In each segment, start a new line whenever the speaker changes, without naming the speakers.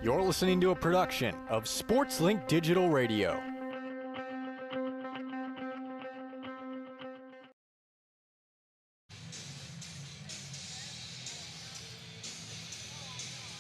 You're listening to a production of SportsLink Digital Radio.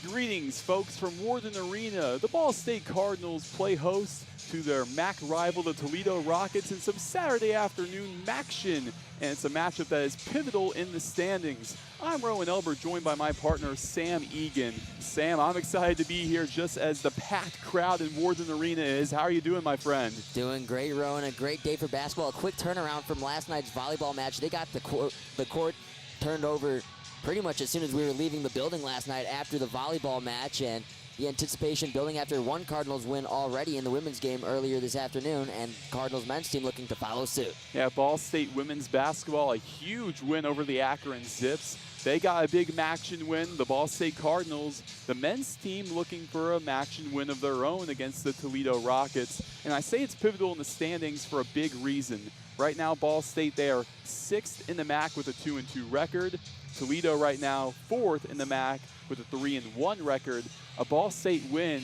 Greetings, folks, from Warden Arena. The Ball State Cardinals play host to their MAC rival, the Toledo Rockets, in some Saturday afternoon MACtion, and it's a matchup that is pivotal in the standings. I'm Roen Elbert, joined by my partner, Sam Egan. Sam, I'm excited to be here just as the packed crowd in Warden Arena is. How are you doing, my friend?
Doing great, Roen. A great day for basketball. A quick turnaround from last night's volleyball match. They got the court turned over pretty much as soon as we were leaving the building last night after the volleyball match, and the anticipation building after one Cardinals win already in the women's game earlier this afternoon, and Cardinals men's team looking to follow suit. Yeah,
Ball State women's basketball, a huge win over the Akron Zips. They got a big MACtion win. The Ball State Cardinals, the men's team, looking for a MACtion win of their own against the Toledo Rockets. And I say it's pivotal in the standings for a big reason. Right now, Ball State, they are 6th in the MAC with a 2-2 record. Toledo right now 4th in the MAC with a 3-1 record. A Ball State win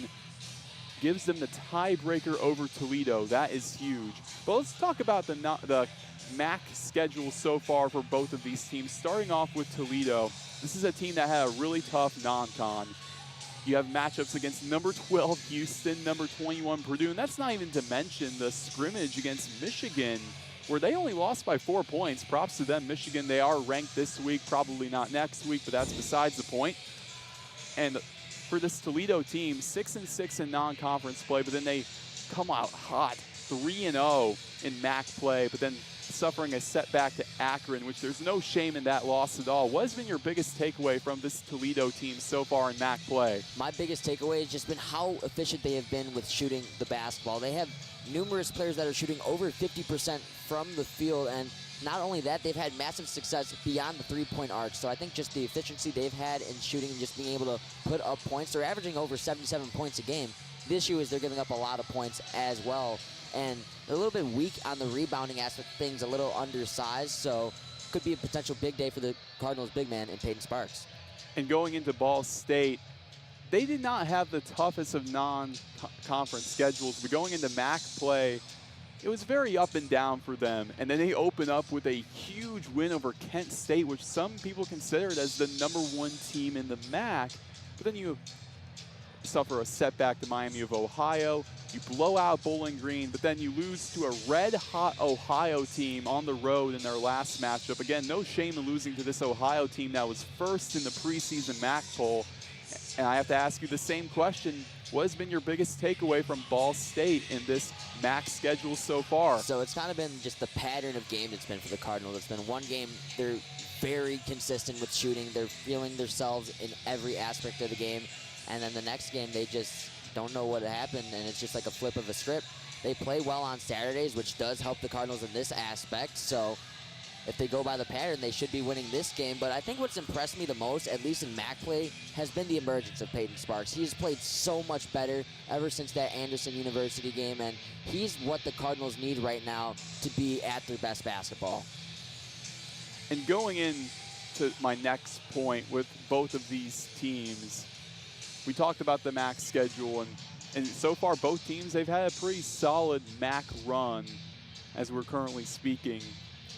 gives them the tiebreaker over Toledo. That is huge. But let's talk about the MAC schedule so far for both of these teams. Starting off with Toledo, this is a team that had a really tough non-con. You have matchups against number 12 Houston, number 21 Purdue, and that's not even to mention the scrimmage against Michigan, where they only lost by 4 points. Props to them, Michigan. They are ranked this week, probably not next week, but that's besides the point. And for this Toledo team, 6-6 in non-conference play, but then they come out hot, 3-0 in MAC play, but then suffering a setback to Akron, which there's no shame in that loss at all. What has been your biggest takeaway from this Toledo team so far in MAC play?
My biggest takeaway has just been how efficient they have been with shooting the basketball. They have numerous players that are shooting over 50% from the field, and not only that, they've had massive success beyond the three-point arc. So I think just the efficiency they've had in shooting and just being able to put up points. They're averaging over 77 points a game. The issue is they're giving up a lot of points as well, and they're a little bit weak on the rebounding aspect of things, a little undersized, so could be a potential big day for the Cardinals' big man in Peyton Sparks.
And going into Ball State, they did not have the toughest of non-conference schedules, but going into MAC play, it was very up and down for them. And then they open up with a huge win over Kent State, which some people considered as the #1 team in the MAC. But then you suffer a setback to Miami of Ohio. You blow out Bowling Green, but then you lose to a red-hot Ohio team on the road in their last matchup. Again, no shame in losing to this Ohio team that was first in the preseason MAC poll. And I have to ask you the same question. What has been your biggest takeaway from Ball State in this MAC schedule so far?
So it's kind of been just the pattern of game it's been for the Cardinals. It's been one game, they're very consistent with shooting. They're feeling themselves in every aspect of the game. And then the next game, they just don't know what happened, and it's just like a flip of a script. They play well on Saturdays, which does help the Cardinals in this aspect. So if they go by the pattern, they should be winning this game. But I think what's impressed me the most, at least in MAC play, has been the emergence of Peyton Sparks. He's played so much better ever since that Anderson University game, and he's what the Cardinals need right now to be at their best basketball.
And going into my next point with both of these teams, we talked about the MAC schedule, and so far both teams, they've had a pretty solid MAC run as we're currently speaking.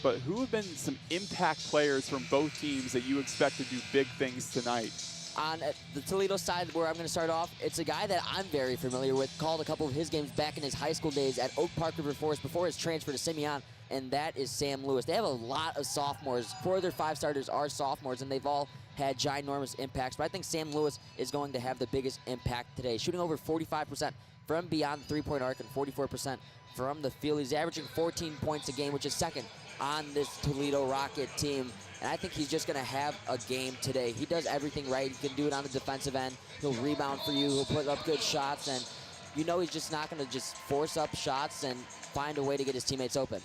But who have been some impact players from both teams that you expect to do big things tonight?
On the Toledo side, where I'm going to start off, it's a guy that I'm very familiar with, called a couple of his games back in his high school days at Oak Park River Forest before his transfer to Simeon, and that is Sam Lewis. They have a lot of sophomores. 4 of their 5 starters are sophomores, and they've all had ginormous impacts, but I think Sam Lewis is going to have the biggest impact today, shooting over 45% from beyond the three-point arc and 44% from the field. He's averaging 14 points a game, which is second on this Toledo Rocket team, and I think he's just going to have a game today. He does everything right. He can do it on the defensive end. He'll rebound for you. He'll put up good shots, and you know he's just not going to just force up shots and find a way to get his teammates open.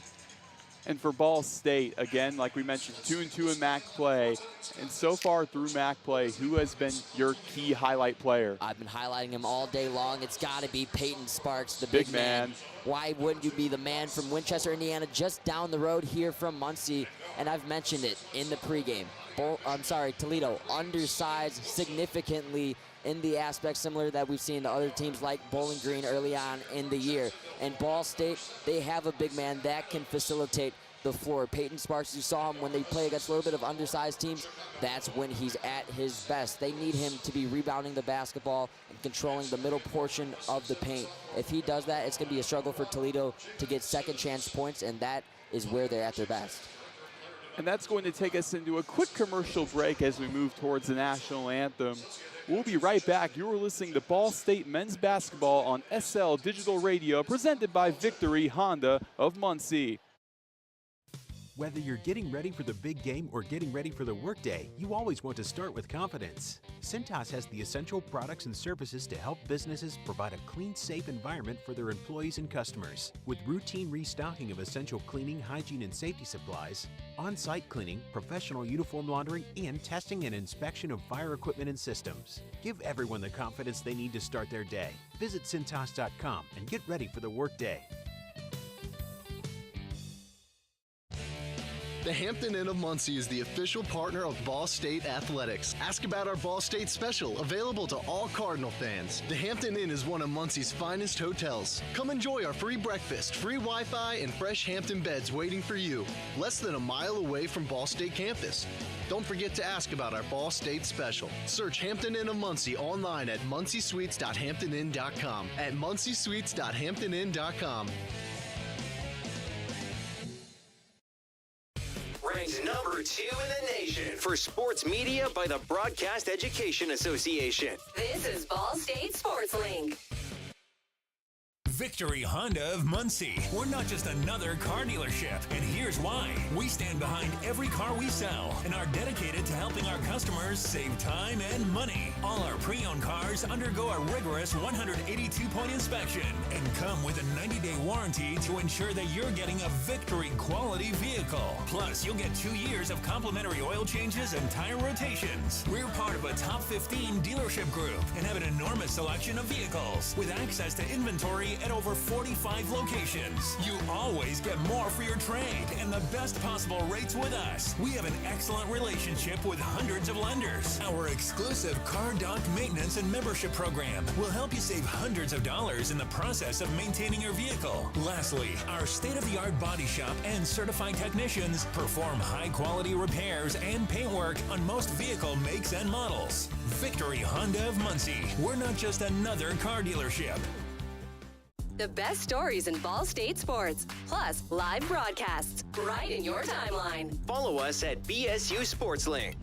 And for Ball State, again, like we mentioned, 2-2 in MAC play. And so far through MAC play, who has been your key highlight player?
I've been highlighting him all day long. It's got to be Peyton Sparks, the big man. Why wouldn't you be the man from Winchester, Indiana, just down the road here from Muncie? And I've mentioned it in the pregame. Toledo, undersized significantly in the aspect similar that we've seen to other teams like Bowling Green early on in the year. And Ball State, they have a big man that can facilitate the floor. Peyton Sparks, you saw him when they play against a little bit of undersized teams. That's when he's at his best. They need him to be rebounding the basketball and controlling the middle portion of the paint. If he does that, it's going to be a struggle for Toledo to get second chance points, and that is where they're at their best.
And that's going to take us into a quick commercial break as we move towards the national anthem. We'll be right back. You're listening to Ball State men's basketball on SL Digital Radio, presented by Victory Honda of Muncie.
Whether you're getting ready for the big game or getting ready for the workday, you always want to start with confidence. Cintas has the essential products and services to help businesses provide a clean, safe environment for their employees and customers. With routine restocking of essential cleaning, hygiene, and safety supplies, on-site cleaning, professional uniform laundering, and testing and inspection of fire equipment and systems. Give everyone the confidence they need to start their day. Visit Cintas.com and get ready for the workday.
The Hampton Inn of Muncie is the official partner of Ball State Athletics. Ask about our Ball State special, available to all Cardinal fans. The Hampton Inn is one of Muncie's finest hotels. Come enjoy our free breakfast, free Wi-Fi, and fresh Hampton beds waiting for you. Less than a mile away from Ball State campus. Don't forget to ask about our Ball State special. Search Hampton Inn of Muncie online at munciesuites.hamptonin.com. At munciesuites.hamptonin.com.
Ranked number 2 in the nation for sports media by the Broadcast Education Association.
This is Ball State Sports Link.
Victory Honda of Muncie. We're not just another car dealership, and here's why. We stand behind every car we sell and are dedicated to helping our customers save time and money. All our pre-owned cars undergo a rigorous 182-point inspection and come with a 90-day warranty to ensure that you're getting a Victory quality vehicle. Plus, you'll get 2 years of complimentary oil changes and tire rotations. We're part of a top 15 dealership group and have an enormous selection of vehicles with access to inventory at over 45 locations. You always get more for your trade and the best possible rates with us. We have an excellent relationship with hundreds of lenders. Our exclusive car dock maintenance and membership program will help you save hundreds of dollars in the process of maintaining your vehicle. Lastly, our state-of-the-art body shop and certified technicians perform high-quality repairs and paint work on most vehicle makes and models. Victory Honda of Muncie. We're not just another car dealership.
The best stories in Ball State sports, plus live broadcasts right in your timeline.
Follow us at BSU Sports Link.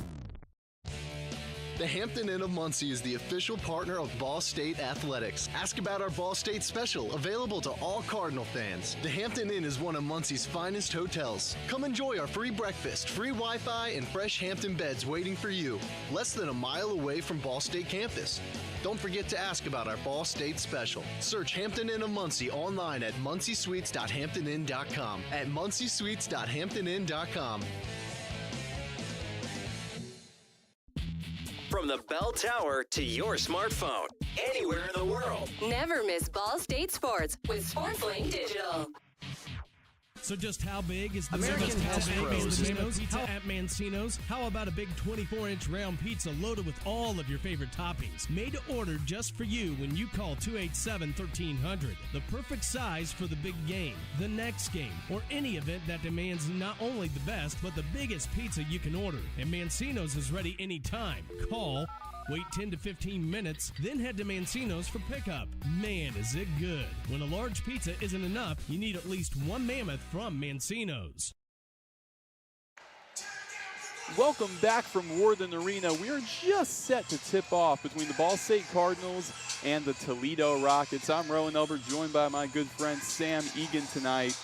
The Hampton Inn of Muncie is the official partner of Ball State Athletics. Ask about our Ball State special, available to all Cardinal fans. The Hampton Inn is one of Muncie's finest hotels. Come enjoy our free breakfast, free Wi-Fi, and fresh Hampton beds waiting for you. Less than a mile away from Ball State campus. Don't forget to ask about our Ball State special. Search Hampton Inn of Muncie online at munciesuites.hamptonin.com. At munciesuites.hamptonin.com.
From the bell tower to your smartphone, anywhere in the world.
Never miss Ball State sports with SportsLink Digital.
So just how big is the
American Test Pros.
Pizza at Mancino's? How about a big 24-inch round pizza loaded with all of your favorite toppings? Made to order just for you when you call 287-1300. The perfect size for the big game, the next game, or any event that demands not only the best, but the biggest pizza you can order. And Mancino's is ready anytime. Call, wait 10 to 15 minutes, then head to Mancino's for pickup. Man, is it good. When a large pizza isn't enough, you need at least one mammoth from Mancino's.
Welcome back from Worden Arena. We are just set to tip off between the Ball State Cardinals and the Toledo Rockets. I'm Roen Elbert, joined by my good friend Sam Egan tonight.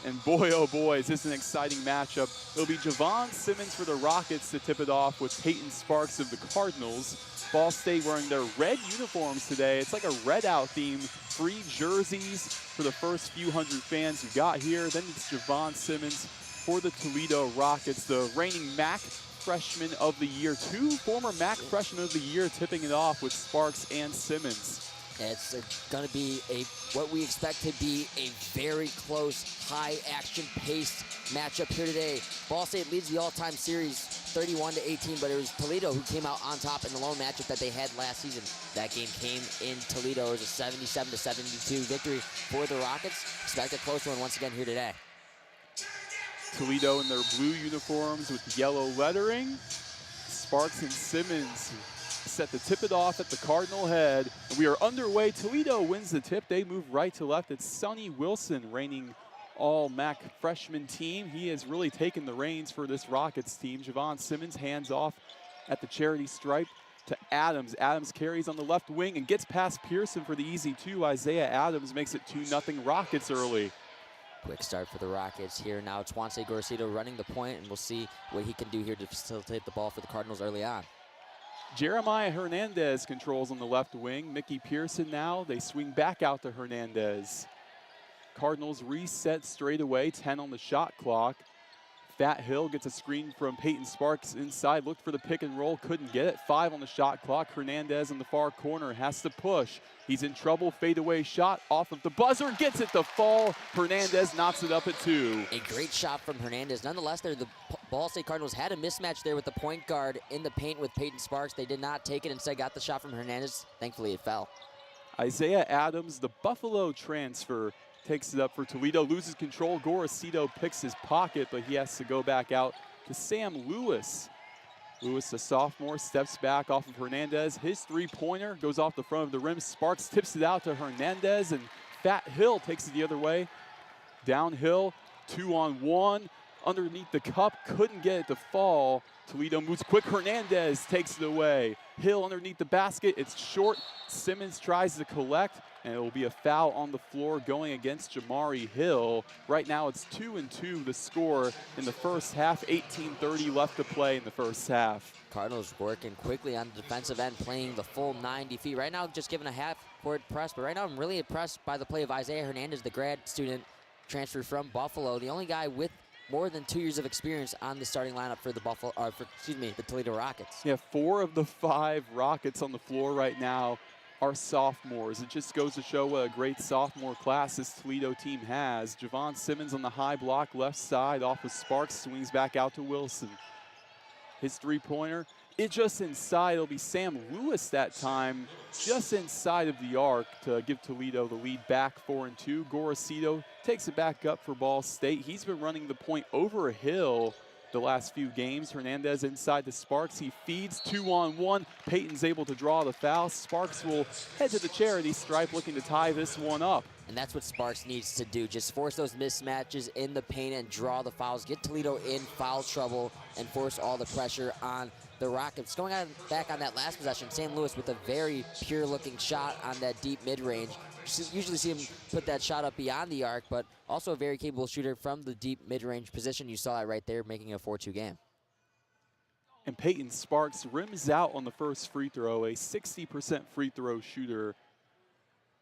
And boy, oh boy, is this an exciting matchup. It'll be Javon Simmons for the Rockets to tip it off with Peyton Sparks of the Cardinals. Ball State wearing their red uniforms today. It's like a red-out theme. Free jerseys for the first few hundred fans who got here. Then it's Javon Simmons for the Toledo Rockets, the reigning MAC Freshman of the Year. 2 former MAC Freshmen of the Year tipping it off with Sparks and Simmons.
It's going to be what we expect to be a very close, high-action paced matchup here today. Ball State leads the all-time series 31-18, but it was Toledo who came out on top in the lone matchup that they had last season. That game came in Toledo. It was a 77-72 victory for the Rockets. Expect a close one once again here today.
Toledo in their blue uniforms with yellow lettering. Sparks and Simmons set to tip it off at the Cardinal head. And we are underway. Toledo wins the tip. They move right to left. It's Sonny Wilson, reigning all-MAC freshman team. He has really taken the reins for this Rockets team. Javon Simmons hands off at the charity stripe to Adams. Adams carries on the left wing and gets past Pearson for the easy two. Isaiah Adams makes it 2-0 Rockets early.
Quick start for the Rockets here. Now it's Juanse Gorcito running the point, and we'll see what he can do here to facilitate the ball for the Cardinals early on.
Jeremiah Hernandez controls on the left wing. Mickey Pearson now. They swing back out to Hernandez. Cardinals reset straight away, 10 on the shot clock. Fat Hill gets a screen from Peyton Sparks inside, looked for the pick and roll, couldn't get it. 5 on the shot clock. Hernandez in the far corner has to push. He's in trouble, fadeaway shot off of the buzzer, gets it to fall. Hernandez knocks it up at 2.
A great shot from Hernandez. Nonetheless, the Ball State Cardinals had a mismatch there with the point guard in the paint with Peyton Sparks. They did not take it, instead got the shot from Hernandez. Thankfully, it fell.
Isaiah Adams, the Buffalo transfer, takes it up for Toledo, loses control. Gorcito picks his pocket, but he has to go back out to Sam Lewis. Lewis, a sophomore, steps back off of Hernandez. His three-pointer goes off the front of the rim. Sparks tips it out to Hernandez, and Fat Hill takes it the other way. Downhill, 2-on-1. Underneath the cup, couldn't get it to fall. Toledo moves quick. Hernandez takes it away. Hill underneath the basket. It's short. Simmons tries to collect, and it will be a foul on the floor going against Jamari Hill. Right now it's 2-2 the score in the first half. 18:30 left to play in the first half.
Cardinals working quickly on the defensive end, playing the full 90 feet. Right now, just giving a half-court press, but right now I'm really impressed by the play of Isaiah Hernandez, the grad student transferred from Buffalo, the only guy with more than 2 years of experience on the starting lineup for the the Toledo Rockets.
Yeah, 4 of the 5 Rockets on the floor right now are sophomores. It just goes to show what a great sophomore class this Toledo team has. Javon Simmons on the high block, left side, off of Sparks, swings back out to Wilson. His three-pointer, it's just inside. It'll be Sam Lewis that time, just inside of the arc to give Toledo the lead back 4-2. Gorcito takes it back up for Ball State. He's been running the point over Hill the last few games. Hernandez inside to Sparks. He feeds 2-on-1. Peyton's able to draw the foul. Sparks will head to the charity stripe looking to tie this one up.
And that's what Sparks needs to do. Just force those mismatches in the paint and draw the fouls. Get Toledo in foul trouble and force all the pressure on the Rockets. Going on back on that last possession, Sam Lewis with a very pure-looking shot on that deep mid-range. Usually see him put that shot up beyond the arc, but also a very capable shooter from the deep mid-range position. You saw it right there, making a 4-2 game.
And Peyton Sparks rims out on the first free throw, a 60% free throw shooter.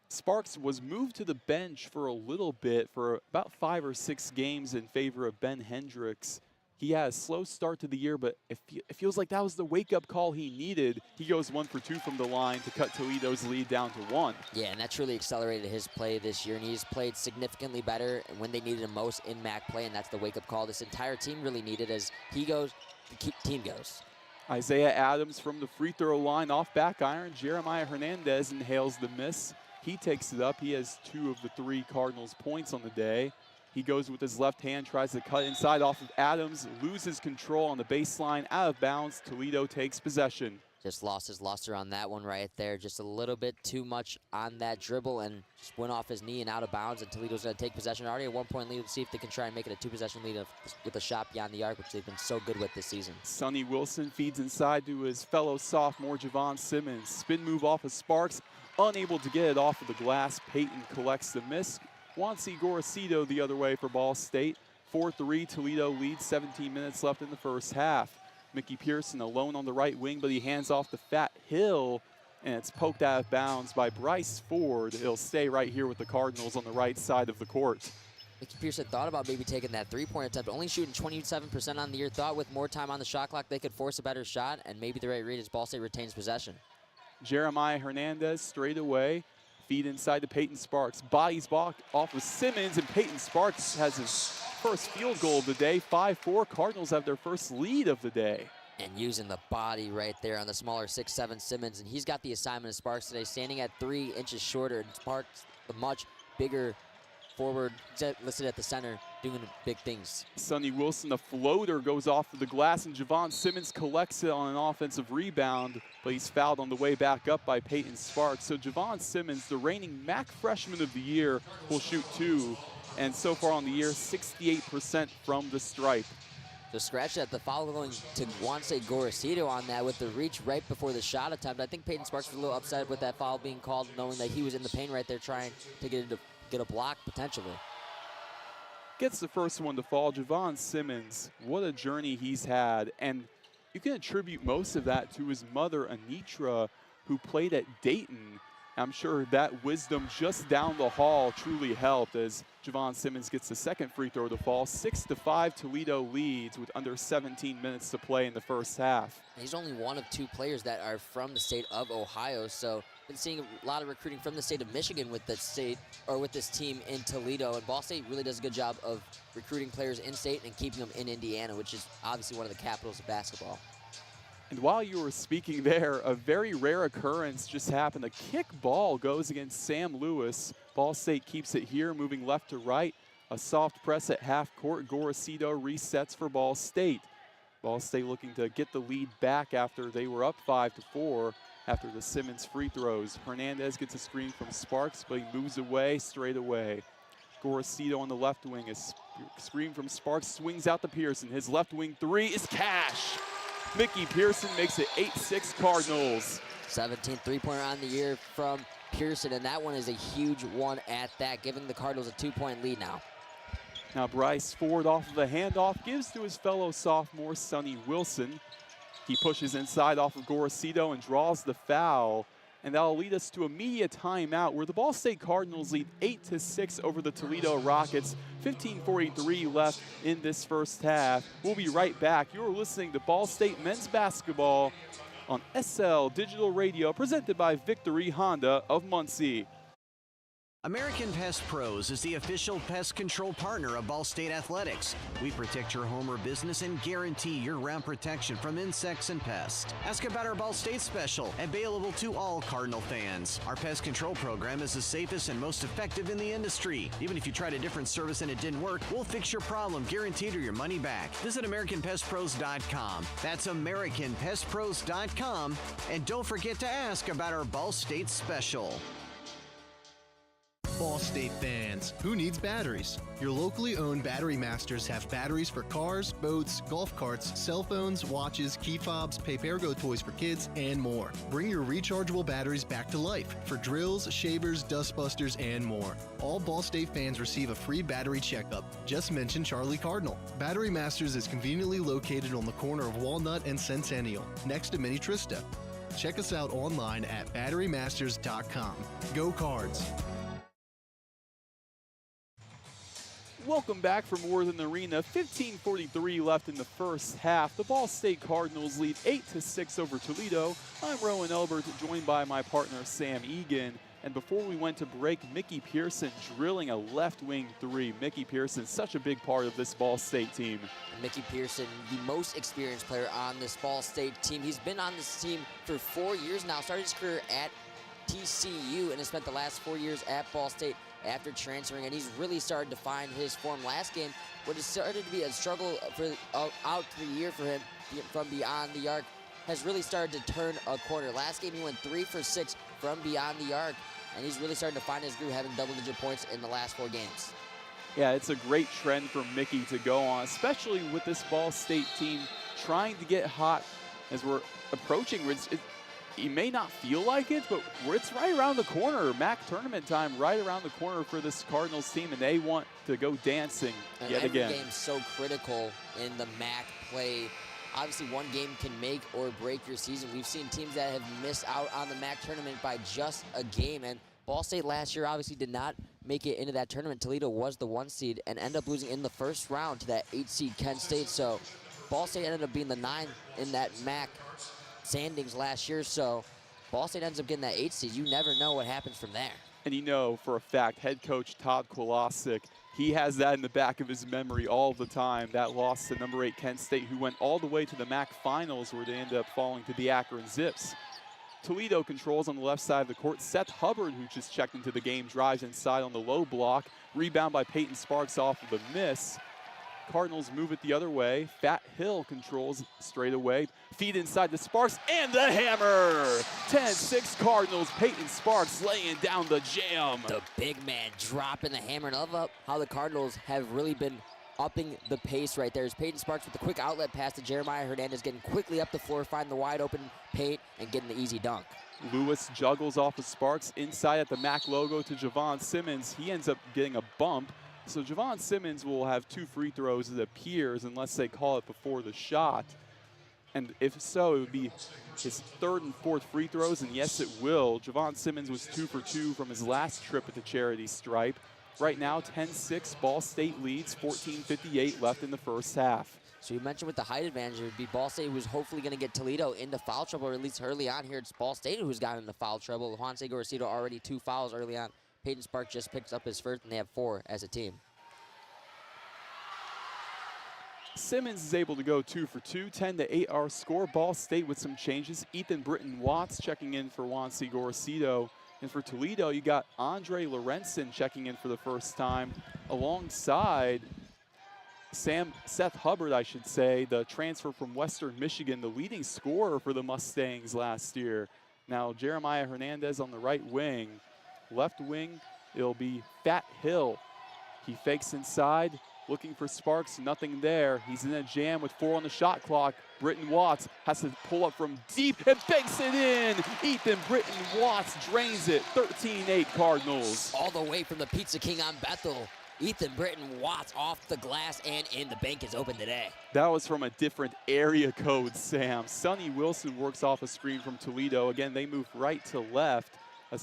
Sparks was moved to the bench for a little bit for about 5 or 6 games in favor of Ben Hendricks. He had a slow start to the year, but it feels like that was the wake-up call he needed. He goes 1 for 2 from the line to cut Toledo's lead down to 1.
Yeah, and that truly accelerated his play this year, and he's played significantly better when they needed him most in MAC play, and that's the wake-up call this entire team really needed. As he goes, the team goes.
Isaiah Adams from the free throw line off back iron. Jeremiah Hernandez inhales the miss. He takes it up. He has 2 of the 3 Cardinals points on the day. He goes with his left hand, tries to cut inside off of Adams, loses control on the baseline, out of bounds. Toledo takes possession.
Just lost his luster on that one right there. Just a little bit too much on that dribble and just went off his knee and out of bounds, and Toledo's going to take possession. Already a 1-point lead. Let's see if they can try and make it a 2-possession lead with a shot beyond the arc, which they've been so good with this season.
Sonny Wilson feeds inside to his fellow sophomore, Javon Simmons. Spin move off of Sparks, unable to get it off of the glass. Peyton collects the miss. Juanse Gorcito the other way for Ball State. 4-3, Toledo leads, 17 minutes left in the first half. Mickey Pearson alone on the right wing, but he hands off to Fat Hill, and it's poked out of bounds by Bryce Ford. He'll stay right here with the Cardinals on the right side of the court.
Mickey Pearson thought about maybe taking that 3-point attempt, only shooting 27% on the year. Thought with more time on the shot clock they could force a better shot, and maybe the right read as Ball State retains possession.
Jeremiah Hernandez straight away. Feed inside to Peyton Sparks. Bodies off of Simmons, and Peyton Sparks has his first field goal of the day. 5-4. Cardinals have their first lead of the day.
And using the body right there on the smaller 6'7" Simmons. And he's got the assignment of Sparks today, standing at 3 inches shorter. And Sparks, the much bigger forward, listed at the center, doing big things.
Sonny Wilson, the floater, goes off of the glass, and Javon Simmons collects it on an offensive rebound, but he's fouled on the way back up by Peyton Sparks. So Javon Simmons, the reigning MAC Freshman of the Year, will shoot 2. And so far on the year, 68% from the stripe.
So scratch that, the foul going to Juanse Gorosito on that with the reach right before the shot attempt. I think Peyton Sparks was a little upset with that foul being called, knowing that he was in the paint right there trying to get a block potentially.
Gets the first one to fall. Javon Simmons, what a journey he's had. And you can attribute most of that to his mother, Anitra, who played at Dayton. I'm sure that wisdom just down the hall truly helped as Javon Simmons gets the second free throw to fall. 6-5 Toledo leads with under 17 minutes to play in the first half.
He's only one of 2 players that are from the state of Ohio, so been seeing a lot of recruiting from the state of Michigan with the state, or with this team in Toledo, and Ball State really does a good job of recruiting players in state and keeping them in Indiana, which is obviously one of the capitals of basketball.
And while you were speaking there, a very rare occurrence just happened. A kick ball goes against Sam Lewis. Ball State keeps it here, moving left to right. A soft press at half court. Gorosito resets for Ball State. Ball State looking to get the lead back after they were up 5-4 after the Simmons free throws. Hernandez gets a screen from Sparks, but he moves away straight away. Gorosito on the left wing. A screen from Sparks swings out to Pearson. His left wing 3 is cash. Mickey Pearson makes it 8-6 Cardinals.
17th three-pointer on the year from Pearson, and that one is a huge one at that, giving the Cardinals a 2-point lead now.
Now Bryce Ford off of the handoff gives to his fellow sophomore Sonny Wilson. He pushes inside off of Gorosito and draws the foul. And that'll lead us to a media timeout where the Ball State Cardinals lead 8-6 over the Toledo Rockets. 15:43 left in this first half. We'll be right back. You're listening to Ball State Men's Basketball on SL Digital Radio, presented by Victory Honda of Muncie.
American Pest Pros is the official pest control partner of Ball State Athletics. We protect your home or business and guarantee year-round protection from insects and pests. Ask about our Ball State special, available to all Cardinal fans. Our pest control program is the safest and most effective in the industry. Even if you tried a different service and it didn't work, we'll fix your problem, guaranteed, or your money back. Visit AmericanPestPros.com. That's AmericanPestPros.com. And don't forget to ask about our Ball State special.
Ball State fans, who needs batteries? Your locally owned Battery Masters have batteries for cars, boats, golf carts, cell phones, watches, key fobs, Papergo toys for kids, and more. Bring your rechargeable batteries back to life for drills, shavers, dustbusters, and more. All Ball State fans receive a free battery checkup. Just mention Charlie Cardinal. Battery Masters is conveniently located on the corner of Walnut and Centennial, next to Mini Trista. Check us out online at batterymasters.com. Go Cards!
Welcome back from Worthen Arena. 15:43 left in the first half. The Ball State Cardinals lead 8-6 over Toledo. I'm Roen Elbert, joined by my partner Sam Egan. And before we went to break, Mickey Pearson drilling a left wing 3. Mickey Pearson, such a big part of this Ball State team.
Mickey Pearson, the most experienced player on this Ball State team. He's been on this team for 4 years now. Started his career at TCU and has spent the last 4 years at Ball State after transferring, and he's really started to find his form. Last game, what has started to be a struggle for out the year for him from beyond the arc, has really started to turn a corner. Last game, he went 3 for 6 from beyond the arc, and he's really starting to find his groove, having double-digit points in the last 4 games.
Yeah, it's a great trend for Mickey to go on, especially with this Ball State team trying to get hot as we're approaching. He may not feel like it, but it's right around the corner. MAC tournament time right around the corner for this Cardinals team, and they want to go dancing yet again.
Every game's so critical in the MAC play. Obviously, one game can make or break your season. We've seen teams that have missed out on the MAC tournament by just a game, and Ball State last year obviously did not make it into that tournament. Toledo was the 1 seed and ended up losing in the first round to that 8 seed Kent State. So Ball State ended up being the 9 in that MAC standings last year, so Ball State ends up getting that 8 seed. You never know what happens from there.
And you know for a fact, head coach Todd Kolosik He has that in the back of his memory all the time. That loss to number 8 Kent State, who went all the way to the MAC finals where they ended up falling to the Akron Zips. Toledo controls on the left side of the court. Seth Hubbard, who just checked into the game, drives inside on the low block. Rebound by Peyton Sparks off of a miss. Cardinals move it the other way. Fat Hill controls straight away. Feed inside to Sparks, and the hammer! 10-6 Cardinals. Peyton Sparks laying down the jam.
The big man dropping the hammer. And I love how the Cardinals have really been upping the pace right there. As Peyton Sparks with the quick outlet pass to Jeremiah Hernandez, getting quickly up the floor, finding the wide open paint, and getting the easy dunk.
Lewis juggles off of Sparks inside at the MAC logo to Javon Simmons. He ends up getting a bump. So Javon Simmons will have 2 free throws, it appears, unless they call it before the shot. And if so, it would be his 3rd and 4th free throws, and yes, it will. Javon Simmons was 2 for 2 from his last trip at the charity stripe. Right now, 10-6, Ball State leads, 14:58 left in the first half.
So you mentioned with the height advantage, it would be Ball State who's hopefully going to get Toledo into foul trouble, or at least early on here. It's Ball State who's gotten into foul trouble. Juan Gorcito already 2 fouls early on. Peyton Sparks just picks up his first, and they have 4 as a team.
Simmons is able to go 2 for 2, 10-8 our score. Ball State with some changes. Ethan Britton Watts checking in for Juan Gorcito. And for Toledo, you got Andre Lorenzen checking in for the first time, alongside Seth Hubbard, I should say, the transfer from Western Michigan, the leading scorer for the Mustangs last year. Now, Jeremiah Hernandez on the right wing. Left wing, it'll be Fat Hill. He fakes inside, looking for Sparks, nothing there. He's in a jam with 4 on the shot clock. Britton Watts has to pull up from deep and banks it in. Ethan Britton Watts drains it, 13-8 Cardinals.
All the way from the Pizza King on Bethel. Ethan Britton Watts off the glass and in. The bank is open today.
That was from a different area code, Sam. Sonny Wilson works off a screen from Toledo. Again, they move right to left. A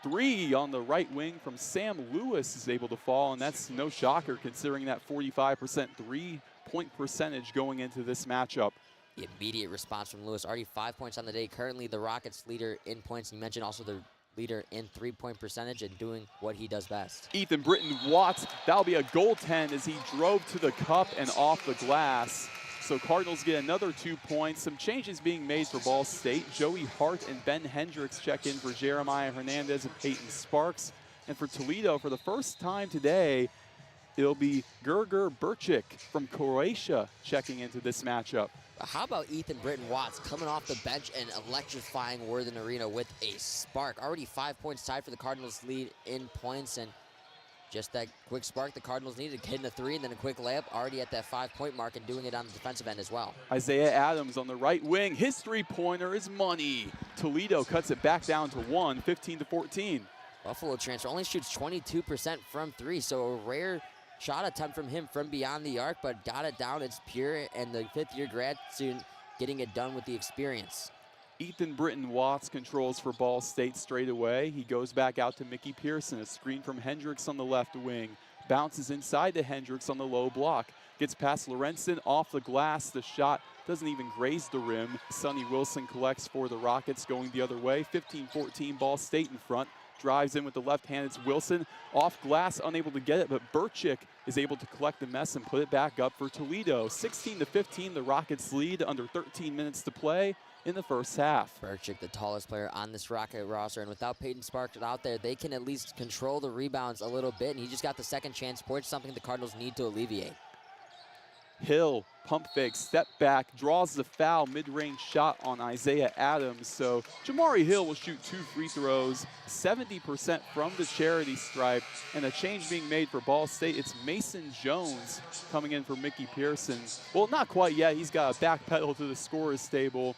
3 on the right wing from Sam Lewis is able to fall, and that's no shocker considering that 45% three-point percentage going into this matchup.
The immediate response from Lewis, already 5 points on the day. Currently the Rockets leader in points. And you mentioned also the leader in 3-point percentage and doing what he does best.
Ethan Britton Watts, that'll be a goaltend as he drove to the cup and off the glass. So Cardinals get another 2 points. Some changes being made for Ball State. Joey Hart and Ben Hendricks check in for Jeremiah Hernandez and Peyton Sparks. And for Toledo, for the first time today, it'll be Gerger Burchik from Croatia checking into this matchup.
How about Ethan Britton Watts coming off the bench and electrifying Worthen Arena with a spark? Already 5 points tied for the Cardinals lead in points, and just that quick spark the Cardinals needed, hitting a 3 and then a quick layup, already at that 5-point mark and doing it on the defensive end as well.
Isaiah Adams on the right wing. His 3-pointer is money. Toledo cuts it back down to 1, 15-14.
Buffalo transfer only shoots 22% from 3, so a rare shot attempt from him from beyond the arc, but got it down. It's pure, and the 5th-year grad student getting it done with the experience.
Ethan Britton Watts controls for Ball State straight away. He goes back out to Mickey Pearson. A screen from Hendricks on the left wing. Bounces inside to Hendricks on the low block. Gets past Lorenzen off the glass. The shot doesn't even graze the rim. Sonny Wilson collects for the Rockets going the other way. 15-14 Ball State in front. Drives in with the left hand. It's Wilson off glass, unable to get it, but Burchik is able to collect the mess and put it back up for Toledo. 16-15, the Rockets lead under 13 minutes to play in the first half.
Burchik, the tallest player on this Rocket roster, and without Peyton Sparks out there, they can at least control the rebounds a little bit, and he just got the second chance point, something the Cardinals need to alleviate.
Hill, pump fake, step back, draws the foul, mid-range shot on Isaiah Adams. So Jamari Hill will shoot 2 free throws, 70% from the charity stripe, and a change being made for Ball State. It's Mason Jones coming in for Mickey Pearson. Well, not quite yet. He's got a back pedal to the scorer's table.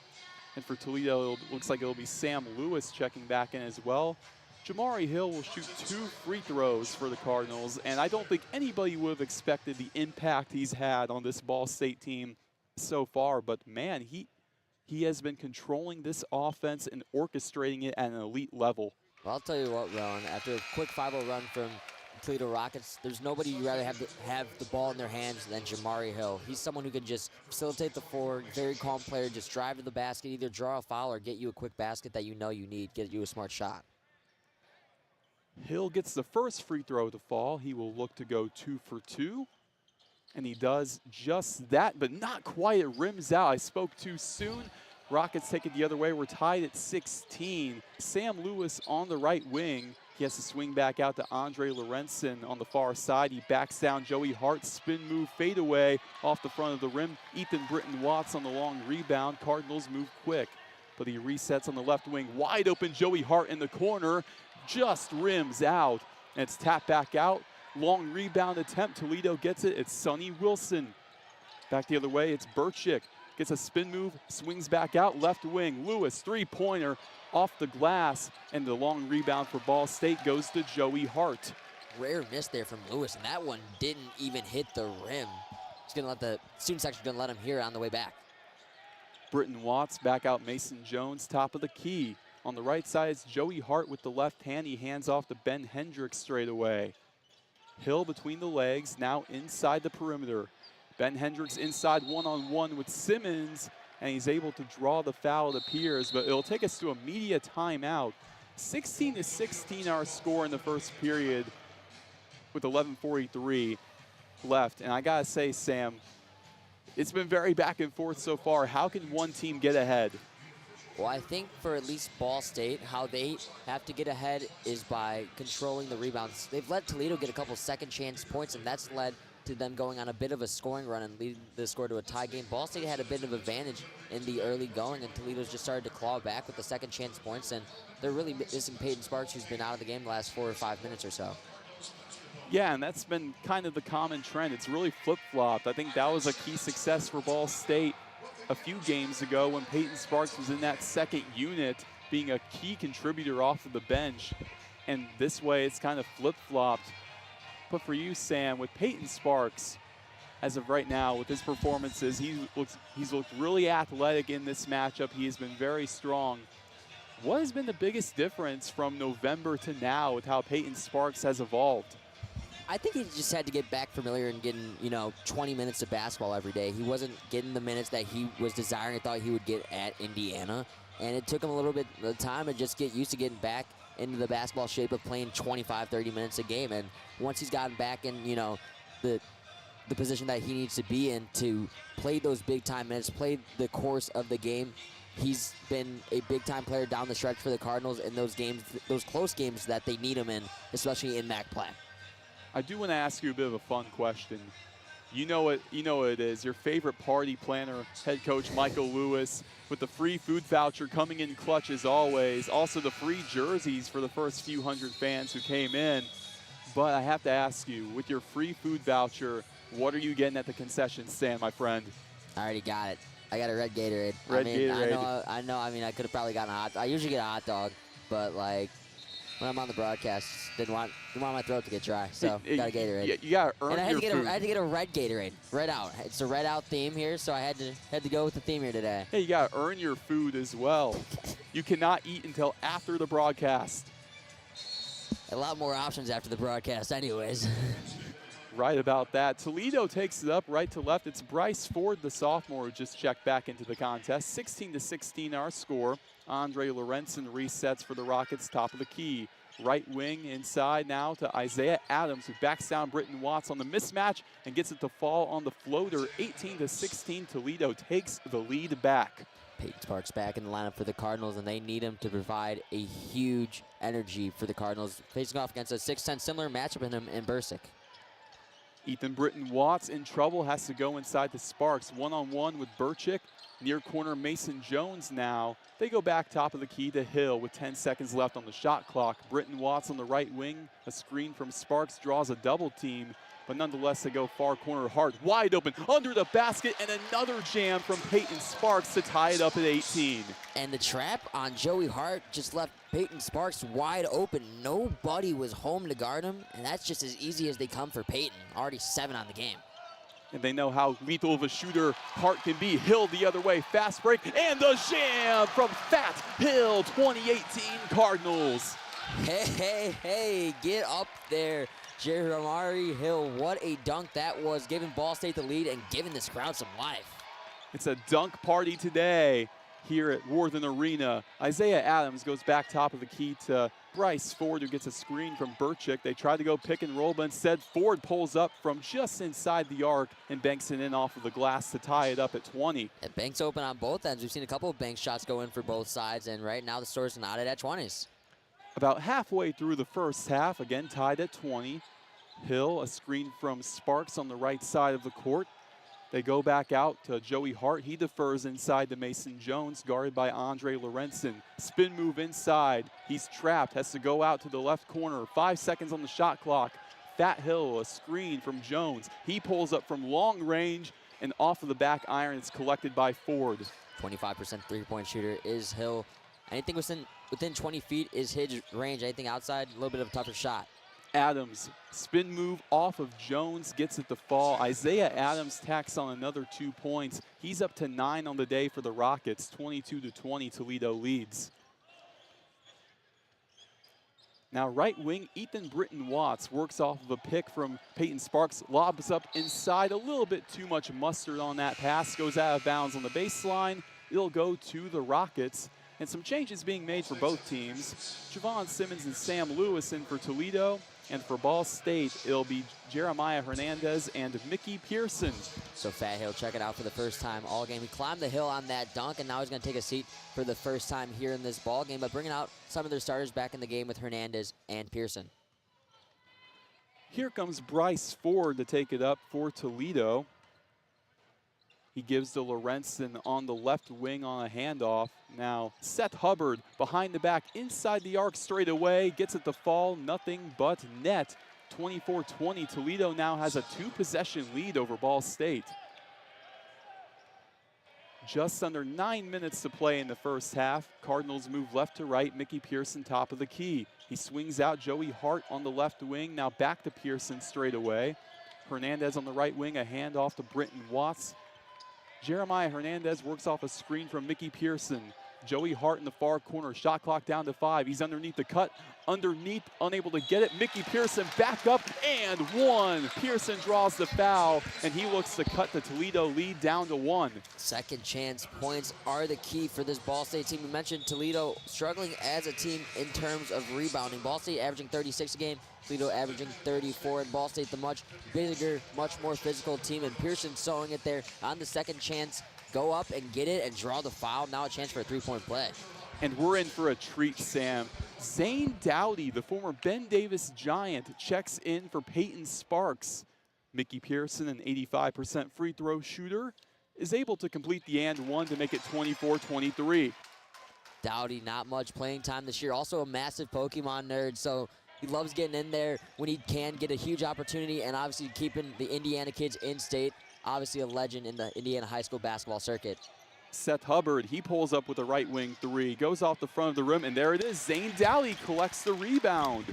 And for Toledo, it looks like it'll be Sam Lewis checking back in as well. Jamari Hill will shoot 2 free throws for the Cardinals, and I don't think anybody would have expected the impact he's had on this Ball State team so far, but man, he has been controlling this offense and orchestrating it at an elite level.
Well, I'll tell you what, Roen, after a quick 5-0 run from Toledo Rockets, there's nobody you'd rather have the ball in their hands than Jamari Hill. He's someone who can just facilitate the forward, very calm player, just drive to the basket, either draw a foul or get you a quick basket that you know you need, get you a smart shot.
Hill gets the first free throw to fall. He will look to go 2 for 2. And he does just that, but not quite. It rims out. I spoke too soon. Rockets take it the other way. We're tied at 16. Sam Lewis on the right wing. He has to swing back out to Andre Lorenzen on the far side. He backs down Joey Hart. Spin move, fade away off the front of the rim. Ethan Britton Watts on the long rebound. Cardinals move quick, but he resets on the left wing. Wide open Joey Hart in the corner. Just rims out. And it's tapped back out. Long rebound attempt. Toledo gets it. It's Sonny Wilson. Back the other way. It's Burchick. Gets a spin move. Swings back out. Left wing. Lewis, three-pointer off the glass. And the long rebound for Ball State goes to Joey Hart.
Rare miss there from Lewis, and that one didn't even hit the rim. He's going to let the student section going to let him hear it on the way back.
Britton Watts back out Mason Jones, top of the key. On the right side, it's Joey Hart with the left hand. He hands off to Ben Hendricks straight away. Hill between the legs, now inside the perimeter. Ben Hendricks inside one-on-one with Simmons, and he's able to draw the foul, it appears, but it'll take us to a media timeout. 16-16 our score in the first period with 11:43 left. And I gotta say, Sam, it's been very back and forth so far. How can one team get ahead?
Well, I think for at least Ball State, how they have to get ahead is by controlling the rebounds. They've let Toledo get a couple second chance points, and that's led to them going on a bit of a scoring run and leading the score to a tie game. Ball State had a bit of advantage in the early going, and Toledo's just started to claw back with the second chance points, and they're really missing Peyton Sparks, who's been out of the game the last 4 or 5 minutes or so.
Yeah, and that's been kind of the common trend. It's really flip-flopped. I think that was a key success for Ball State a few games ago when Peyton Sparks was in that second unit, being a key contributor off of the bench. And this way, it's kind of flip-flopped. But for you, Sam, with Peyton Sparks, as of right now, with his performances, he's looked really athletic in this matchup. He has been very strong. What has been the biggest difference from November to now with how Peyton Sparks has evolved?
I think he just had to get back familiar and getting, 20 minutes of basketball every day. He wasn't getting the minutes that he was desiring. I thought he would get at Indiana. And it took him a little bit of time to just get used to getting back into the basketball shape of playing 25, 30 minutes a game. And once he's gotten back in, the position that he needs to be in to play those big-time minutes, play the course of the game, he's been a big-time player down the stretch for the Cardinals in those games, those close games that they need him in, especially in MAC play.
I do want to ask you a bit of a fun question. You know what it is. Your favorite party planner, head coach Michael Lewis, with the free food voucher coming in clutch as always. Also the free jerseys for the first few hundred fans who came in. But I have to ask you, with your free food voucher, what are you getting at the concession stand, my friend?
I already got it. I got a red Gatorade.
Gatorade.
I know. I could have probably gotten a hot dog. I usually get a hot dog, but when I'm on the broadcast, didn't want my throat to get dry, so got a Gatorade.
You gotta earn
your
food.
I had to get a red Gatorade, red out. It's a red out theme here, so I had to go with the theme here today.
Hey, you gotta earn your food as well. You cannot eat until after the broadcast.
A lot more options after the broadcast, anyways.
Right about that. Toledo takes it up right to left. It's Bryce Ford, the sophomore, who just checked back into the contest. 16-16 our score. Andre Lorenzen resets for the Rockets, top of the key. Right wing inside now to Isaiah Adams, who backs down Britton Watts on the mismatch and gets it to fall on the floater. 18-16, Toledo takes the lead back.
Peyton Sparks back in the lineup for the Cardinals, and they need him to provide a huge energy for the Cardinals, facing off against a 6'10", similar matchup in him in Bursick.
Ethan Britton Watts in trouble, has to go inside to Sparks. One-on-one with Burchick. Near corner Mason Jones now. They go back top of the key to Hill with 10 seconds left on the shot clock. Britton Watts on the right wing. A screen from Sparks draws a double team. But nonetheless, they go far corner Hart. Wide open under the basket, and another jam from Peyton Sparks to tie it up at 18.
And the trap on Joey Hart just left Peyton Sparks wide open. Nobody was home to guard him, and that's just as easy as they come for Peyton. Already 7 on the game.
And they know how lethal of a shooter Hart can be. Hill the other way, fast break, and the jam from Fat Hill, 2018 Cardinals.
Hey, get up there, Jeremiah Hill. What a dunk that was, giving Ball State the lead and giving this crowd some life.
It's a dunk party today. here at Worthen Arena. Isaiah Adams goes back top of the key to Bryce Ford, who gets a screen from Burchick. They tried to go pick and roll, but instead Ford pulls up from just inside the arc and banks it in off of the glass to tie it up at 20.
And banks open on both ends. We've seen a couple of bank shots go in for both sides, and right now the score's knotted at 20s.
About halfway through the first half, again tied at 20. Hill, a screen from Sparks on the right side of the court. They go back out to Joey Hart. He defers inside to Mason Jones, guarded by Andre Lorenzen. Spin move inside. He's trapped, has to go out to the left corner. 5 seconds on the shot clock. Fat Hill, a screen from Jones. He pulls up from long range, and off of the back iron, it's collected by Ford.
25% three-point shooter is Hill. Anything within 20 feet is his range. Anything outside, a little bit of a tougher shot.
Adams, spin move off of Jones, gets it to fall. Isaiah Adams tacks on another 2 points. He's up to 9 on the day for the Rockets. 22-20, Toledo leads. Now right wing, Ethan Britton Watts works off of a pick from Peyton Sparks, lobs up inside, a little bit too much mustard on that pass, goes out of bounds on the baseline. It'll go to the Rockets. And some changes being made for both teams. Javon Simmons and Sam Lewis in for Toledo. And for Ball State, it'll be Jeremiah Hernandez and Mickey Pearson.
So Fat Hill checking out for the first time all game. He climbed the hill on that dunk, and now he's going to take a seat for the first time here in this ball game, but bringing out some of their starters back in the game with Hernandez and Pearson.
Here comes Bryce Ford to take it up for Toledo. He gives to Lorenzen on the left wing on a handoff. Now Seth Hubbard behind the back inside the arc straight away. Gets it to fall, nothing but net. 24-20, Toledo now has a 2-possession lead over Ball State. Just under 9 minutes to play in the first half. Cardinals move left to right. Mickey Pearson top of the key. He swings out Joey Hart on the left wing. Now back to Pearson straight away. Hernandez on the right wing, a handoff to Britton Watts. Jeremiah Hernandez works off a screen from Mickey Pearson. Joey Hart in the far corner, shot clock down to 5. He's underneath the cut, unable to get it. Mickey Pearson back up and 1. Pearson draws the foul, and he looks to cut the Toledo lead down to 1.
Second chance points are the key for this Ball State team. We mentioned Toledo struggling as a team in terms of rebounding. Ball State averaging 36 a game, Toledo averaging 34, and Ball State the much bigger, much more physical team, and Pearson sewing it there on the second chance. Go up and get it and draw the foul. Now a chance for a three-point play.
And we're in for a treat, Sam. Zane Dowdy, the former Ben Davis Giant, checks in for Peyton Sparks. Mickey Pearson, an 85% free throw shooter, is able to complete the and one to make it 24-23.
Dowdy, not much playing time this year. Also a massive Pokemon nerd, so he loves getting in there when he can get a huge opportunity, and obviously keeping the Indiana kids in state. Obviously a legend in the Indiana high school basketball circuit.
Seth Hubbard, he pulls up with a right wing 3, goes off the front of the rim, and there it is. Zane Dowdy collects the rebound.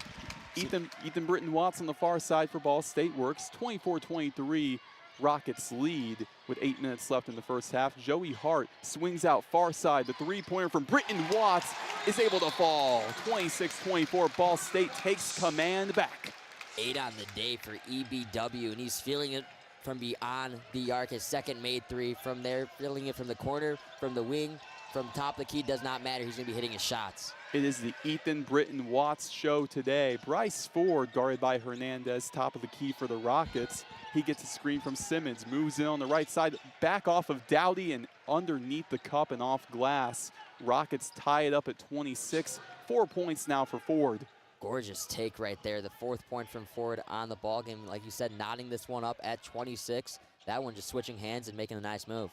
Ethan Britton Watts on the far side for Ball State works. 24-23, Rockets lead with 8 minutes left in the first half. Joey Hart swings out far side. The three-pointer from Britton Watts is able to fall. 26-24, Ball State takes command back.
8 on the day for EBW, and he's feeling it from beyond the arc. His second made 3 from there, feeling it from the corner, from the wing, from top of the key. Does not matter. He's going to be hitting his shots.
It is the Ethan Britton Watts show today. Bryce Ford, guarded by Hernandez, top of the key for the Rockets. He gets a screen from Simmons, moves in on the right side, back off of Dowdy and underneath the cup and off glass. Rockets tie it up at 26. 4 points now for Ford.
Gorgeous take right there. The 4th point from Ford on the ball game. Like you said, knotting this one up at 26. That one just switching hands and making a nice move.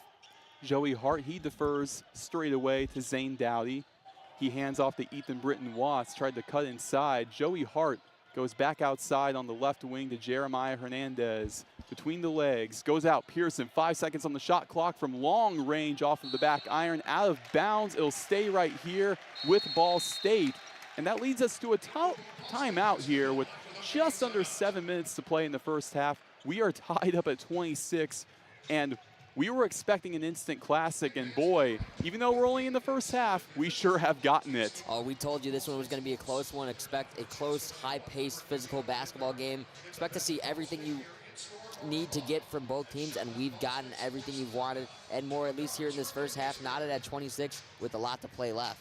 Joey Hart, he defers straight away to Zane Dowdy. He hands off to Ethan Britton Watts, tried to cut inside. Joey Hart goes back outside on the left wing to Jeremiah Hernandez. Between the legs, goes out Pearson. 5 seconds on the shot clock from long range off of the back iron. Out of bounds, it'll stay right here with Ball State. And that leads us to a timeout here with just under 7 minutes to play in the first half. We are tied up at 26, and we were expecting an instant classic, and boy, even though we're only in the first half, we sure have gotten it.
Oh, we told you this one was going to be a close one. Expect a close, high-paced, physical basketball game. Expect to see everything you need to get from both teams, and we've gotten everything you've wanted and more, at least here in this first half, knotted at 26 with a lot to play left.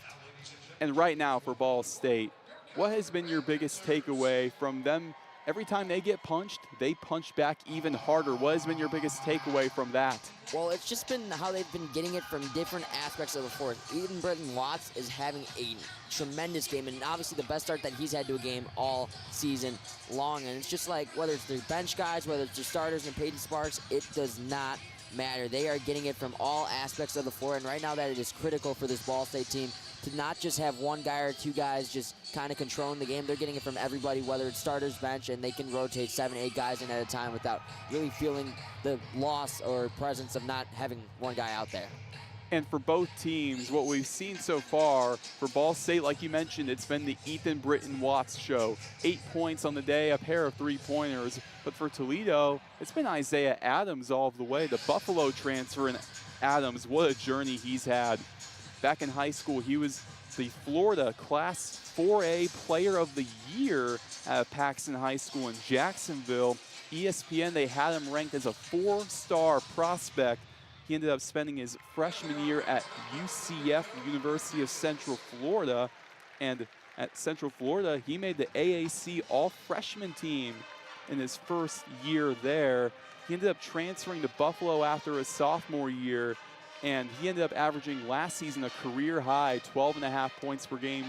And right now for Ball State, what has been your biggest takeaway from them? Every time they get punched, they punch back even harder. What has been your biggest takeaway from that?
Well, it's just been how they've been getting it from different aspects of the floor. Eden Britton Watts is having a tremendous game, and obviously the best start that he's had to a game all season long. And it's just like, whether it's their bench guys, whether it's their starters and Peyton Sparks, it does not matter. They are getting it from all aspects of the floor, and right now that it is critical for this Ball State team to not just have one guy or two guys just kind of controlling the game. They're getting it from everybody, whether it's starters, bench, and they can rotate 7, 8 guys in at a time without really feeling the loss or presence of not having one guy out there.
And for both teams, what we've seen so far, for Ball State, like you mentioned, it's been the Ethan Britton Watts show. 8 points on the day, a pair of 3-pointers. But for Toledo, it's been Isaiah Adams all the way. The Buffalo transfer, and Adams, what a journey he's had. Back in high school, he was the Florida Class 4A Player of the Year at Paxton High School in Jacksonville. ESPN, they had him ranked as a 4-star prospect. He ended up spending his freshman year at UCF, University of Central Florida. And at Central Florida, he made the AAC All-Freshman team in his first year there. He ended up transferring to Buffalo after his sophomore year, and he ended up averaging last season a career high 12.5 points per game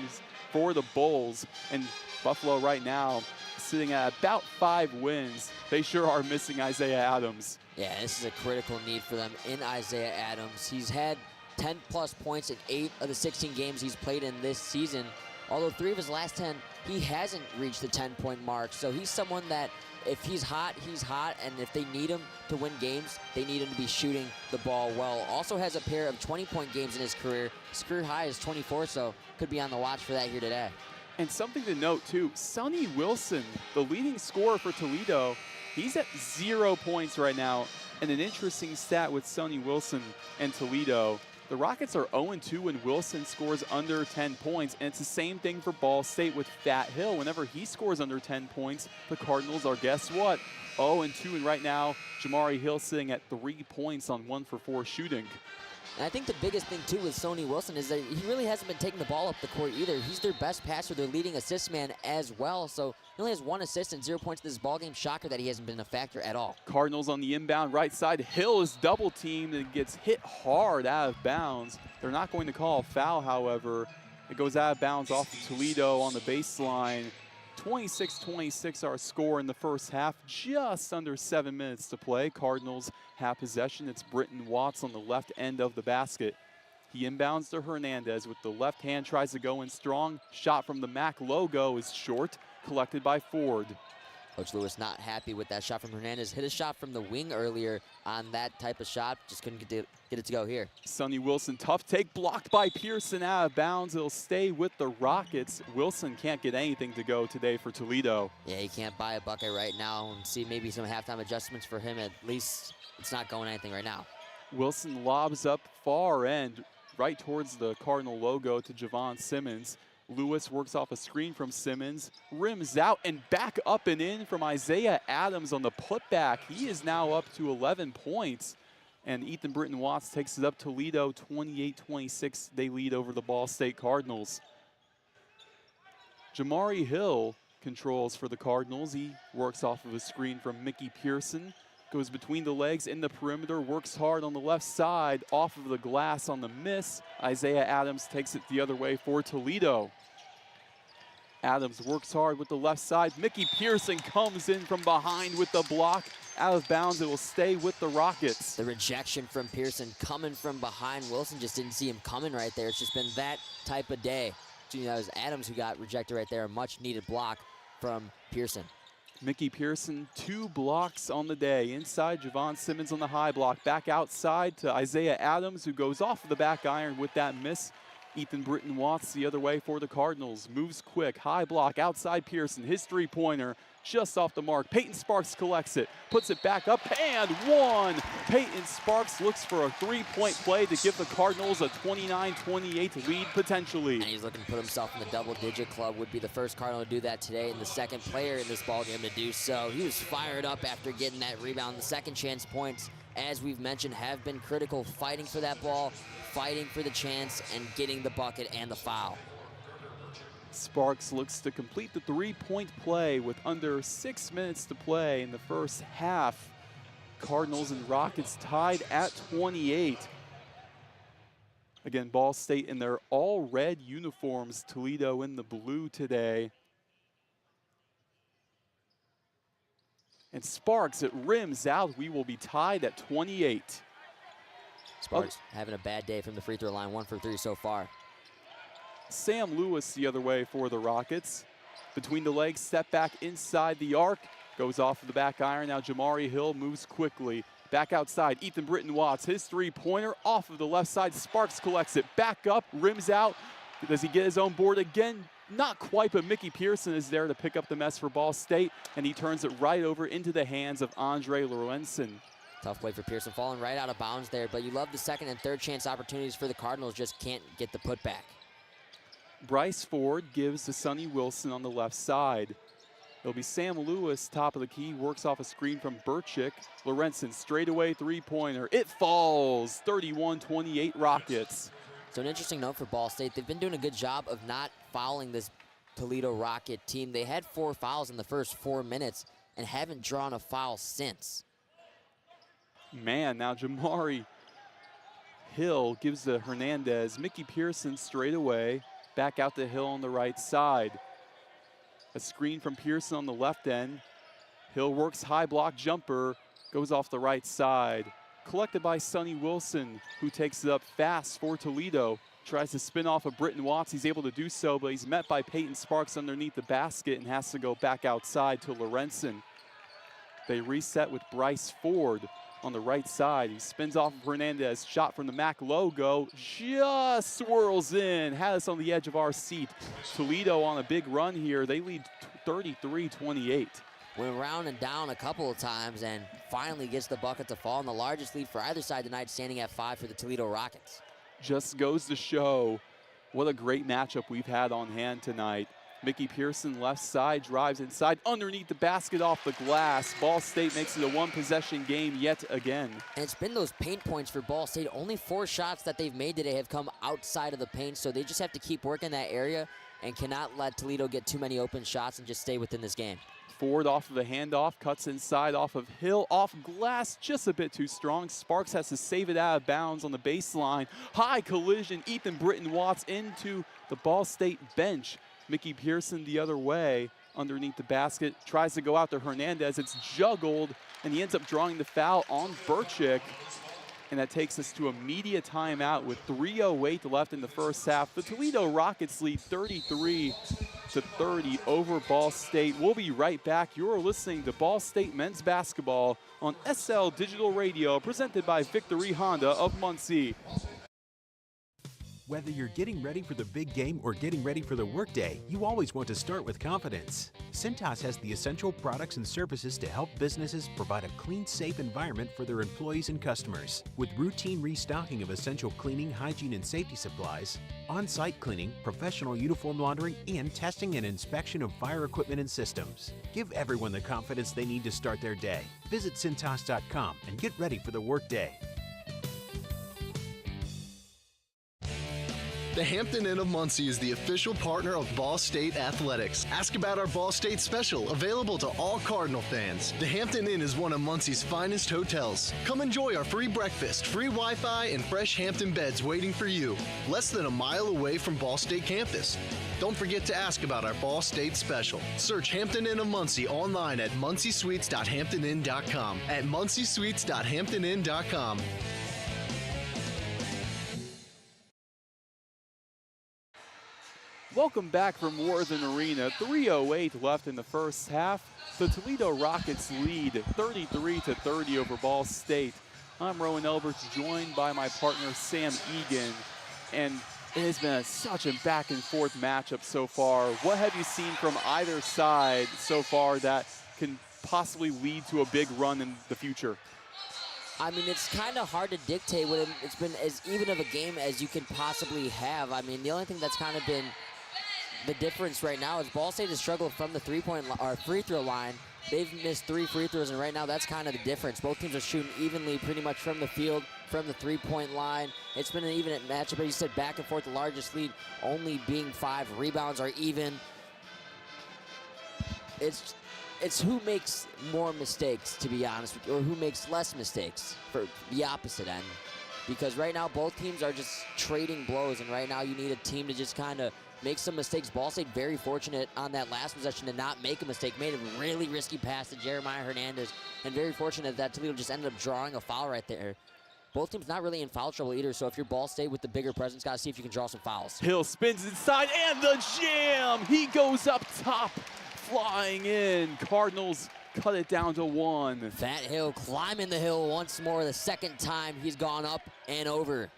for the Bulls. And Buffalo right now sitting at about 5 wins. They sure are missing Isaiah Adams.
Yeah, this is a critical need for them in Isaiah Adams. He's had 10-plus points in 8 of the 16 games he's played in this season. Although 3 of his last 10, he hasn't reached the 10-point mark. So he's someone that, if he's hot, and if they need him to win games, they need him to be shooting the ball well. Also has a pair of 20-point games in his career. His career high is 24, so could be on the watch for that here today.
And something to note, too, Sonny Wilson, the leading scorer for Toledo, he's at 0 points right now. And an interesting stat with Sonny Wilson and Toledo, the Rockets are 0-2 when Wilson scores under 10 points. And it's the same thing for Ball State with Fat Hill. Whenever he scores under 10 points, the Cardinals are, guess what, 0-2. And right now, Jamari Hill sitting at 3 points on 1 for 4 shooting.
And I think the biggest thing, too, with Sonny Wilson is that he really hasn't been taking the ball up the court either. He's their best passer, their leading assist man as well. So he only has 1 assist and 0 points in this ballgame. Shocker that he hasn't been a factor at all.
Cardinals on the inbound right side. Hill is double teamed and gets hit hard out of bounds. They're not going to call a foul, however. It goes out of bounds off of Toledo on the baseline. 26-26 our score in the first half, just under 7 minutes to play. Cardinals have possession. It's Britton Watts on the left end of the basket. He inbounds to Hernandez with the left hand, tries to go in strong. Shot from the MAC logo is short, collected by Ford.
Coach Lewis not happy with that shot from Hernandez. Hit a shot from the wing earlier on that type of shot. Just couldn't get it to go here.
Sonny Wilson, tough take, blocked by Pearson out of bounds. It'll stay with the Rockets. Wilson can't get anything to go today for Toledo.
Yeah, he can't buy a bucket right now and see maybe some halftime adjustments for him. At least it's not going anything right now.
Wilson lobs up far end, right towards the Cardinal logo to Javon Simmons. Lewis works off a screen from Simmons, rims out and back up and in from Isaiah Adams on the putback. He is now up to 11 points. And Ethan Britton Watts takes it up. Toledo 28-26. They lead over the Ball State Cardinals. Jamari Hill controls for the Cardinals. He works off of a screen from Mickey Pearson. Goes between the legs in the perimeter, works hard on the left side, off of the glass on the miss. Isaiah Adams takes it the other way for Toledo. Adams works hard with the left side. Mickey Pearson comes in from behind with the block. Out of bounds, it will stay with the Rockets.
The rejection from Pearson coming from behind. Wilson just didn't see him coming right there. It's just been that type of day. It was Adams who got rejected right there. A much needed block from Pearson.
Mickey Pearson, 2 blocks on the day. Inside, Javon Simmons on the high block. Back outside to Isaiah Adams, who goes off of the back iron with that miss. Ethan Britton Watts the other way for the Cardinals. Moves quick, high block, outside Pearson. His 3-pointer just off the mark. Peyton Sparks collects it, puts it back up, and one. Peyton Sparks looks for a three-point play to give the Cardinals a 29-28 lead potentially.
And he's looking to put himself in the double-digit club. Would be the first Cardinal to do that today and the second player in this ballgame to do so. He was fired up after getting that rebound. The second chance points, as we've mentioned, have been critical, fighting for that ball, fighting for the chance, and getting the bucket and the foul.
Sparks looks to complete the three-point play with under 6 minutes to play in the first half. Cardinals and Rockets tied at 28. Again, Ball State in their all-red uniforms, Toledo in the blue today. And Sparks, it rims out. We will be tied at 28.
Sparks having a bad day from the free throw line, 1 for 3 so far.
Sam Lewis the other way for the Rockets. Between the legs, step back inside the arc. Goes off of the back iron. Now Jamari Hill moves quickly. Back outside, Ethan Britton-Watts. His three-pointer off of the left side. Sparks collects it. Back up, rims out. Does he get his own board again? Not quite, but Mickey Pearson is there to pick up the mess for Ball State, and he turns it right over into the hands of Andre Lorenzen.
Tough play for Pearson, falling right out of bounds there, but you love the second and third chance opportunities for the Cardinals, just can't get the putback.
Bryce Ford gives to Sonny Wilson on the left side. It'll be Sam Lewis, top of the key, works off a screen from Burchick. Lorenzen, straightaway three-pointer. It falls, 31-28 Rockets.
So an interesting note for Ball State, they've been doing a good job of not fouling this Toledo Rocket team. They had 4 fouls in the first 4 minutes and haven't drawn a foul since.
Man, now Jamari Hill gives to Hernandez. Mickey Pearson straight away. Back out to Hill on the right side. A screen from Pearson on the left end. Hill works high block jumper, goes off the right side. Collected by Sonny Wilson, who takes it up fast for Toledo. Tries to spin off of Britton-Watts. He's able to do so, but he's met by Peyton Sparks underneath the basket and has to go back outside to Lorenzen. They reset with Bryce Ford on the right side. He spins off of Hernandez. Shot from the MAC logo. Just swirls in. Had us on the edge of our seat. Toledo on a big run here. They lead 33-28.
Went around and down a couple of times and finally gets the bucket to fall. And the largest lead for either side tonight, standing at 5 for the Toledo Rockets.
Just goes to show what a great matchup we've had on hand tonight. Mickey Pearson, left side, drives inside, underneath the basket, off the glass. Ball State makes it a one-possession game yet again.
And it's been those paint points for Ball State. Only 4 shots that they've made today have come outside of the paint, so they just have to keep working that area and cannot let Toledo get too many open shots and just stay within this game.
Ford off of the handoff, cuts inside off of Hill, off glass, just a bit too strong. Sparks has to save it out of bounds on the baseline. High collision, Ethan Britton-Watts into the Ball State bench. Mickey Pearson the other way, underneath the basket, tries to go out to Hernandez. It's juggled, and he ends up drawing the foul on Burchick. And that takes us to a media timeout with 3:08 left in the first half. The Toledo Rockets lead 33-30 over Ball State. We'll be right back. You're listening to Ball State Men's Basketball on SL Digital Radio, presented by Victory Honda of Muncie.
Whether you're getting ready for the big game or getting ready for the workday, you always want to start with confidence. Cintas has the essential products and services to help businesses provide a clean, safe environment for their employees and customers. With routine restocking of essential cleaning, hygiene, and safety supplies, on-site cleaning, professional uniform laundering, and testing and inspection of fire equipment and systems. Give everyone the confidence they need to start their day. Visit Cintas.com and get ready for the workday.
The Hampton Inn of Muncie is the official partner of Ball State Athletics. Ask about our Ball State special, available to all Cardinal fans. The Hampton Inn is one of Muncie's finest hotels. Come enjoy our free breakfast, free Wi-Fi, and fresh Hampton beds waiting for you. Less than a mile away from Ball State campus. Don't forget to ask about our Ball State special. Search Hampton Inn of Muncie online at munciesuites.hamptoninn.com. At munciesuites.hamptoninn.com.
Welcome back from Worthen Arena. 3:08 left in the first half. The Toledo Rockets lead 33-30 over Ball State. I'm Roen Elbert, joined by my partner Sam Egan. And It has been such a back and forth matchup so far. What have you seen from either side so far that can possibly lead to a big run in the future?
I mean, it's kind of hard to dictate what it's been as even of a game as you can possibly have. I mean, the only thing that's kind of been the difference right now is Ball State has struggled from the free throw line. They've missed 3 free throws, and right now that's kind of the difference. Both teams are shooting evenly pretty much from the field, from the three-point line. It's been an even matchup, but you said back and forth, the largest lead only being 5. Rebounds are even. It's who makes more mistakes, to be honest with you, or who makes less mistakes for the opposite end. Because right now both teams are just trading blows, and right now you need a team to just kind of make some mistakes. Ball State very fortunate on that last possession to not make a mistake. Made a really risky pass to Jeremiah Hernandez, and very fortunate that Toledo just ended up drawing a foul right there. Both teams not really in foul trouble either, so if you're Ball State with the bigger presence, got to see if you can draw some fouls.
Hill spins inside, and the jam! He goes up top, flying in. Cardinals cut it down to 1.
Fat Hill climbing the hill once more, the second time he's gone up and over.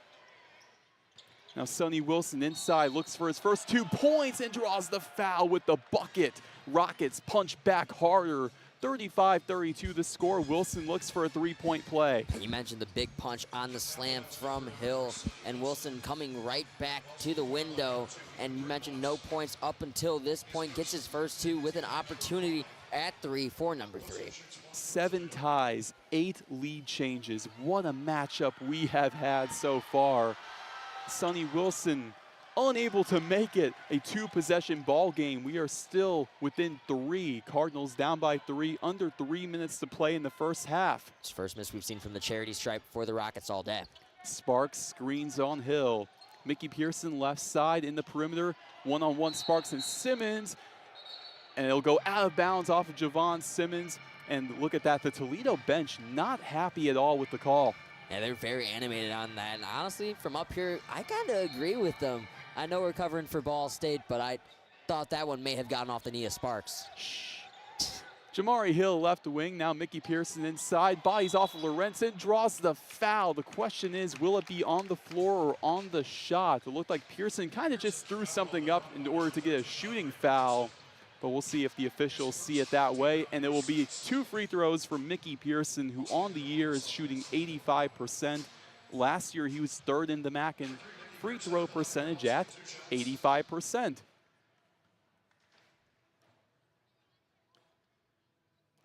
Now Sonny Wilson inside, looks for his first 2 points and draws the foul with the bucket. Rockets punch back harder. 35-32 the score. Wilson looks for a 3-point play.
You mentioned the big punch on the slam from Hill, and Wilson coming right back to the window. And you mentioned no points up until this point. Gets his first 2 with an opportunity at 3 for number 3.
7 ties, 8 lead changes. What a matchup we have had so far. Sonny Wilson unable to make it a 2-possession ball game. We are still within 3. Cardinals down by 3, under 3 minutes to play in the first half.
It's the first miss we've seen from the charity stripe for the Rockets all day.
Sparks screens on Hill. Mickey Pearson left side in the perimeter. One-on-one Sparks and Simmons. And it'll go out of bounds off of Javon Simmons. And look at that, the Toledo bench not happy at all with the call.
Yeah, they're very animated on that. And honestly, from up here, I kind of agree with them. I know we're covering for Ball State, but I thought that one may have gotten off the knee of Sparks.
Jamari Hill left wing, now Mickey Pearson inside, bodies off of Lorenzen, draws the foul. The question is, will it be on the floor or on the shot? It looked like Pearson kind of just threw something up in order to get a shooting foul, but we'll see if the officials see it that way. And it will be 2 free throws for Mickey Pearson, who on the year is shooting 85%. Last year, he was 3rd in the MAC in free throw percentage at 85%.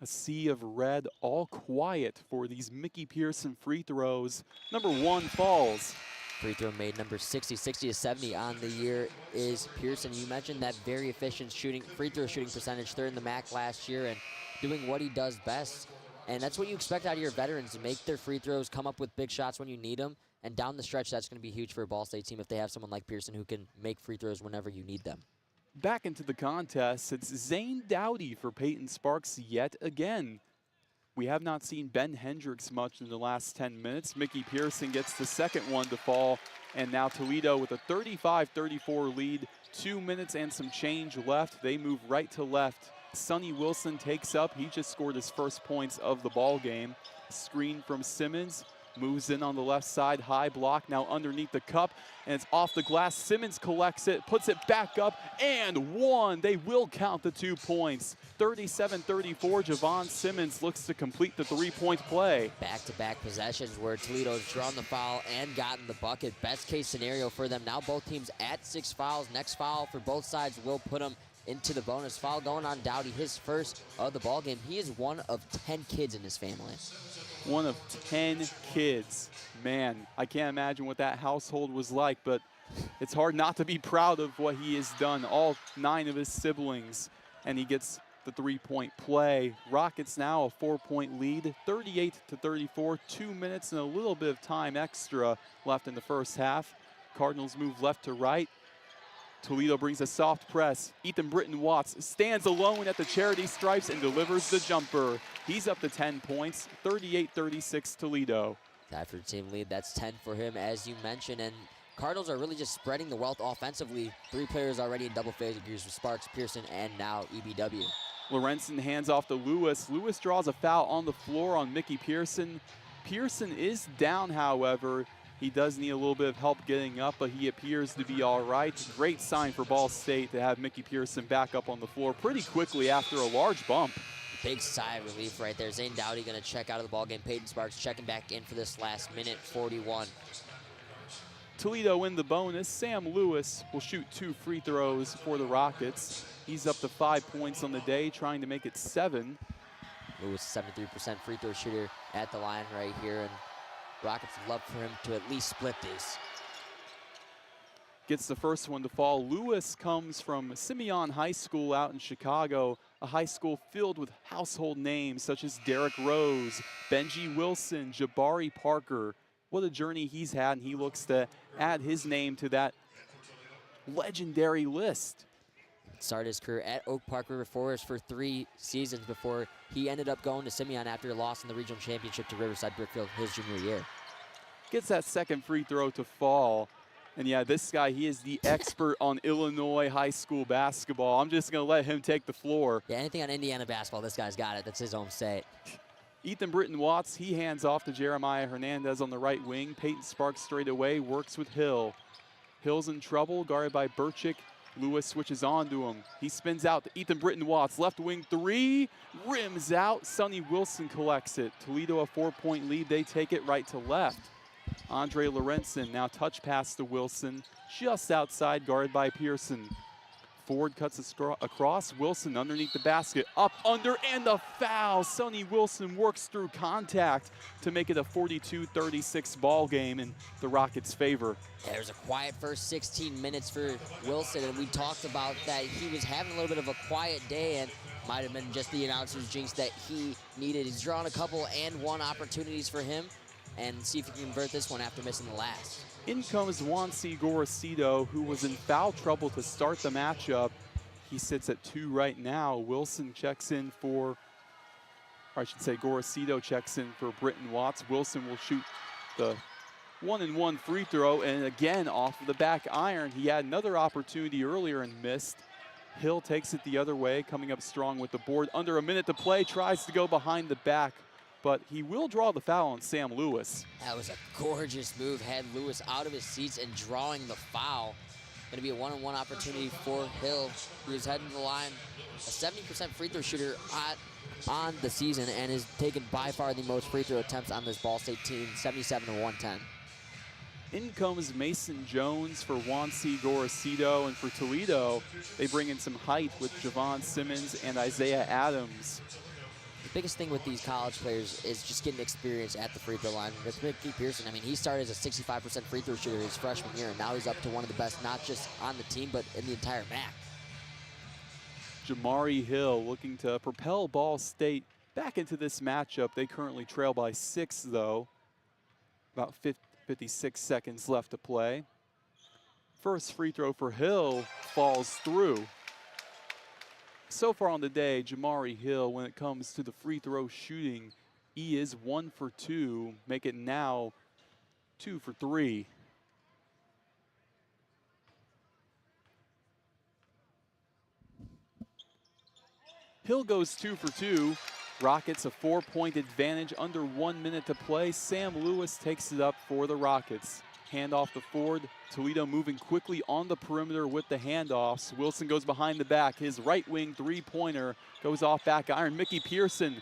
A sea of red, all quiet for these Mickey Pearson free throws. Number 1 falls.
Free throw made number 60 to 70 on the year is Pearson. You mentioned that very efficient free throw shooting percentage, 3rd in the MAC last year, and doing what he does best. And that's what you expect out of your veterans, to make their free throws, come up with big shots when you need them. And down the stretch, that's going to be huge for a Ball State team if they have someone like Pearson who can make free throws whenever you need them.
Back into the contest, it's Zane Dowdy for Peyton Sparks yet again. We have not seen Ben Hendricks much in the last 10 minutes. Mickey Pearson gets the second one to fall, and now Toledo with a 35-34 lead. 2 minutes and some change left. They move right to left. Sonny Wilson takes up. He just scored his first points of the ball game. Screen from Simmons. Moves in on the left side, high block, now underneath the cup, and it's off the glass. Simmons collects it, puts it back up, and 1. They will count the 2 points. 37-34, Javon Simmons looks to complete the 3-point play.
Back-to-back possessions where Toledo's drawn the foul and gotten the bucket. Best case scenario for them. Now both teams at 6 fouls. Next foul for both sides will put them into the bonus. Foul going on Dowdy, his first of the ball game. He is one of 10 kids in his family.
One of 10 kids. Man, I can't imagine what that household was like, but it's hard not to be proud of what he has done. All 9 of his siblings, and he gets the 3-point play. Rockets now a 4-point lead, 38-34, 2 minutes and a little bit of time extra left in the first half. Cardinals move left to right. Toledo brings a soft press. Ethan Britton-Watts stands alone at the charity stripes and delivers the jumper. He's up to 10 points, 38-36 Toledo.
Tied for the team lead, that's 10 for him, as you mentioned. And Cardinals are really just spreading the wealth offensively. 3 players already in double figures with Sparks, Pearson, and now EBW.
Lorenzen hands off to Lewis. Lewis draws a foul on the floor on Mickey Pearson. Pearson is down, however. He does need a little bit of help getting up, but he appears to be all right. Great sign for Ball State to have Mickey Pearson back up on the floor pretty quickly after a large bump.
Big sigh of relief right there. Zane Dowdy going to check out of the ballgame. Peyton Sparks checking back in for this last minute, 41.
Toledo in the bonus. Sam Lewis will shoot 2 free throws for the Rockets. He's up to 5 points on the day, trying to make it 7.
Lewis, 73% free throw shooter at the line right here, and Rockets would love for him to at least split these.
Gets the first one to fall. Lewis comes from Simeon High School out in Chicago, a high school filled with household names such as Derrick Rose, Benji Wilson, Jabari Parker. What a journey he's had, and he looks to add his name to that legendary list.
Started his career at Oak Park River Forest for 3 seasons before he ended up going to Simeon after a loss in the regional championship to Riverside Brookfield his junior year.
Gets that second free throw to fall. And yeah, this guy, he is the expert on Illinois high school basketball. I'm just going to let him take the floor.
Yeah, anything on Indiana basketball, this guy's got it. That's his home state.
Ethan Britton Watts, he hands off to Jeremiah Hernandez on the right wing. Peyton Sparks straight away, works with Hill. Hill's in trouble, guarded by Burchick. Lewis switches on to him. He spins out to Ethan Britton Watts. Left wing 3, rims out. Sonny Wilson collects it. Toledo a 4-point lead. They take it right to left. Andre Lorenzen now touch pass to Wilson. Just outside, guarded by Pearson. Ford cuts across. Wilson underneath the basket. Up, under, and the foul. Sonny Wilson works through contact to make it a 42-36 ball game in the Rockets' favor.
Yeah, there's a quiet first 16 minutes for Wilson, and we talked about that he was having a little bit of a quiet day, and might have been just the announcer's jinx that he needed. He's drawn a couple and 1 opportunities for him, and see if he can convert this one after missing the last.
In comes Juancy Gorosito, who was in foul trouble to start the matchup. He sits at 2 right now. Wilson checks in for, or I should say Gorosito checks in for Britton Watts. Wilson will shoot the 1-and-1 free throw, and again off of the back iron. He had another opportunity earlier and missed. Hill takes it the other way, coming up strong with the board. Under a minute to play, tries to go behind the back, but he will draw the foul on Sam Lewis.
That was a gorgeous move. Had Lewis out of his seats and drawing the foul. Going to be a 1-on-1 opportunity for Hill, who is heading to the line. A 70% free throw shooter on the season and has taken by far the most free throw attempts on this Ball State team, 77 to 110.
In comes Mason Jones for Juancy Gorosito, and for Toledo, they bring in some height with Javon Simmons and Isaiah Adams.
The biggest thing with these college players is just getting experience at the free throw line. With Mickey Pearson, I mean, he started as a 65% free throw shooter his freshman year, and now he's up to one of the best, not just on the team, but in the entire MAC.
Jamari Hill looking to propel Ball State back into this matchup. They currently trail by 6, though. About 56 seconds left to play. First free throw for Hill falls through. So far on the day, Jamari Hill, when it comes to the free throw shooting, he is 1 for 2, make it now 2 for 3. Hill goes 2 for 2. Rockets a 4-point advantage under 1 minute to play. Sam Lewis takes it up for the Rockets. Handoff to Ford. Toledo moving quickly on the perimeter with the handoffs. Wilson goes behind the back. His right wing 3-pointer goes off back iron. Mickey Pearson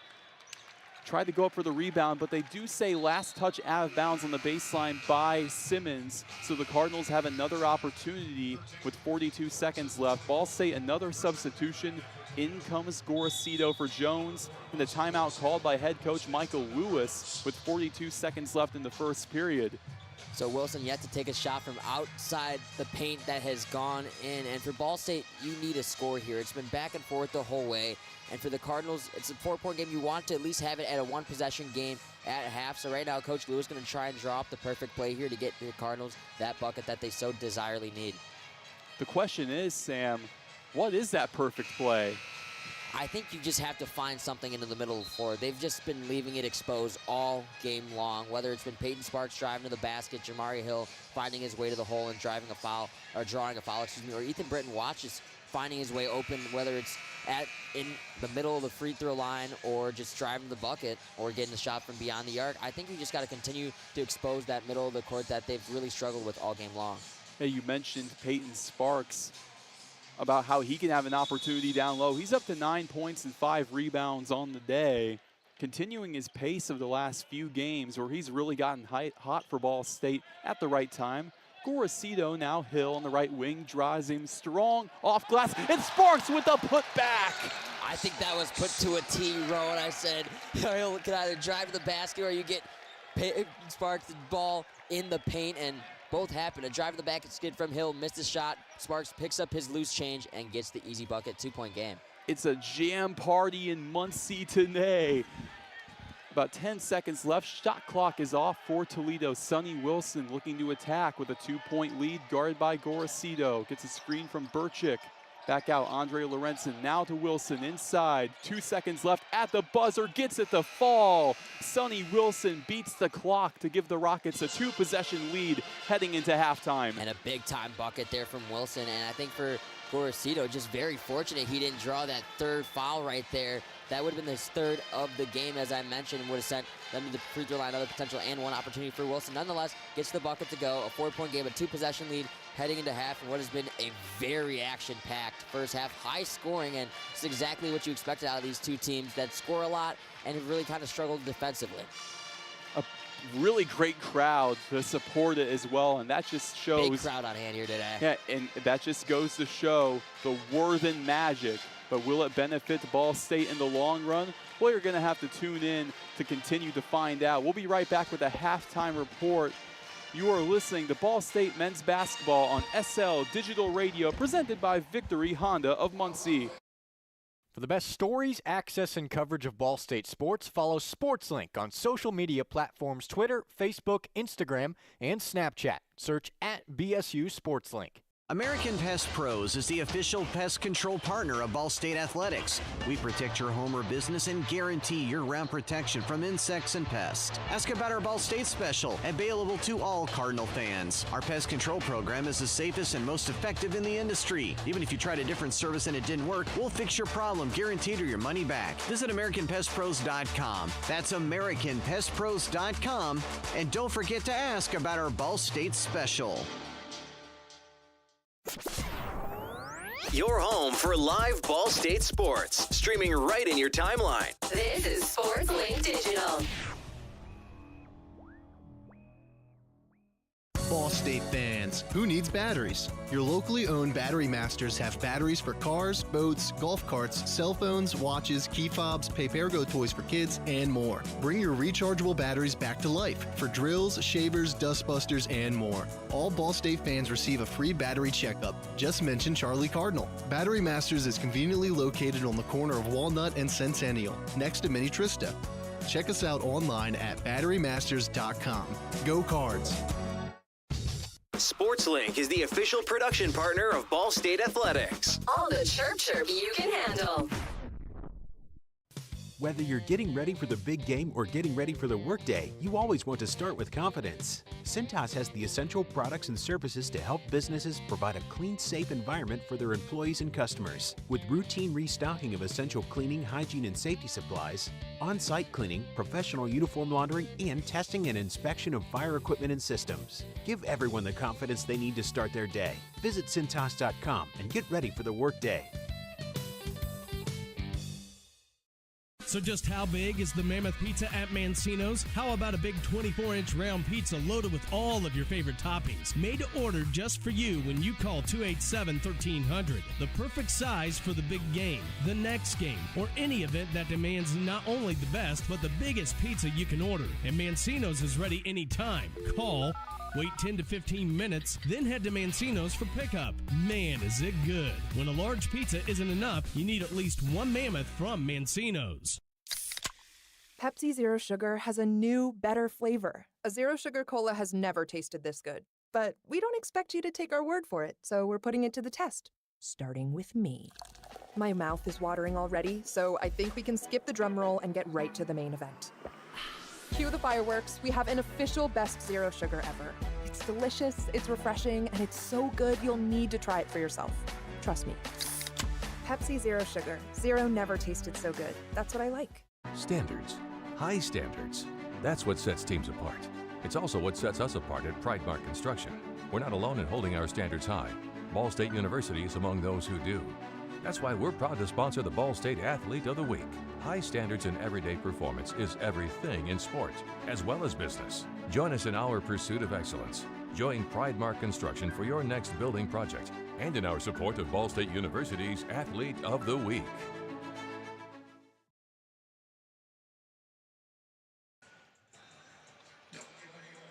tried to go up for the rebound, but they do say last touch out of bounds on the baseline by Simmons. So the Cardinals have another opportunity with 42 seconds left. Ball State another substitution. In comes Gorosito for Jones, and the timeout called by head coach Michael Lewis with 42 seconds left in the first period.
So Wilson yet to take a shot from outside the paint that has gone in. And for Ball State, you need a score here. It's been back and forth the whole way. And for the Cardinals, it's a 4-point game. You want to at least have it at a 1-possession game at half. So right now, Coach Lewis is going to try and draw up the perfect play here to get the Cardinals that bucket that they so desirably need.
The question is, Sam, what is that perfect play?
I think you just have to find something into the middle of the floor. They've just been leaving it exposed all game long, whether it's been Peyton Sparks driving to the basket, Jamari Hill finding his way to the hole and driving a foul, or drawing a foul, or Ethan Britton Watts just finding his way open, whether it's in the middle of the free throw line or just driving the bucket or getting the shot from beyond the arc. I think we just got to continue to expose that middle of the court that they've really struggled with all game long.
Hey, you mentioned Peyton Sparks, about how he can have an opportunity down low. He's up to 9 points and 5 rebounds on the day, continuing his pace of the last few games where he's really gotten hot for Ball State at the right time. Gorosito, now Hill on the right wing, drives him strong off glass, and Sparks with a putback.
I think that was put to a T, Roen. I said, Hill can either drive to the basket or you get Sparks the ball in the paint, and both happen. A drive to the basket skid from Hill, missed his shot. Sparks picks up his loose change and gets the easy bucket, 2-point game.
It's a jam party in Muncie today. About 10 seconds left. Shot clock is off for Toledo. Sonny Wilson looking to attack with a 2-point lead, guarded by Gorosito. Gets a screen from Burchick. Back out, Andre Lorenzen, now to Wilson, inside. 2 seconds left at the buzzer, gets it to fall. Sonny Wilson beats the clock to give the Rockets a 2-possession lead heading into halftime.
And a big-time bucket there from Wilson, and I think for Gorosito, just very fortunate he didn't draw that third foul right there. That would have been his third of the game, as I mentioned, and would have sent them to the free throw line, another potential and one opportunity for Wilson. Nonetheless, gets the bucket to go, a 4-point game, a 2-possession lead heading into half, and what has been a very action-packed first half, high scoring, and it's exactly what you expected out of these two teams that score a lot and have really kind of struggled defensively.
A really great crowd to support it as well, and that just shows.
Big crowd on hand here today.
Yeah, and that just goes to show the Worthen magic. But will it benefit Ball State in the long run? Well, you're going to have to tune in to continue to find out. We'll be right back with a halftime report. You are listening to Ball State men's basketball on SL Digital Radio, presented by Victory Honda of Muncie.
For the best stories, access, and coverage of Ball State sports, follow SportsLink on social media platforms Twitter, Facebook, Instagram, and Snapchat. Search @BSU SportsLink.
American Pest Pros is the official pest control partner of Ball State Athletics. We protect your home or business and guarantee year-round protection from insects and pests. Ask about our Ball State special, available to all Cardinal fans. Our pest control program is the safest and most effective in the industry. Even if you tried a different service and it didn't work, we'll fix your problem, guaranteed, or your money back. Visit AmericanPestPros.com. That's AmericanPestPros.com. And don't forget to ask about our Ball State special.
Your home for live Ball State sports, streaming right in your timeline.
This is Sports Link Digital.
Ball State fans, who needs batteries? Your locally owned Battery Masters have batteries for cars, boats, golf carts, cell phones, watches, key fobs, Papergo toys for kids, and more. Bring your rechargeable batteries back to life for drills, shavers, dustbusters, and more. All Ball State fans receive a free battery checkup. Just mention Charlie Cardinal. Battery Masters is conveniently located on the corner of Walnut and Centennial, next to Mini Trista. Check us out online at batterymasters.com. Go Cards!
SportsLink is the official production partner of Ball State Athletics.
All the chirp you can handle.
Whether you're getting ready for the big game or getting ready for the workday, you always want to start with confidence. Cintas has the essential products and services to help businesses provide a clean, safe environment for their employees and customers. With routine restocking of essential cleaning, hygiene, and safety supplies, on-site cleaning, professional uniform laundering, and testing and inspection of fire equipment and systems. Give everyone the confidence they need to start their day. Visit Cintas.com and get ready for the workday.
So just how big is the Mammoth Pizza at Mancino's? How about a big 24-inch round pizza loaded with all of your favorite toppings? Made to order just for you when you call 287-1300. The perfect size for the big game, the next game, or any event that demands not only the best, but the biggest pizza you can order. And Mancino's is ready anytime. Call, wait 10 to 15 minutes, then head to Mancino's for pickup. Man, is it good. When a large pizza isn't enough, you need at least one Mammoth from Mancino's.
Pepsi Zero Sugar has a new, better flavor. A Zero Sugar Cola has never tasted this good. But we don't expect you to take our word for it, so we're putting it to the test. Starting with me. My mouth is watering already, so I think we can skip the drum roll and get right to the main event. Cue the fireworks. We have an official best Zero Sugar ever. It's delicious, it's refreshing, and it's so good you'll need to try it for yourself. Trust me. Pepsi Zero Sugar. Zero never tasted so good. That's what I like.
Standards. High standards. That's what sets teams apart. It's also what sets us apart at Pridemark Construction. We're not alone in holding our standards high. Ball State University is among those who do. That's why we're proud to sponsor the Ball State Athlete of the Week. High standards in everyday performance is everything in sport, as well as business. Join us in our pursuit of excellence. Join Pridemark Construction for your next building project and in our support of Ball State University's Athlete of the Week.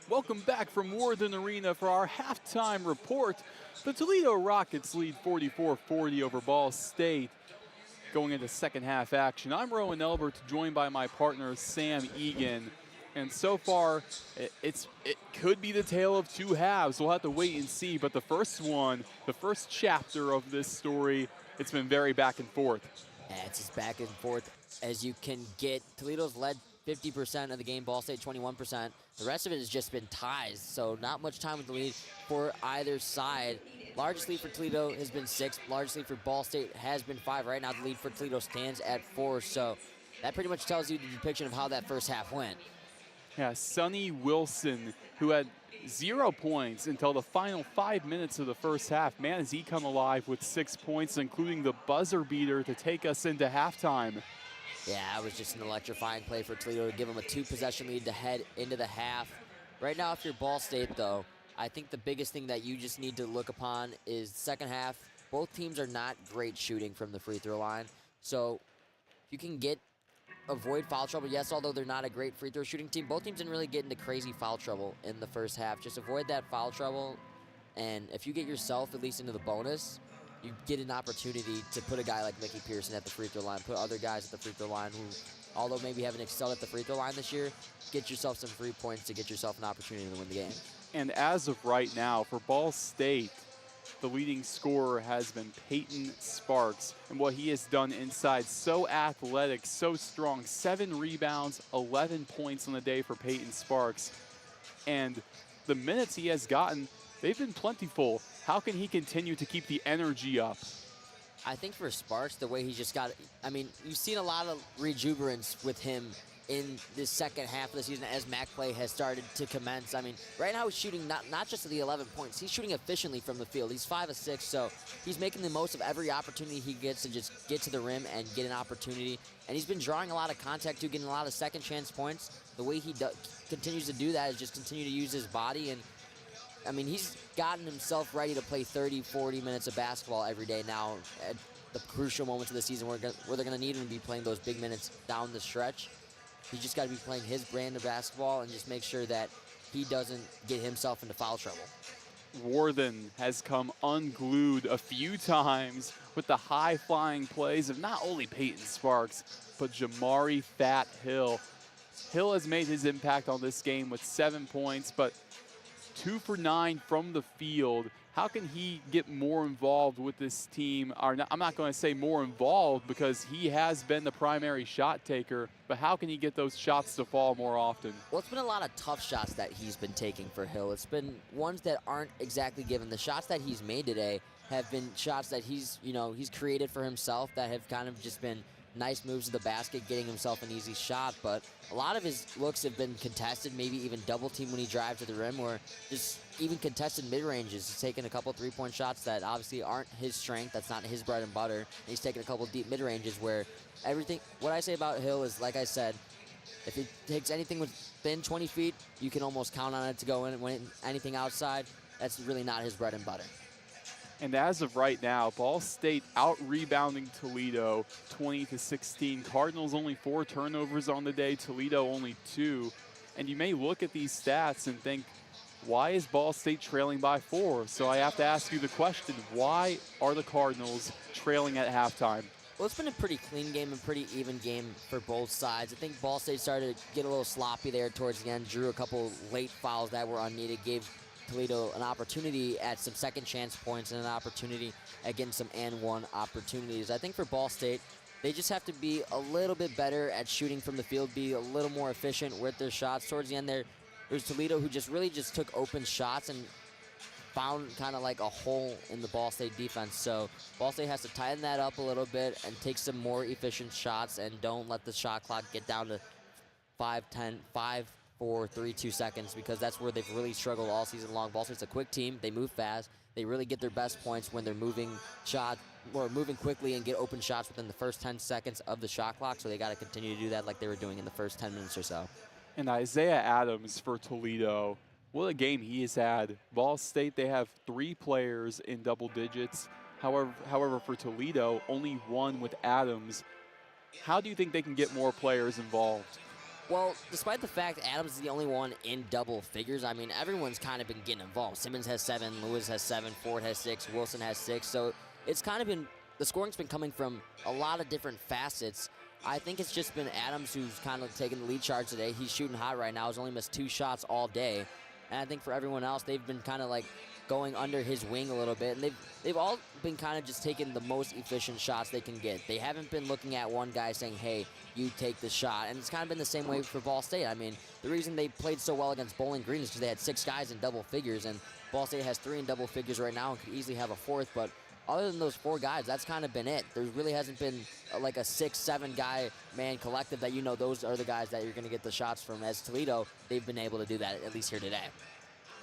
Welcome back from Worthen Arena for our halftime report. The Toledo Rockets lead 44-40 over Ball State going into second half action. I'm Roen Elbert, joined by my partner Sam Egan. And so far, it could be the tale of two halves. We'll have to wait and see. But the first chapter of this story, it's been very back and forth.
Yeah, it's as back and forth as you can get. Toledo's led 50% of the game, Ball State 21%. The rest of it has just been ties, so not much time with the lead for either side. Largest lead for Toledo has been 6. Largest lead for Ball State has been 5. Right now the lead for Toledo stands at 4, so that pretty much tells you the depiction of how that first half went.
Yeah, Sonny Wilson, who had 0 points until the final 5 minutes of the first half. Man, has he come alive with 6 points, including the buzzer beater to take us into halftime.
Yeah, it was just an electrifying play for Toledo to give them a 2-possession lead to head into the half. Right now, if you're Ball State, though, I think the biggest thing that you just need to look upon is the second half. Both teams are not great shooting from the free throw line. So if you can avoid foul trouble, yes, although they're not a great free throw shooting team, both teams didn't really get into crazy foul trouble in the first half. Just avoid that foul trouble, and if you get yourself at least into the bonus, you get an opportunity to put a guy like Mickey Pearson at the free throw line, put other guys at the free throw line who, although maybe haven't excelled at the free throw line this year, get yourself some free points to get yourself an opportunity to win the game.
And as of right now, for Ball State, the leading scorer has been Peyton Sparks. And what he has done inside, so athletic, so strong. 7 rebounds, 11 points on the day for Peyton Sparks. And the minutes he has gotten, they've been plentiful. How can he continue to keep the energy up?
I think for Sparks, the way he just got, I mean, you've seen a lot of rejuberance with him in this second half of the season as MAC play has started to commence. I mean, right now he's shooting not just the 11 points, he's shooting efficiently from the field. He's 5 of 6, so he's making the most of every opportunity he gets to just get to the rim and get an opportunity. And he's been drawing a lot of contact too, getting a lot of second chance points. The way he continues to do that is just continue to use his body. And I mean, he's gotten himself ready to play 30, 40 minutes of basketball every day now at the crucial moments of the season where they're going to need him to be playing those big minutes down the stretch. He's just got to be playing his brand of basketball and just make sure that he doesn't get himself into foul trouble.
Worthen has come unglued a few times with the high-flying plays of not only Peyton Sparks, but Jamari Fat Hill. Hill has made his impact on this game with 7 points, but 2 for 9 from the field. How can he get more involved with this team? I'm not going to say more involved because he has been the primary shot taker, but how can he get those shots to fall more often?
Well, it's been a lot of tough shots that he's been taking for Hill. It's been ones that aren't exactly given. The shots that he's made today have been shots that he's created for himself that have kind of just been nice moves to the basket, getting himself an easy shot, but a lot of his looks have been contested, maybe even double team when he drives to the rim, or just even contested mid-ranges. He's taken a couple 3-point shots that obviously aren't his strength, that's not his bread and butter, and he's taken a couple deep mid-ranges where everything, what I say about Hill is, like I said, if he takes anything within 20 feet, you can almost count on it to go in. When anything outside, that's really not his bread and butter.
And as of right now, Ball State out-rebounding Toledo 20-16. Cardinals only 4 turnovers on the day, Toledo only 2. And you may look at these stats and think, why is Ball State trailing by 4? So I have to ask you the question, why are the Cardinals trailing at halftime?
Well, it's been a pretty clean game and pretty even game for both sides. I think Ball State started to get a little sloppy there towards the end, drew a couple late fouls that were unneeded, gave Toledo an opportunity at some second chance points and an opportunity at getting some and one opportunities. I think for Ball State, they just have to be a little bit better at shooting from the field, be a little more efficient with their shots. Towards the end there was Toledo who just really took open shots, and found kind of like a hole in the Ball State defense. So Ball State has to tighten that up a little bit and take some more efficient shots and don't let the shot clock get down to 5, 4, 3, 2 seconds, because that's where they've really struggled all season long. Ball State's a quick team. They move fast. They really get their best points when they're moving quickly and get open shots within the first 10 seconds of the shot clock. So they got to continue to do that like they were doing in the first 10 minutes or so.
And Isaiah Adams for Toledo, what a game he has had. Ball State, they have 3 players in double digits. However, for Toledo, only 1 with Adams. How do you think they can get more players involved?
Well, despite the fact Adams is the only one in double figures, I mean, everyone's kind of been getting involved. Simmons has 7, Lewis has 7, Ford has 6, Wilson has 6. So it's kind of been, the scoring's been coming from a lot of different facets. I think it's just been Adams who's kind of taking the lead charge today. He's shooting hot right now. He's only missed 2 shots all day. And I think for everyone else, they've been kind of like going under his wing a little bit. And they've all been kind of just taking the most efficient shots they can get. They haven't been looking at one guy saying, hey, you take the shot. And it's kind of been the same way for Ball State. I mean, the reason they played so well against Bowling Green is because they had 6 guys in double figures. And Ball State has 3 in double figures right now and could easily have a 4th. But other than those 4 guys, that's kind of been it. There really hasn't been like a 6, 7 guy man collective that those are the guys that you're going to get the shots from. As Toledo, they've been able to do that, at least here today.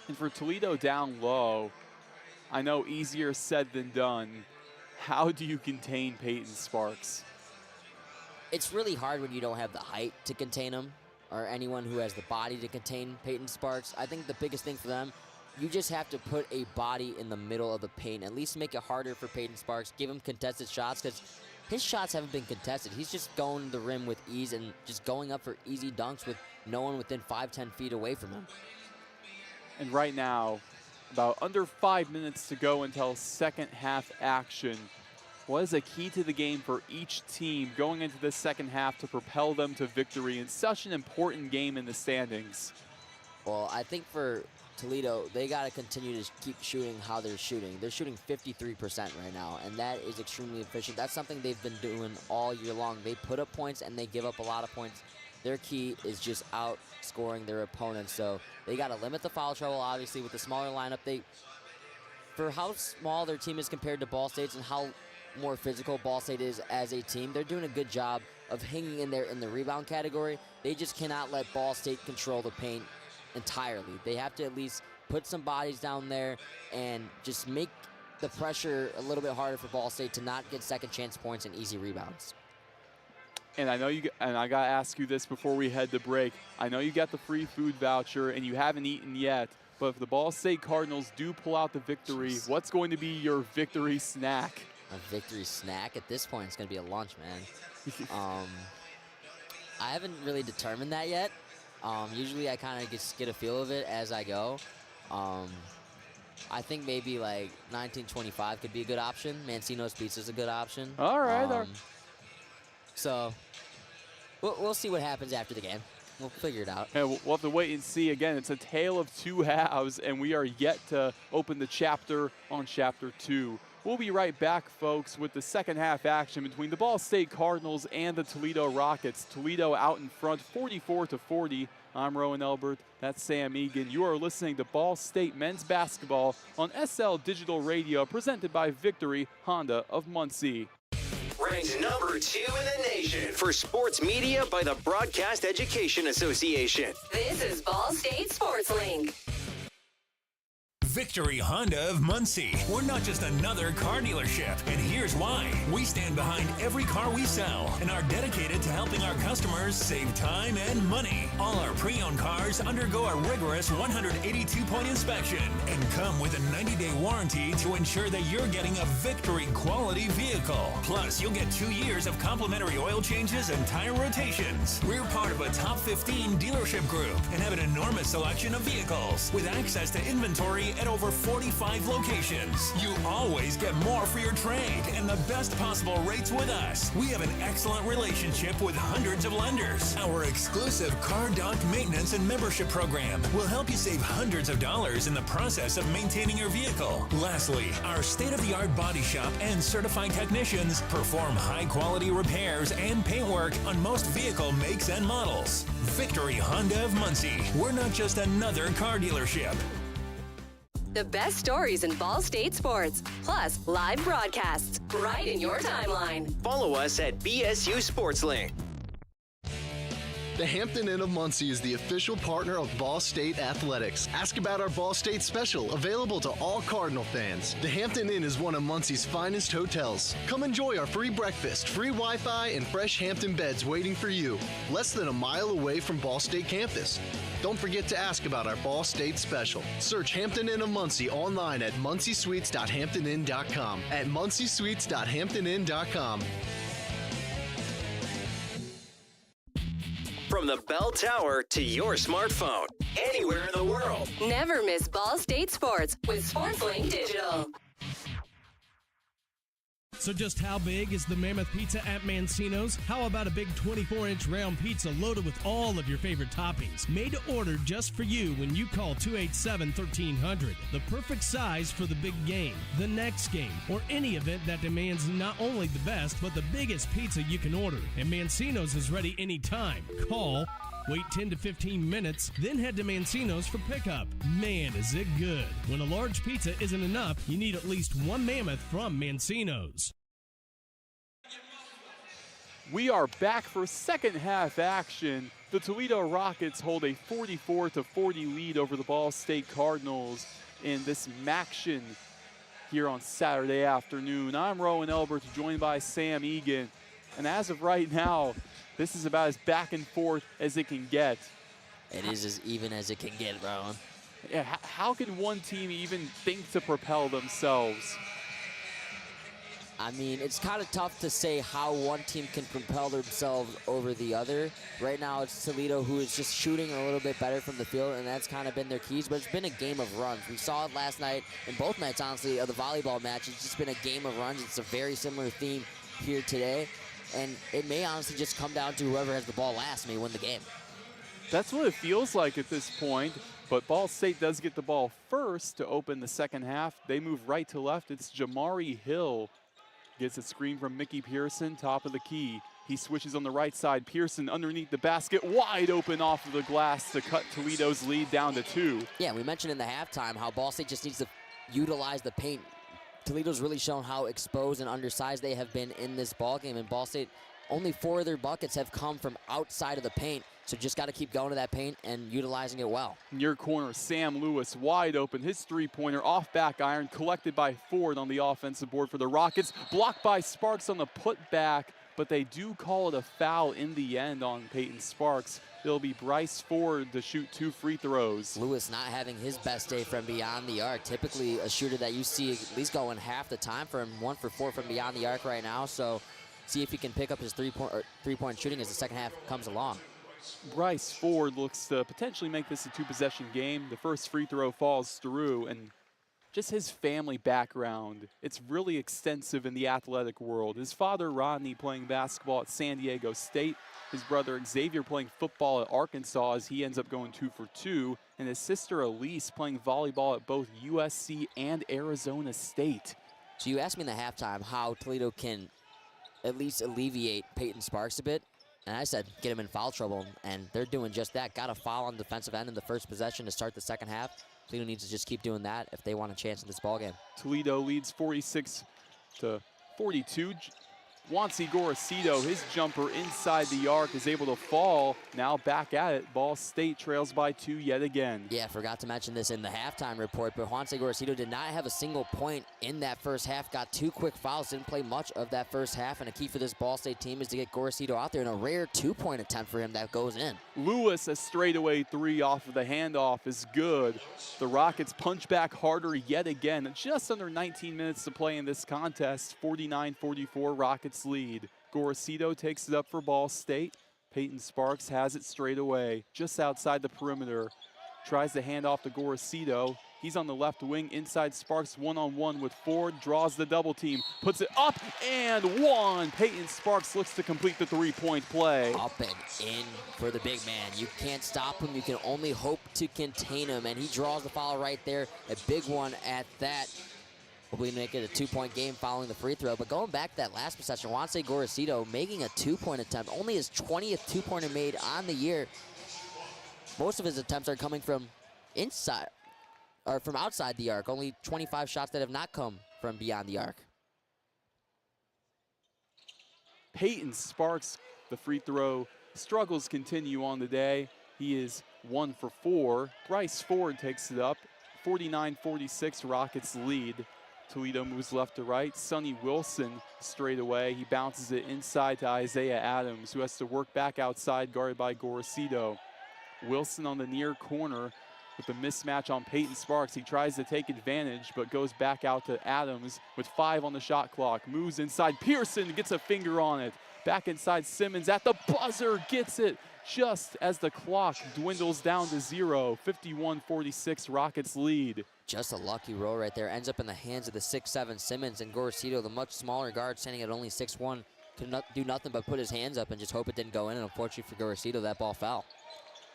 And for Toledo down low, I know easier said than done. How do you contain Peyton Sparks?
It's really hard when you don't have the height to contain him or anyone who has the body to contain Peyton Sparks. I think the biggest thing for them, you just have to put a body in the middle of the paint, at least make it harder for Peyton Sparks, give him contested shots, because his shots haven't been contested. He's just going to the rim with ease and just going up for easy dunks with no one within 5-10 feet away from him.
And right now, about under 5 minutes to go until second half action. What is a key to the game for each team going into the second half to propel them to victory in such an important game in the standings?
Well, I think for Toledo, they got to continue to keep shooting how they're shooting. They're shooting 53% right now, and that is extremely efficient. That's something they've been doing all year long. They put up points, and they give up a lot of points. Their key is just outscoring their opponents. So they got to limit the foul trouble, obviously, with the smaller lineup. For how small their team is compared to Ball State's and how more physical Ball State is as a team, they're doing a good job of hanging in there in the rebound category. They just cannot let Ball State control the paint entirely. They have to at least put some bodies down there and just make the pressure a little bit harder for Ball State to not get second chance points and easy rebounds.
And I know I got to ask you this before we head to break. I know you got the free food voucher and you haven't eaten yet, but if the Ball State Cardinals do pull out the victory, what's going to be your victory snack?
A victory snack? At this point, it's going to be a lunch, man. I haven't really determined that yet. Usually I kind of just get a feel of it as I go. I think maybe like 1925 could be a good option. Mancino's Pizza is a good option.
All right.
So we'll see what happens after the game. We'll figure it out.
Yeah, we'll have to wait and see. Again, it's a tale of 2 halves, and we are yet to open the chapter on Chapter 2. We'll be right back, folks, with the second half action between the Ball State Cardinals and the Toledo Rockets. Toledo out in front, 44-40. I'm Roen Elbert. That's Sam Egan. You are listening to Ball State men's basketball on SL Digital Radio, presented by Victory Honda of Muncie.
Ranked number 2 in the nation for sports media by the Broadcast Education Association.
This is Ball State Sports Link.
Victory Honda of Muncie. We're not just another car dealership, and here's why. We stand behind every car we sell and are dedicated to helping our customers save time and money. All our pre-owned cars undergo a rigorous 182-point inspection and come with a 90-day warranty to ensure that you're getting a Victory quality vehicle. Plus, you'll get 2 years of complimentary oil changes and tire rotations. We're part of a top 15 dealership group and have an enormous selection of vehicles with access to inventory at over 45 locations. You always get more for your trade and the best possible rates with us. We have an excellent relationship with hundreds of lenders. Our exclusive Car Doc maintenance and membership program will help you save hundreds of dollars in the process of maintaining your vehicle. Lastly, our state-of-the-art body shop and certified technicians perform high-quality repairs and paintwork on most vehicle makes and models. Victory Honda of Muncie. We're not just another car dealership.
The best stories in Ball State sports, plus live broadcasts right in your timeline.
Follow us at BSU SportsLink.
The Hampton Inn of Muncie is the official partner of Ball State Athletics. Ask about our Ball State special, available to all Cardinal fans. The Hampton Inn is one of Muncie's finest hotels. Come enjoy our free breakfast, free Wi-Fi, and fresh Hampton beds waiting for you. Less than a mile away from Ball State campus. Don't forget to ask about our Ball State special. Search Hampton Inn of Muncie online at munciesuites.hamptoninn.com. At munciesuites.hamptoninn.com.
From the bell tower to your smartphone, anywhere in the world.
Never miss Ball State sports with SportsLink Digital.
So just how big is the Mammoth Pizza at Mancino's? How about a big 24-inch round pizza loaded with all of your favorite toppings? Made to order just for you when you call 287-1300. The perfect size for the big game, the next game, or any event that demands not only the best, but the biggest pizza you can order. And Mancino's is ready anytime. Call, wait 10 to 15 minutes, then head to Mancino's for pickup. Man, is it good. When a large pizza isn't enough, you need at least one Mammoth from Mancino's.
We are back for second half action. The Toledo Rockets hold a 44-40 lead over the Ball State Cardinals in this MACtion here on Saturday afternoon. I'm Roen Elbert, joined by Sam Egan. And as of right now, this is about as back and forth as it can get.
It is as even as it can get, Roen.
Yeah, how can one team even think to propel themselves?
I mean, it's kind of tough to say how one team can propel themselves over the other. Right now, it's Toledo who is just shooting a little bit better from the field, and that's kind of been their keys. But it's been a game of runs. We saw it last night, and both nights, honestly, of the volleyball match. It's just been a game of runs. It's a very similar theme here today, and it may honestly just come down to whoever has the ball last may win the game.
That's what it feels like at this point. But Ball State does get the ball first to open the second half. They move right to left. It's Jamari Hill. Gets a screen from Mickey Pearson, top of the key. He switches on the right side. Pearson underneath the basket, wide open off of the glass to cut Toledo's lead down to 2.
Yeah, we mentioned in the halftime how Ball State just needs to utilize the paint. Toledo's really shown how exposed and undersized they have been in this ball game. And Ball State, only 4 of their buckets have come from outside of the paint. So just got to keep going to that paint and utilizing it well.
Near corner, Sam Lewis wide open. His three-pointer off back iron, collected by Ford on the offensive board for the Rockets. Blocked by Sparks on the putback, but they do call it a foul in the end on Peyton Sparks. It'll be Bryce Ford to shoot 2 free throws.
Lewis not having his best day from beyond the arc. Typically a shooter that you see at least going half the time for him. 1 for 4 from beyond the arc right now. So see if he can pick up his three-point shooting as the second half comes along.
Bryce Ford looks to potentially make this a 2-possession game. The first free throw falls through, and just his family background, it's really extensive in the athletic world. His father, Rodney, playing basketball at San Diego State. His brother, Xavier, playing football at Arkansas as he ends up going 2 for 2. And his sister, Elise, playing volleyball at both USC and Arizona State.
So you asked me in the halftime how Toledo can at least alleviate Peyton Sparks a bit. And I said, get him in foul trouble, and they're doing just that. Got a foul on the defensive end in the first possession to start the second half. Toledo needs to just keep doing that if they want a chance in this ballgame.
Toledo leads 46-42. Juancy Gorosito, his jumper inside the arc, is able to fall. Now back at it. Ball State trails by 2 yet again.
Yeah, forgot to mention this in the halftime report, but Juancy Gorosito did not have a single point in that first half. Got 2 quick fouls, didn't play much of that first half, and a key for this Ball State team is to get Gorosito out there, and a rare 2-point attempt for him that goes in.
Lewis, a straightaway 3 off of the handoff is good. The Rockets punch back harder yet again. Just under 19 minutes to play in this contest. 49-44 Rockets lead. Gorosito takes it up for Ball State. Peyton Sparks has it straight away, just outside the perimeter. Tries to hand off to Gorosito. He's on the left wing, inside Sparks one-on-one with Ford, draws the double team, puts it up and 1. Peyton Sparks looks to complete the 3-point play.
Up and in for the big man. You can't stop him, you can only hope to contain him, and he draws the foul right there, a big one at that. Hopefully make it a 2-point game following the free throw. But going back to that last possession, Juancy Gorosito making a 2-point attempt, only his 20th 2-pointer made on the year. Most of his attempts are coming from inside or from outside the arc. Only 25 shots that have not come from beyond the arc.
Peyton Sparks, the free throw struggles continue on the day. He is 1 for 4. Bryce Ford takes it up. 49-46 Rockets lead. Toledo moves left to right. Sonny Wilson straight away. He bounces it inside to Isaiah Adams, who has to work back outside, guarded by Gorosito. Wilson on the near corner with the mismatch on Peyton Sparks. He tries to take advantage, but goes back out to Adams with 5 on the shot clock. Moves inside. Pearson gets a finger on it. Back inside Simmons at the buzzer, gets it just as the clock dwindles down to 0. 51-46 Rockets lead.
Just a lucky roll right there. Ends up in the hands of the 6'7" Simmons, and Gorosito, the much smaller guard, standing at only 6'1", could not do nothing but put his hands up and just hope it didn't go in. And unfortunately for Gorosito, that ball fell.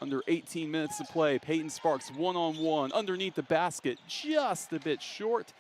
Under 18 minutes to play, Peyton Sparks one-on-one underneath the basket, just a bit short.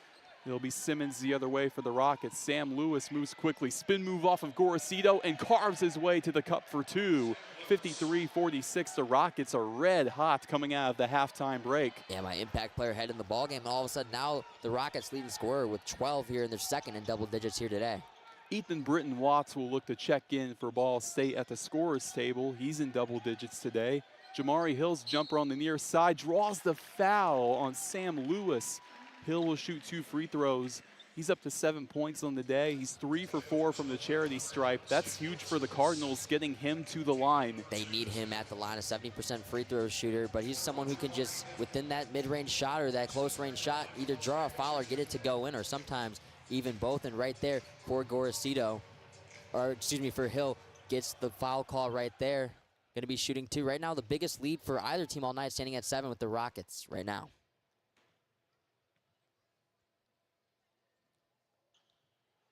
It'll be Simmons the other way for the Rockets. Sam Lewis moves quickly, spin move off of Gorosito, and carves his way to the cup for 2. 53-46, the Rockets are red hot coming out of the halftime break.
Yeah, my impact player head in the ball game, and all of a sudden now the Rockets leading scorer with 12 here, and they're second in double digits here today.
Ethan Britton Watts will look to check in for Ball State at the scorer's table. He's in double digits today. Jamari Hill's jumper on the near side draws the foul on Sam Lewis. Hill will shoot 2 free throws. He's up to 7 points on the day. He's 3 for 4 from the charity stripe. That's huge for the Cardinals, getting him to the line.
They need him at the line, a 70% free throw shooter, but he's someone who can just, within that mid-range shot or that close-range shot, either draw a foul or get it to go in, or sometimes even both. And right there for Gorosito, or excuse me, for Hill, gets the foul call right there. Going to be shooting 2. Right now, the biggest lead for either team all night, standing at 7 with the Rockets right now.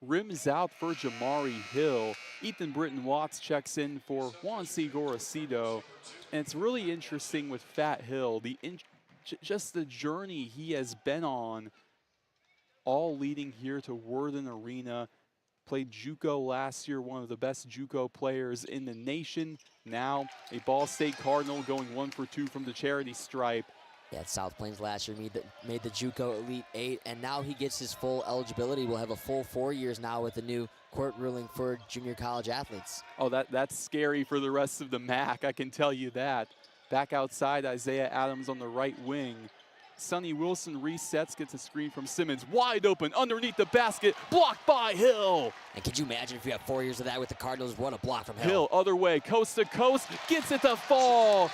Rims out for Jamari Hill. Ethan Britton Watts checks in for Juan C. Gorosito. And it's really interesting with Fat Hill, just the journey he has been on, all leading here to Worthen Arena. Played JUCO last year, one of the best JUCO players in the nation. Now a Ball State Cardinal going 1 for 2 from the charity stripe.
Yeah, South Plains last year made the JUCO Elite 8, and now he gets his full eligibility. We'll have a full 4 years now with the new court ruling for junior college athletes.
Oh, that's scary for the rest of the MAC, I can tell you that. Back outside, Isaiah Adams on the right wing. Sonny Wilson resets, gets a screen from Simmons. Wide open, underneath the basket, blocked by Hill.
And could you imagine if you have 4 years of that with the Cardinals? What a block from Hill.
Hill, other way, coast to coast, gets it to fall.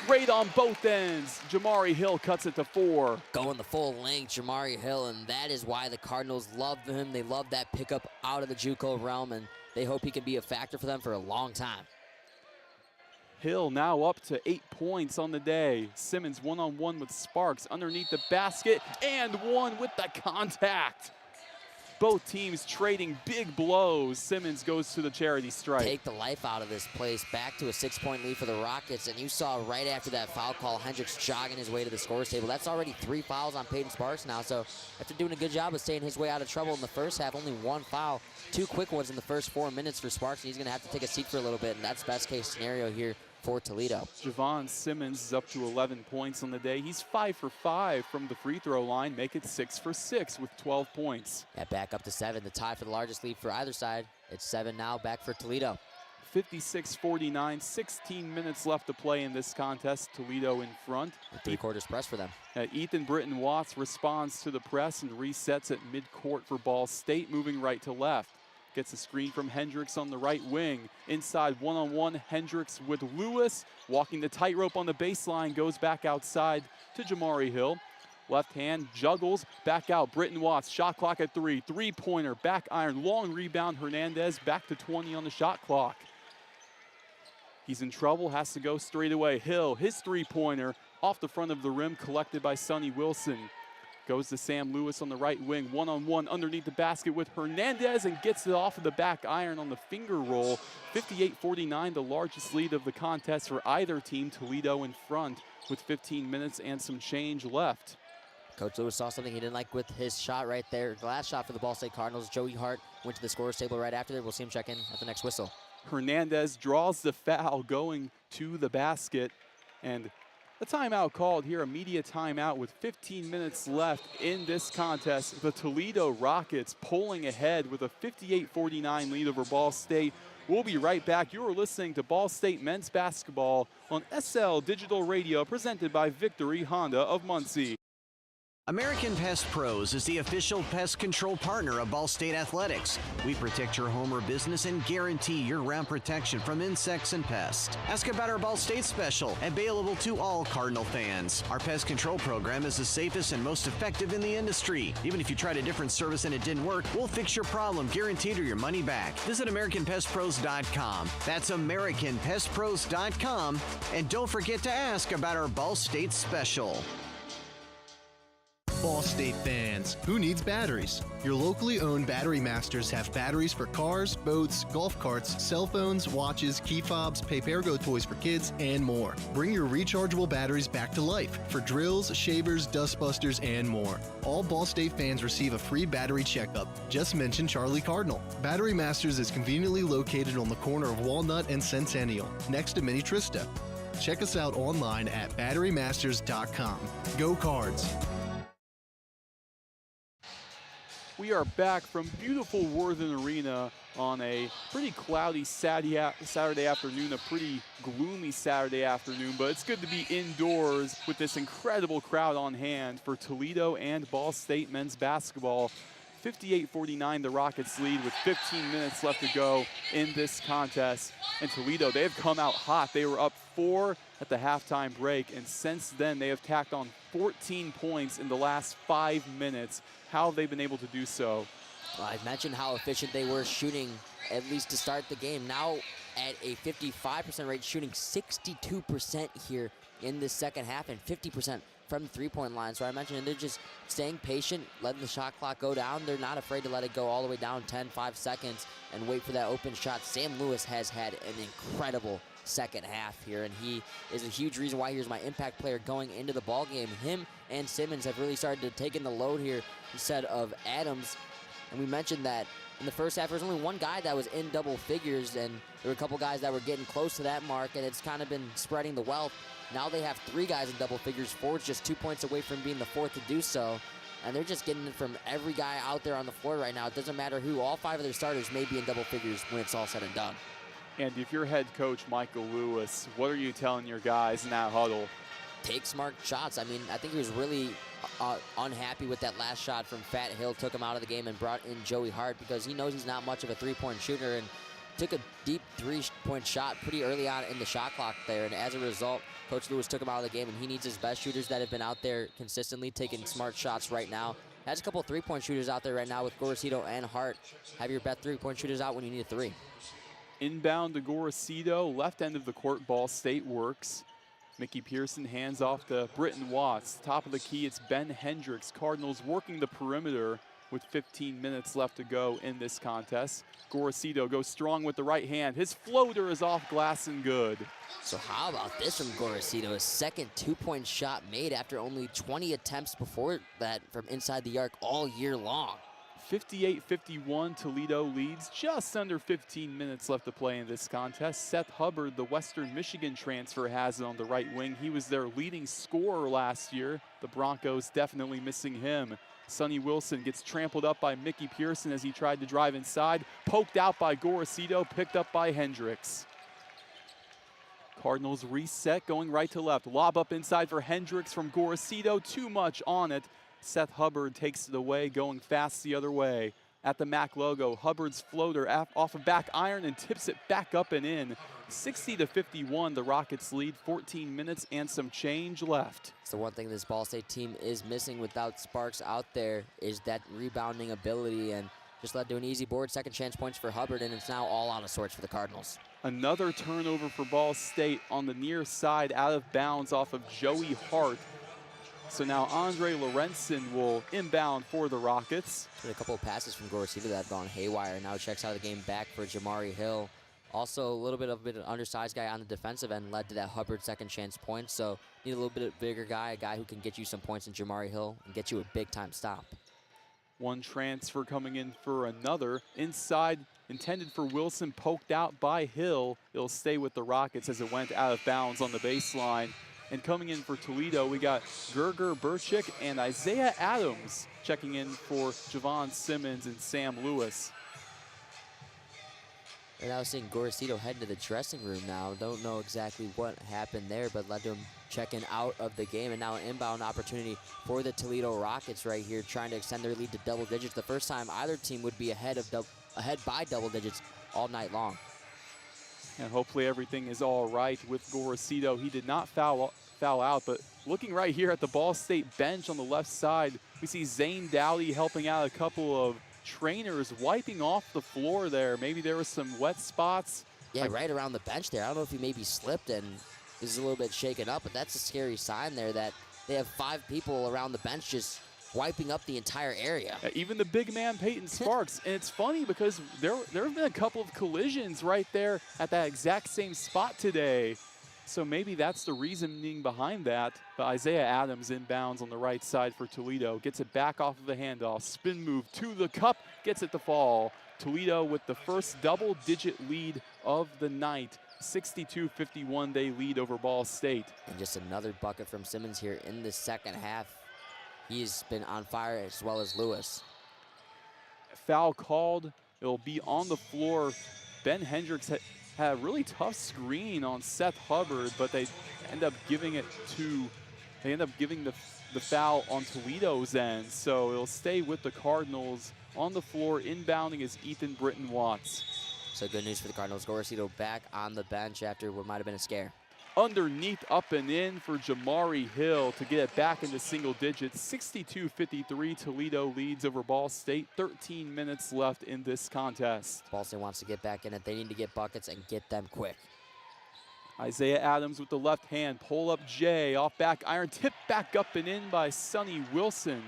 Great on both ends. Jamari Hill cuts it to 4.
Going the full length, Jamari Hill, and that is why the Cardinals love him. They love that pickup out of the JUCO realm, and they hope he can be a factor for them for a long time.
Hill now up to 8 points on the day. Simmons one-on-one with Sparks underneath the basket, and one with the contact. Both teams trading big blows. Simmons goes to the charity stripe.
Take the life out of this place. Back to a 6-point lead for the Rockets. And you saw right after that foul call, Hendricks jogging his way to the scorer's table. That's already 3 fouls on Peyton Sparks now. So after doing a good job of staying his way out of trouble in the first half, only 1 foul. 2 quick ones in the first 4 minutes for Sparks. And he's going to have to take a seat for a little bit. And that's best case scenario here for Toledo.
Javon Simmons is up to 11 points on the day. He's 5 for 5 from the free throw line. Make it 6 for 6 with 12 points.
Yeah, back up to 7. The tie for the largest lead for either side. It's 7 now, back for Toledo.
56-49, 16 minutes left to play in this contest. Toledo in front.
3/4 press for them.
Ethan Britton Watts responds to the press and resets at midcourt for Ball State, moving right to left. Gets a screen from Hendricks on the right wing. Inside one-on-one, Hendricks with Lewis. Walking the tightrope on the baseline, goes back outside to Jamari Hill. Left hand juggles, back out. Britton Watts, shot clock at 3. 3-pointer, back iron, long rebound. Hernandez back to 20 on the shot clock. He's in trouble, has to go straight away. Hill, his 3-pointer, off the front of the rim, collected by Sonny Wilson. Goes to Sam Lewis on the right wing, one-on-one underneath the basket with Hernandez, and gets it off of the back iron on the finger roll. 58-49, the largest lead of the contest for either team. Toledo in front with 15 minutes and some change left.
Coach Lewis saw something he didn't like with his shot right there. The last shot for the Ball State Cardinals. Joey Hart went to the scorer's table right after that. We'll see him check in at the next whistle.
Hernandez draws the foul going to the basket, and A timeout called here, a media timeout with 15 minutes left in this contest. The Toledo Rockets pulling ahead with a 58-49 lead over Ball State. We'll be right back. You're listening to Ball State men's basketball on SL Digital Radio, presented by Victory Honda of Muncie.
American Pest Pros is the official pest control partner of Ball State Athletics. We protect your home or business and guarantee year-round protection from insects and pests. Ask about our Ball State special, available to all Cardinal fans. Our pest control program is the safest and most effective in the industry. Even if you tried a different service and it didn't work, we'll fix your problem, guaranteed, or your money back. Visit AmericanPestPros.com. That's AmericanPestPros.com. And don't forget to ask about our Ball State special.
Ball State fans, who needs batteries? Your locally owned Battery Masters have batteries for cars, boats, golf carts, cell phones, watches, key fobs, Papergo toys for kids, and more. Bring your rechargeable batteries back to life for drills, shavers, dustbusters, and more. All Ball State fans receive a free battery checkup. Just mention Charlie Cardinal. Battery Masters is conveniently located on the corner of Walnut and Centennial, next to Mini Trista. Check us out online at batterymasters.com. Go Cards!
We are back from beautiful Worthen Arena on a pretty cloudy Saturday afternoon, a pretty gloomy Saturday afternoon, but it's good to be indoors with this incredible crowd on hand for Toledo and Ball State men's basketball. 58-49, the Rockets lead with 15 minutes left to go in this contest. And Toledo, they have come out hot. They were up 4 at the halftime break, and since then they have tacked on 14 points in the last 5 minutes. How have they been able to do so?
Well, I mentioned how efficient they were shooting, at least to start the game. Now at a 55% rate, shooting 62% here in the second half and 50% from the three-point line. So I mentioned they're just staying patient, letting the shot clock go down. They're not afraid to let it go all the way down 5 seconds and wait for that open shot. Sam Lewis has had an incredible second half here, and he is a huge reason why he's my impact player going into the ball game. Him and Simmons have really started to take in the load here instead of Adams. And we mentioned that in the first half, there was only one guy that was in double figures, and there were a couple guys that were getting close to that mark, and it's kind of been spreading the wealth. Now they have 3 guys in double figures. Ford's just 2 points away from being the 4th to do so, and they're just getting it from every guy out there on the floor right now. It doesn't matter who. All 5 of their starters may be in double figures when it's all said and done.
And if you're head coach Michael Lewis, what are you telling your guys in that huddle?
Take smart shots. I mean, I think he was really unhappy with that last shot from Fat Hill. Took him out of the game and brought in Joey Hart because he knows he's not much of a three-point shooter, and took a deep 3-point shot pretty early on in the shot clock there. And as a result, Coach Lewis took him out of the game, and he needs his best shooters that have been out there consistently taking smart shots right now. Has a couple of three-point shooters out there right now with Gorosito and Hart. Have your best three-point shooters out when you need a 3.
Inbound to Gorosito, left end of the court, Ball State works. Mickey Pearson hands off to Britton Watts. Top of the key, it's Ben Hendricks. Cardinals working the perimeter with 15 minutes left to go in this contest. Gorosito goes strong with the right hand. His floater is off glass and good.
So how about this from Gorosito? His second 2-point shot made after only 20 attempts before that from inside the arc all year long.
58-51, Toledo leads. Just under 15 minutes left to play in this contest. Seth Hubbard, the Western Michigan transfer, has it on the right wing. He was their leading scorer last year. The Broncos definitely missing him. Sonny Wilson gets trampled up by Mickey Pearson as he tried to drive inside. Poked out by Gorosito, picked up by Hendricks. Cardinals reset, going right to left. Lob up inside for Hendricks from Gorosito. Too much on it. Seth Hubbard takes it away, going fast the other way. At the MAC logo, Hubbard's floater off a back iron and tips it back up and in. 60-51, the Rockets lead, 14 minutes and some change left.
It's the one thing this Ball State team is missing without Sparks out there is that rebounding ability, and just led to an easy board. Second chance points for Hubbard, and it's now all out of sorts for the Cardinals.
Another turnover for Ball State on the near side, out of bounds off of Joey Hart. So now Andre Lorenzen will inbound for the Rockets.
A couple of passes from Gorosito that have gone haywire. Now checks out of the game back for Jamari Hill. Also a little bit of an undersized guy on the defensive end led to that Hubbard second chance point. So need a little bit of bigger guy, a guy who can get you some points in Jamari Hill and get you a big time stop.
One transfer coming in for another. Inside, intended for Wilson, poked out by Hill. It'll stay with the Rockets as it went out of bounds on the baseline. And coming in for Toledo, we got Gerger Burchick and Isaiah Adams checking in for Javon Simmons and Sam Lewis.
And I was seeing Gorosito head into the dressing room now. Don't know exactly what happened there, but led to him checking out of the game. And now an inbound opportunity for the Toledo Rockets right here, trying to extend their lead to double digits. The first time either team would be ahead by double digits all night long.
And hopefully everything is all right with Gorosito. He did not foul out, but looking right here at the Ball State bench on the left side, we see Zane Dowdy helping out a couple of trainers, wiping off the floor there. Maybe there was some wet spots.
Yeah, right around the bench there. I don't know if he maybe slipped and is a little bit shaken up, but that's a scary sign there that they have 5 people around the bench just wiping up the entire area.
Even the big man, Peyton Sparks. And it's funny because there have been a couple of collisions right there at that exact same spot today. So maybe that's the reasoning behind that. But Isaiah Adams inbounds on the right side for Toledo. Gets it back off of the handoff. Spin move to the cup. Gets it to fall. Toledo with the first double-digit lead of the night. 62-51 they lead over Ball State.
And just another bucket from Simmons here in the second half. He's been on fire as well as Lewis.
Foul called. It'll be on the floor. Ben Hendricks had a really tough screen on Seth Hubbard, but they end up giving the foul on Toledo's end. So it'll stay with the Cardinals. On the floor, inbounding is Ethan Britton Watts.
So good news for the Cardinals. Gorosito back on the bench after what might have been a scare.
Underneath, up and in for Jamari Hill to get it back into single digits. 62-53, Toledo leads over Ball State. 13 minutes left in this contest.
Ball State wants to get back in it. They need to get buckets and get them quick.
Isaiah Adams with the left hand, pull up Jay, off back iron, tip back up and in by Sonny Wilson.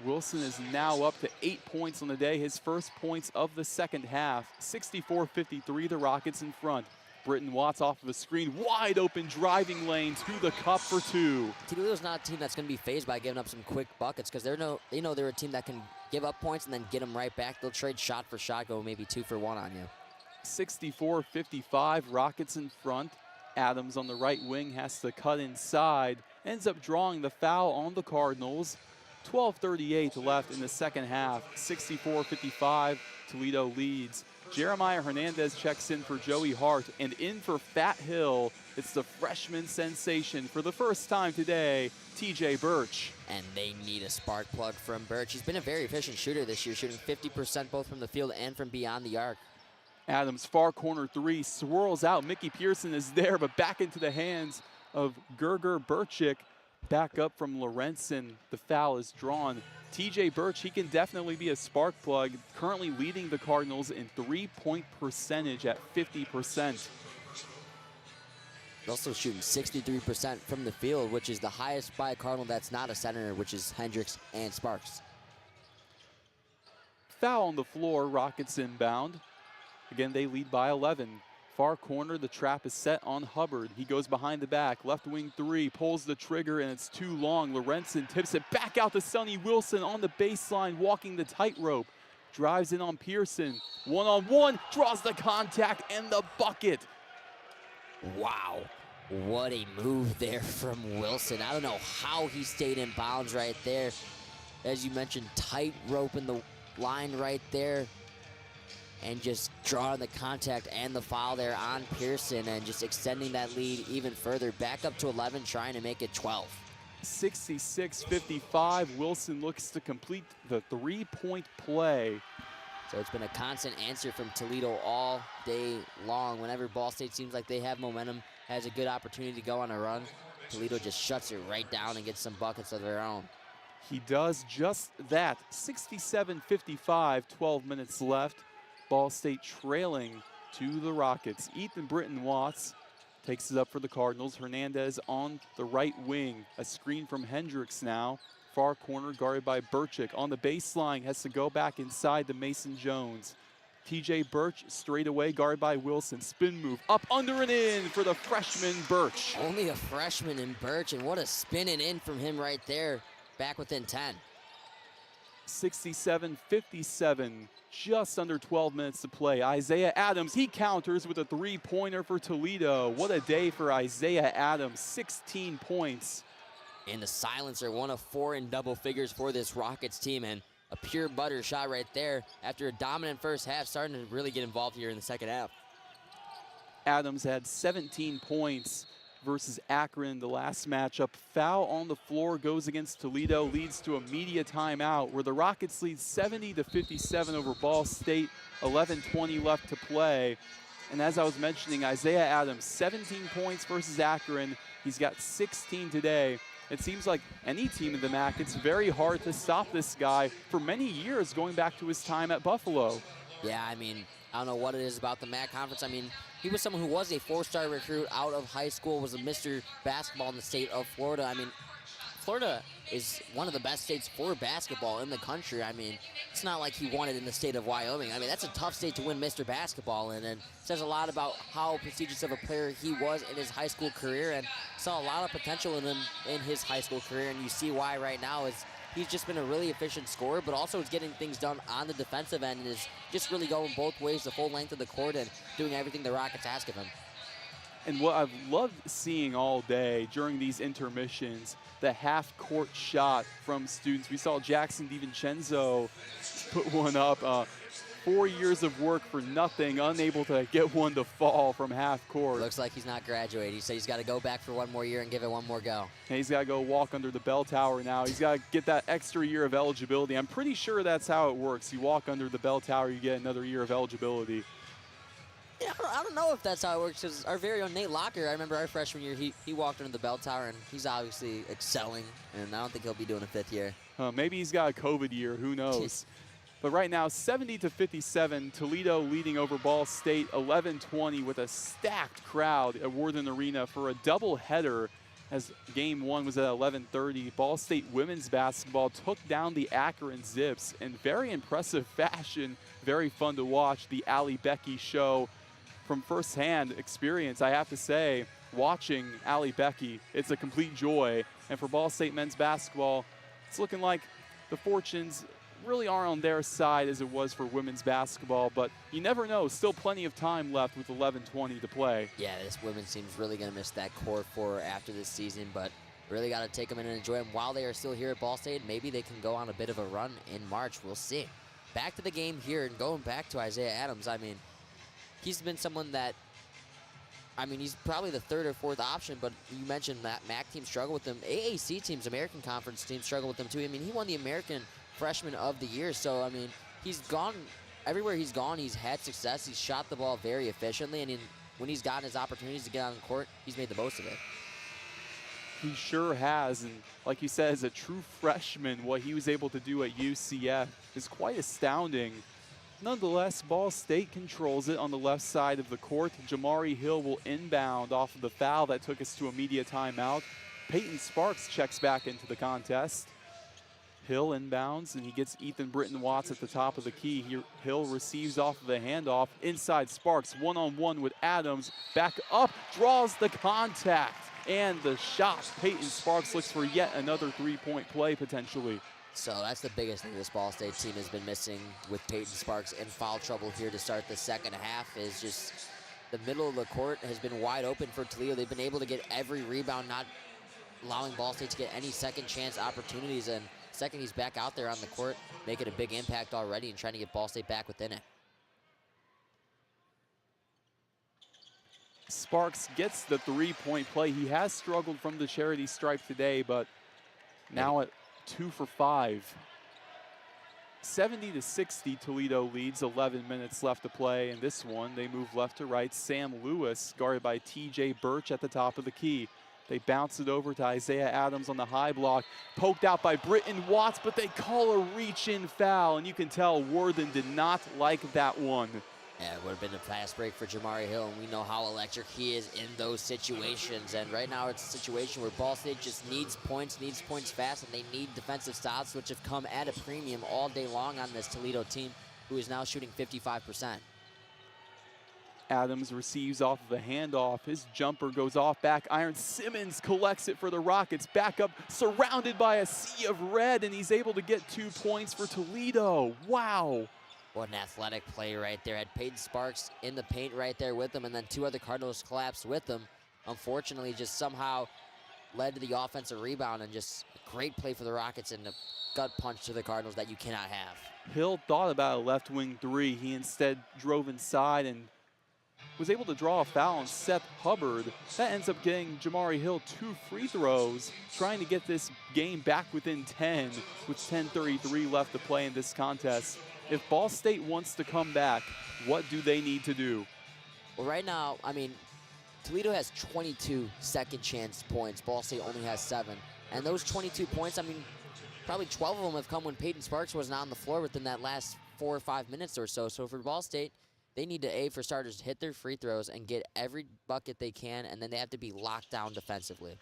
Wilson is now up to 8 points on the day, his first points of the second half. 64-53, the Rockets in front. Britton Watts off of a screen, wide open driving lane to the cup for 2.
Toledo's not a team that's going to be fazed by giving up some quick buckets because they know they're a team that can give up points and then get them right back. They'll trade shot for shot, go maybe 2 for 1 on you.
64-55, Rockets in front. Adams on the right wing has to cut inside, ends up drawing the foul on the Cardinals. 12:38 left in the second half. 64-55, Toledo leads. Jeremiah Hernandez checks in for Joey Hart, and in for Fat Hill, it's the freshman sensation for the first time today, TJ Birch.
And they need a spark plug from Birch. He's been a very efficient shooter this year, shooting 50% both from the field and from beyond the arc.
Adams, far corner 3, swirls out. Mickey Pearson is there, but back into the hands of Gerger Burchick. Back up from Lorenzen. The foul is drawn. TJ Birch, he can definitely be a spark plug, currently leading the Cardinals in 3-point percentage at 50%.
He's also shooting 63% from the field, which is the highest by a Cardinal that's not a center, which is Hendricks and Sparks.
Foul on the floor, Rockets inbound. Again, they lead by 11. Far corner, the trap is set on Hubbard. He goes behind the back, left wing 3, pulls the trigger, and it's too long. Lorenzen tips it back out to Sonny Wilson on the baseline, walking the tightrope. Drives in on Pearson, one-on-one, draws the contact and the bucket.
Wow, what a move there from Wilson. I don't know how he stayed in bounds right there. As you mentioned, tightrope in the line right there. And just drawing the contact and the foul there on Pearson and just extending that lead even further. Back up to 11, trying to make it 12.
66-55, Wilson looks to complete the 3-point play.
So it's been a constant answer from Toledo all day long. Whenever Ball State seems like they have momentum, has a good opportunity to go on a run, Toledo just shuts it right down and gets some buckets of their own.
He does just that. 67-55, 12 minutes left. Ball State trailing to the Rockets. Ethan Britton Watts takes it up for the Cardinals. Hernandez on the right wing. A screen from Hendricks now. Far corner guarded by Burchick. On the baseline, has to go back inside to Mason Jones. TJ Birch straight away, guarded by Wilson. Spin move up, under, and in for the freshman Birch.
Only a freshman in Birch, and what a spin and in from him right there. Back within 10.
67-57, just under 12 minutes to play. Isaiah Adams, he counters with a three-pointer for Toledo. What a day for Isaiah Adams, 16 points.
And the silencer, 1 of 4 in double figures for this Rockets team, and a pure butter shot right there after a dominant first half, starting to really get involved here in the second half.
Adams had 17 points versus Akron the last matchup. Foul on the floor goes against Toledo, leads to a media timeout where the Rockets lead 70-57 over Ball State, 11:20 left to play. And as I was mentioning, Isaiah Adams, 17 points versus Akron. He's got 16 today. It seems like any team in the MAC, it's very hard to stop this guy for many years, going back to his time at Buffalo.
Yeah, I mean, I don't know what it is about the MAC conference. I mean, he was someone who was a 4-star recruit out of high school, was a Mr. Basketball in the state of Florida. I mean, Florida is one of the best states for basketball in the country. I mean, it's not like he won it in the state of Wyoming. I mean, that's a tough state to win Mr. Basketball in, and says a lot about how prestigious of a player he was in his high school career, and saw a lot of potential in him in his high school career, and you see why right now is he's just been a really efficient scorer, but also is getting things done on the defensive end and is just really going both ways, the full length of the court, and doing everything the Rockets ask of him.
And what I've loved seeing all day during these intermissions, the half-court shot from students. We saw Jackson DiVincenzo put one up. 4 years of work for nothing, unable to get one to fall from half-court.
Looks like he's not graduated. He said he's got to go back for one more year and give it one more go.
And he's got to go walk under the bell tower now. He's got to get that extra year of eligibility. I'm pretty sure that's how it works. You walk under the bell tower, you get another year of eligibility.
Yeah, I don't know if that's how it works, because our very own Nate Locker, I remember our freshman year, he walked under the bell tower, and he's obviously excelling, and I don't think he'll be doing a 5th year.
Maybe he's got a COVID year, who knows. But right now, 70-57, Toledo leading over Ball State, 11:20 with a stacked crowd at Worthen Arena for a doubleheader, as game 1 was at 11:30. Ball State women's basketball took down the Akron Zips in very impressive fashion. Very fun to watch, the Allie Becky show. From firsthand experience, I have to say, watching Allie Becky, it's a complete joy. And for Ball State men's basketball, it's looking like the fortunes really aren't on their side as it was for women's basketball, but you never know. Still plenty of time left with 11:20 to play.
Yeah, this women's team's really going to miss that core four after this season, but really got to take them in and enjoy them while they are still here at Ball State. Maybe they can go on a bit of a run in March. We'll see. Back to the game here, and going back to Isaiah Adams, I mean, he's been someone that, I mean, he's probably the 3rd or 4th option, but you mentioned that MAC teams struggle with him. AAC teams, American Conference teams, struggle with him too. I mean, he won the American Freshman of the Year, so, I mean, he's gone, everywhere he's gone, he's had success. He's shot the ball very efficiently, and when he's gotten his opportunities to get on the court, he's made the most of it.
He sure has, and like you said, as a true freshman, what he was able to do at UCF is quite astounding. Nonetheless, Ball State controls it on the left side of the court. Jamari Hill will inbound off of the foul that took us to a media timeout. Peyton Sparks checks back into the contest. Hill inbounds, and he gets Ethan Britton-Watts at the top of the key. Hill receives off of the handoff. Inside Sparks, one-on-one with Adams. Back up, draws the contact. And the shot. Peyton Sparks looks for yet another three-point play potentially.
So that's the biggest thing this Ball State team has been missing with Peyton Sparks in foul trouble here to start the second half, is just the middle of the court has been wide open for Toledo. They've been able to get every rebound, not allowing Ball State to get any second chance opportunities. And second he's back out there on the court, making a big impact already and trying to get Ball State back within it.
Sparks gets the three-point play. He has struggled from the charity stripe today, but now at 2 for 5. 70-60, Toledo leads, 11 minutes left to play. In this one, they move left to right. Sam Lewis, guarded by TJ Birch at the top of the key. They bounce it over to Isaiah Adams on the high block. Poked out by Britton-Watts, but they call a reach-in foul, and you can tell Worthen did not like that one.
Yeah, it would have been a fast break for Jamari Hill, and we know how electric he is in those situations. And right now it's a situation where Ball State just needs points fast, and they need defensive stops, which have come at a premium all day long on this Toledo team, who is now shooting 55%.
Adams receives off of a handoff. His jumper goes off back iron. Simmons collects it for the Rockets. Back up, surrounded by a sea of red, and he's able to get 2 points for Toledo. Wow.
What an athletic play right there. Had Peyton Sparks in the paint right there with him, and then 2 other Cardinals collapsed with him. Unfortunately, just somehow led to the offensive rebound, and just a great play for the Rockets and a gut punch to the Cardinals that you cannot have.
Hill thought about a left wing 3. He instead drove inside and was able to draw a foul on Seth Hubbard. That ends up getting Jamari Hill 2 free throws, trying to get this game back within 10 with 10:33 left to play in this contest. If Ball State wants to come back, what do they need to do?
Well, right now, I mean, Toledo has 22 second chance points. Ball State only has 7. And those 22 points, I mean, probably 12 of them have come when Peyton Sparks was not on the floor within that last 4 or 5 minutes or so. So for Ball State, they need to, for starters, hit their free throws and get every bucket they can, and then they have to be locked down defensively.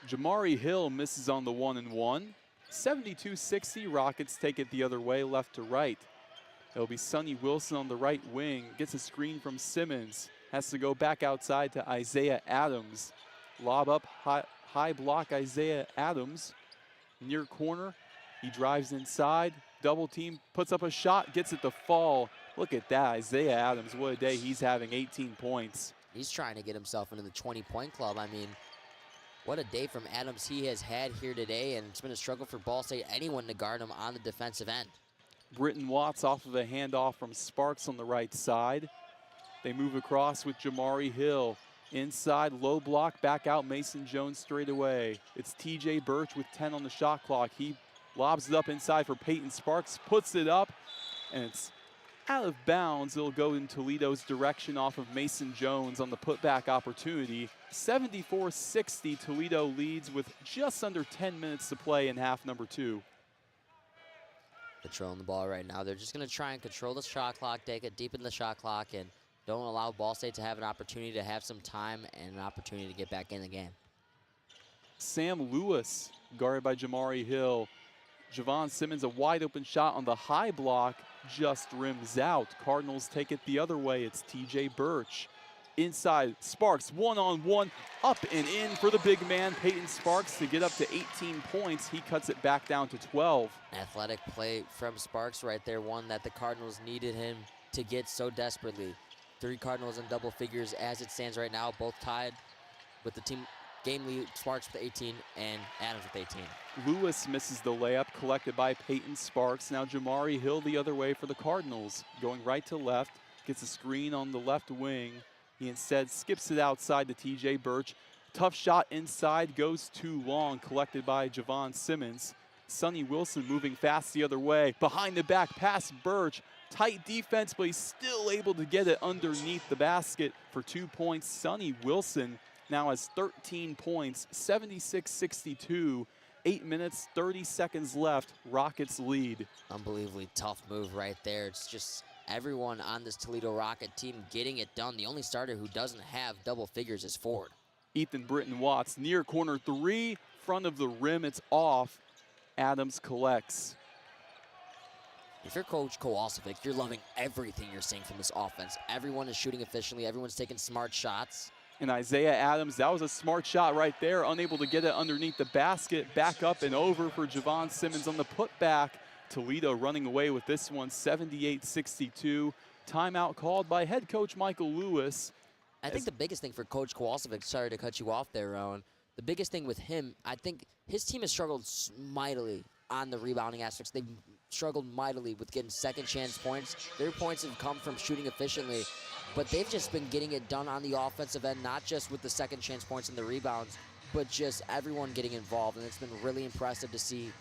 Jamari Hill misses on the 1-and-1. 72-60, Rockets take it the other way, left to right. It'll be Sonny Wilson on the right wing. Gets a screen from Simmons. Has to go back outside to Isaiah Adams. Lob up, high block Isaiah Adams. Near corner, he drives inside. Double team, puts up a shot, gets it to fall. Look at that, Isaiah Adams, what a day he's having, 18 points.
He's trying to get himself into the 20-point club. I mean, what a day from Adams he has had here today, and it's been a struggle for Ball State, anyone to guard him on the defensive end.
Britton Watts off of a handoff from Sparks on the right side. They move across with Jamari Hill. Inside, low block, back out, Mason Jones straight away. It's TJ Birch with 10 on the shot clock. He lobs it up inside for Peyton Sparks, puts it up, and it's out of bounds. It'll go in Toledo's direction off of Mason Jones on the putback opportunity. 74-60, Toledo leads with just under 10 minutes to play in half number 2.
Controlling the ball right now. They're just going to try and control the shot clock, take it deep in the shot clock, and don't allow Ball State to have an opportunity to have some time and an opportunity to get back in the game.
Sam Lewis, guarded by Jamari Hill. Javon Simmons, a wide open shot on the high block, just rims out. Cardinals take it the other way. It's TJ Birch. Inside, Sparks, one-on-one, up and in for the big man, Peyton Sparks, to get up to 18 points. He cuts it back down to 12.
Athletic play from Sparks right there, one that the Cardinals needed him to get so desperately. 3 Cardinals in double figures as it stands right now, both tied with the team game lead. Sparks with 18 and Adams with 18.
Lewis misses the layup, collected by Peyton Sparks. Now Jamari Hill the other way for the Cardinals, going right to left, gets a screen on the left wing. He instead skips it outside to TJ Birch. Tough shot inside, goes too long, collected by Javon Simmons. Sonny Wilson moving fast the other way. Behind the back pass, Birch. Tight defense, but he's still able to get it underneath the basket for 2 points. Sonny Wilson now has 13 points, 76-62. 8 minutes, 30 seconds left. Rockets lead.
Unbelievably tough move right there. It's just everyone on this Toledo Rocket team getting it done. The only starter who doesn't have double figures is Ford.
Ethan Britton Watts, near corner 3, front of the rim, it's off. Adams collects.
If you're Coach Kowalczyk, you're loving everything you're seeing from this offense. Everyone is shooting efficiently. Everyone's taking smart shots.
And Isaiah Adams, that was a smart shot right there. Unable to get it underneath the basket. Back up and over for Javon Simmons on the putback. Toledo running away with this one, 78-62. Timeout called by head coach Michael Lewis.
I think the biggest thing for Coach Kowalczyk, sorry to cut you off there, Roen, the biggest thing with him, I think his team has struggled mightily on the rebounding aspects. They've struggled mightily with getting second chance points. Their points have come from shooting efficiently, but they've just been getting it done on the offensive end, not just with the second chance points and the rebounds, but just everyone getting involved. And it's been really impressive to see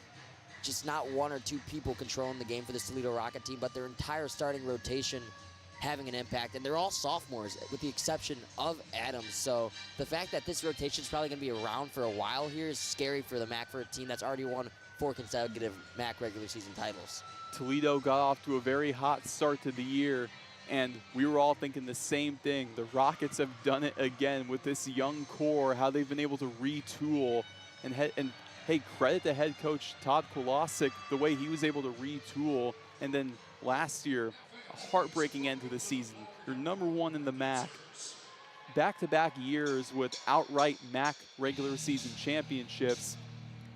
just not 1 or 2 people controlling the game for this Toledo Rocket team, but their entire starting rotation having an impact. And they're all sophomores, with the exception of Adams. So the fact that this rotation is probably going to be around for a while here is scary for the MAC, for a team that's already won 4 consecutive MAC regular season titles.
Toledo got off to a very hot start to the year, and we were all thinking the same thing. The Rockets have done it again with this young core, how they've been able to retool and hey, credit to head coach Todd Kolosik, the way he was able to retool. And then last year, a heartbreaking end to the season. You're #1 in the MAC. Back-to-back years with outright MAC regular season championships,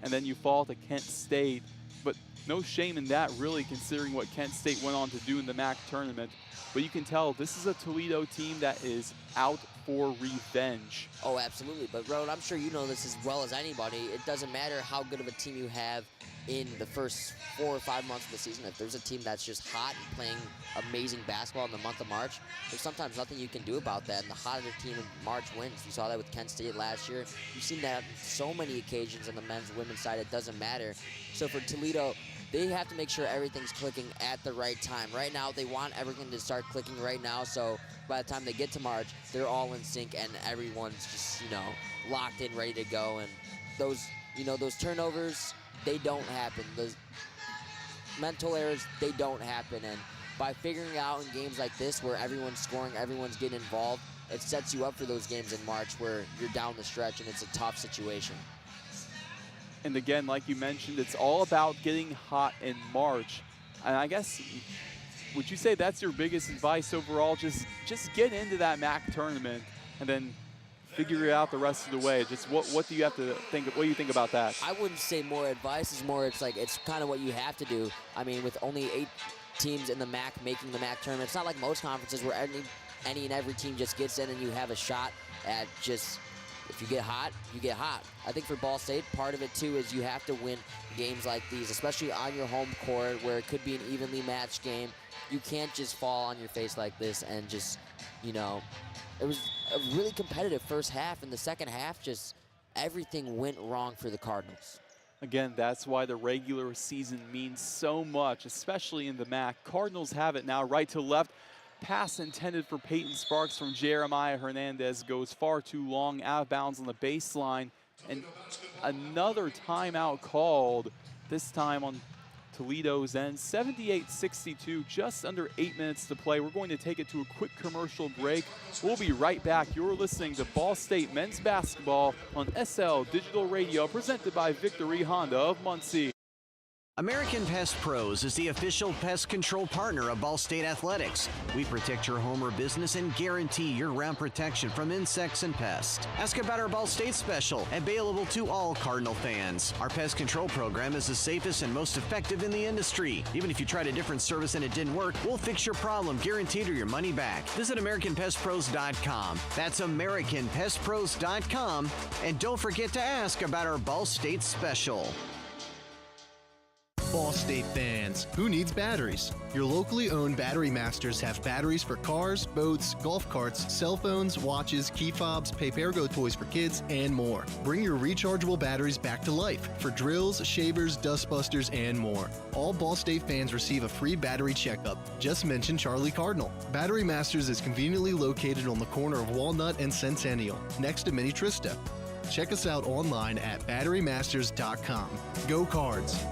and then you fall to Kent State. But no shame in that, really, considering what Kent State went on to do in the MAC tournament. But you can tell this is a Toledo team that is out for revenge.
Oh, absolutely. But, Roen, I'm sure you know this as well as anybody. It doesn't matter how good of a team you have in the first 4 or 5 months of the season. If there's a team that's just hot and playing amazing basketball in the month of March, there's sometimes nothing you can do about that. And the hotter team in March wins. You saw that with Kent State last year. You've seen that on so many occasions on the men's, women's side. It doesn't matter. So for Toledo, they have to make sure everything's clicking at the right time. Right now, they want everything to start clicking right now. So by the time they get to March, they're all in sync and everyone's just, locked in, ready to go. And those, those turnovers, they don't happen. Those mental errors, they don't happen. And by figuring out in games like this where everyone's scoring, everyone's getting involved, it sets you up for those games in March where you're down the stretch and it's a tough situation.
And again, like you mentioned, it's all about getting hot in March. And I guess, would you say that's your biggest advice overall? Just get into that MAC tournament and then figure it out the rest of the way. Just what do you have to think? What do you think about that?
I wouldn't say more advice. It's kind of what you have to do. I mean, with only 8 teams in the MAC making the MAC tournament, it's not like most conferences where any and every team just gets in and you have a shot at just. If you get hot, you get hot. I think for Ball State, part of it too is you have to win games like these, especially on your home court where it could be an evenly matched game. You can't just fall on your face like this and just, it was a really competitive first half. In the second half, just everything went wrong for the Cardinals.
Again, that's why the regular season means so much, especially in the MAC. Cardinals have it now right to left. Pass intended for Peyton Sparks from Jeremiah Hernandez goes far too long, out of bounds on the baseline. And another timeout called, this time on Toledo's end. 78-62, just under 8 minutes to play. We're going to take it to a quick commercial break. We'll be right back. You're listening to Ball State Men's Basketball on SL Digital Radio, presented by Victory Honda of Muncie.
American Pest Pros is the official pest control partner of Ball State Athletics. We protect your home or business and guarantee year-round protection from insects and pests. Ask about our Ball State special, available to all Cardinal fans. Our pest control program is the safest and most effective in the industry. Even if you tried a different service and it didn't work, we'll fix your problem, guaranteed, or your money back. Visit AmericanPestPros.com. That's AmericanPestPros.com. And don't forget to ask about our Ball State special.
Ball State fans, who needs batteries? Your locally owned Battery Masters have batteries for cars, boats, golf carts, cell phones, watches, key fobs, Papergo toys for kids, and more. Bring your rechargeable batteries back to life for drills, shavers, dustbusters, and more. All Ball State fans receive a free battery checkup. Just mention Charlie Cardinal. Battery Masters is conveniently located on the corner of Walnut and Centennial, next to Mini Trista. Check us out online at batterymasters.com. Go Cards!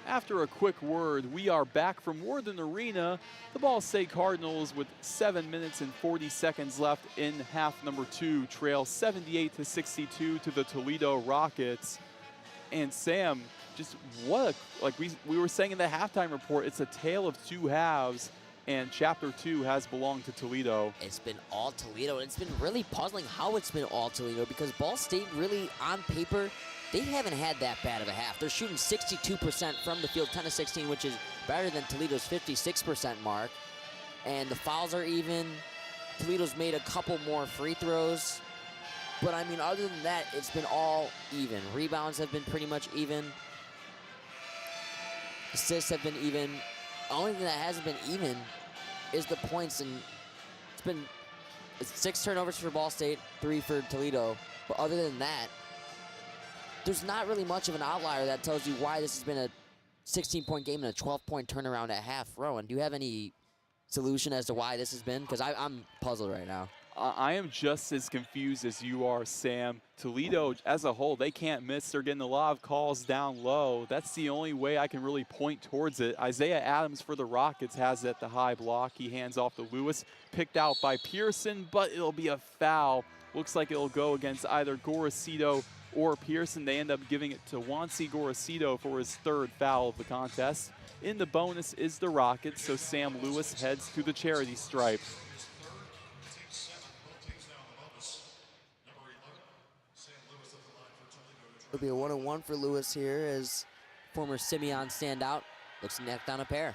After a quick word, we are back from Worthen Arena. The Ball State Cardinals, with 7 minutes and 40 seconds left in half number 2, trail 78-62 to the Toledo Rockets. And Sam, just what we were saying in the halftime report, it's a tale of two halves, and chapter 2 has belonged to Toledo.
It's been all Toledo. It's been really puzzling how it's been all Toledo, because Ball State really, on paper, they haven't had that bad of a half. They're shooting 62% from the field, 10 of 16, which is better than Toledo's 56% mark. And the fouls are even. Toledo's made a couple more free throws. But, I mean, other than that, it's been all even. Rebounds have been pretty much even. Assists have been even. The only thing that hasn't been even is the points. And it's 6 turnovers for Ball State, 3 for Toledo. But other than that, there's not really much of an outlier that tells you why this has been a 16-point game and a 12-point turnaround at half. Roen, do you have any solution as to why this has been? Because I'm puzzled right now.
I am just as confused as you are, Sam. Toledo, as a whole, they can't miss. They're getting a lot of calls down low. That's the only way I can really point towards it. Isaiah Adams for the Rockets has it at the high block. He hands off to Lewis, picked out by Pearson, but it'll be a foul Looks like it'll go against either Gorosito or Pearson. They end up giving it to Juancy Gorosito for his third foul of the contest. In the bonus is the Rockets, so Sam Lewis heads to the charity stripe.
It'll be a 1-on-1 for Lewis here as former Simeon standout looks to knock down a pair.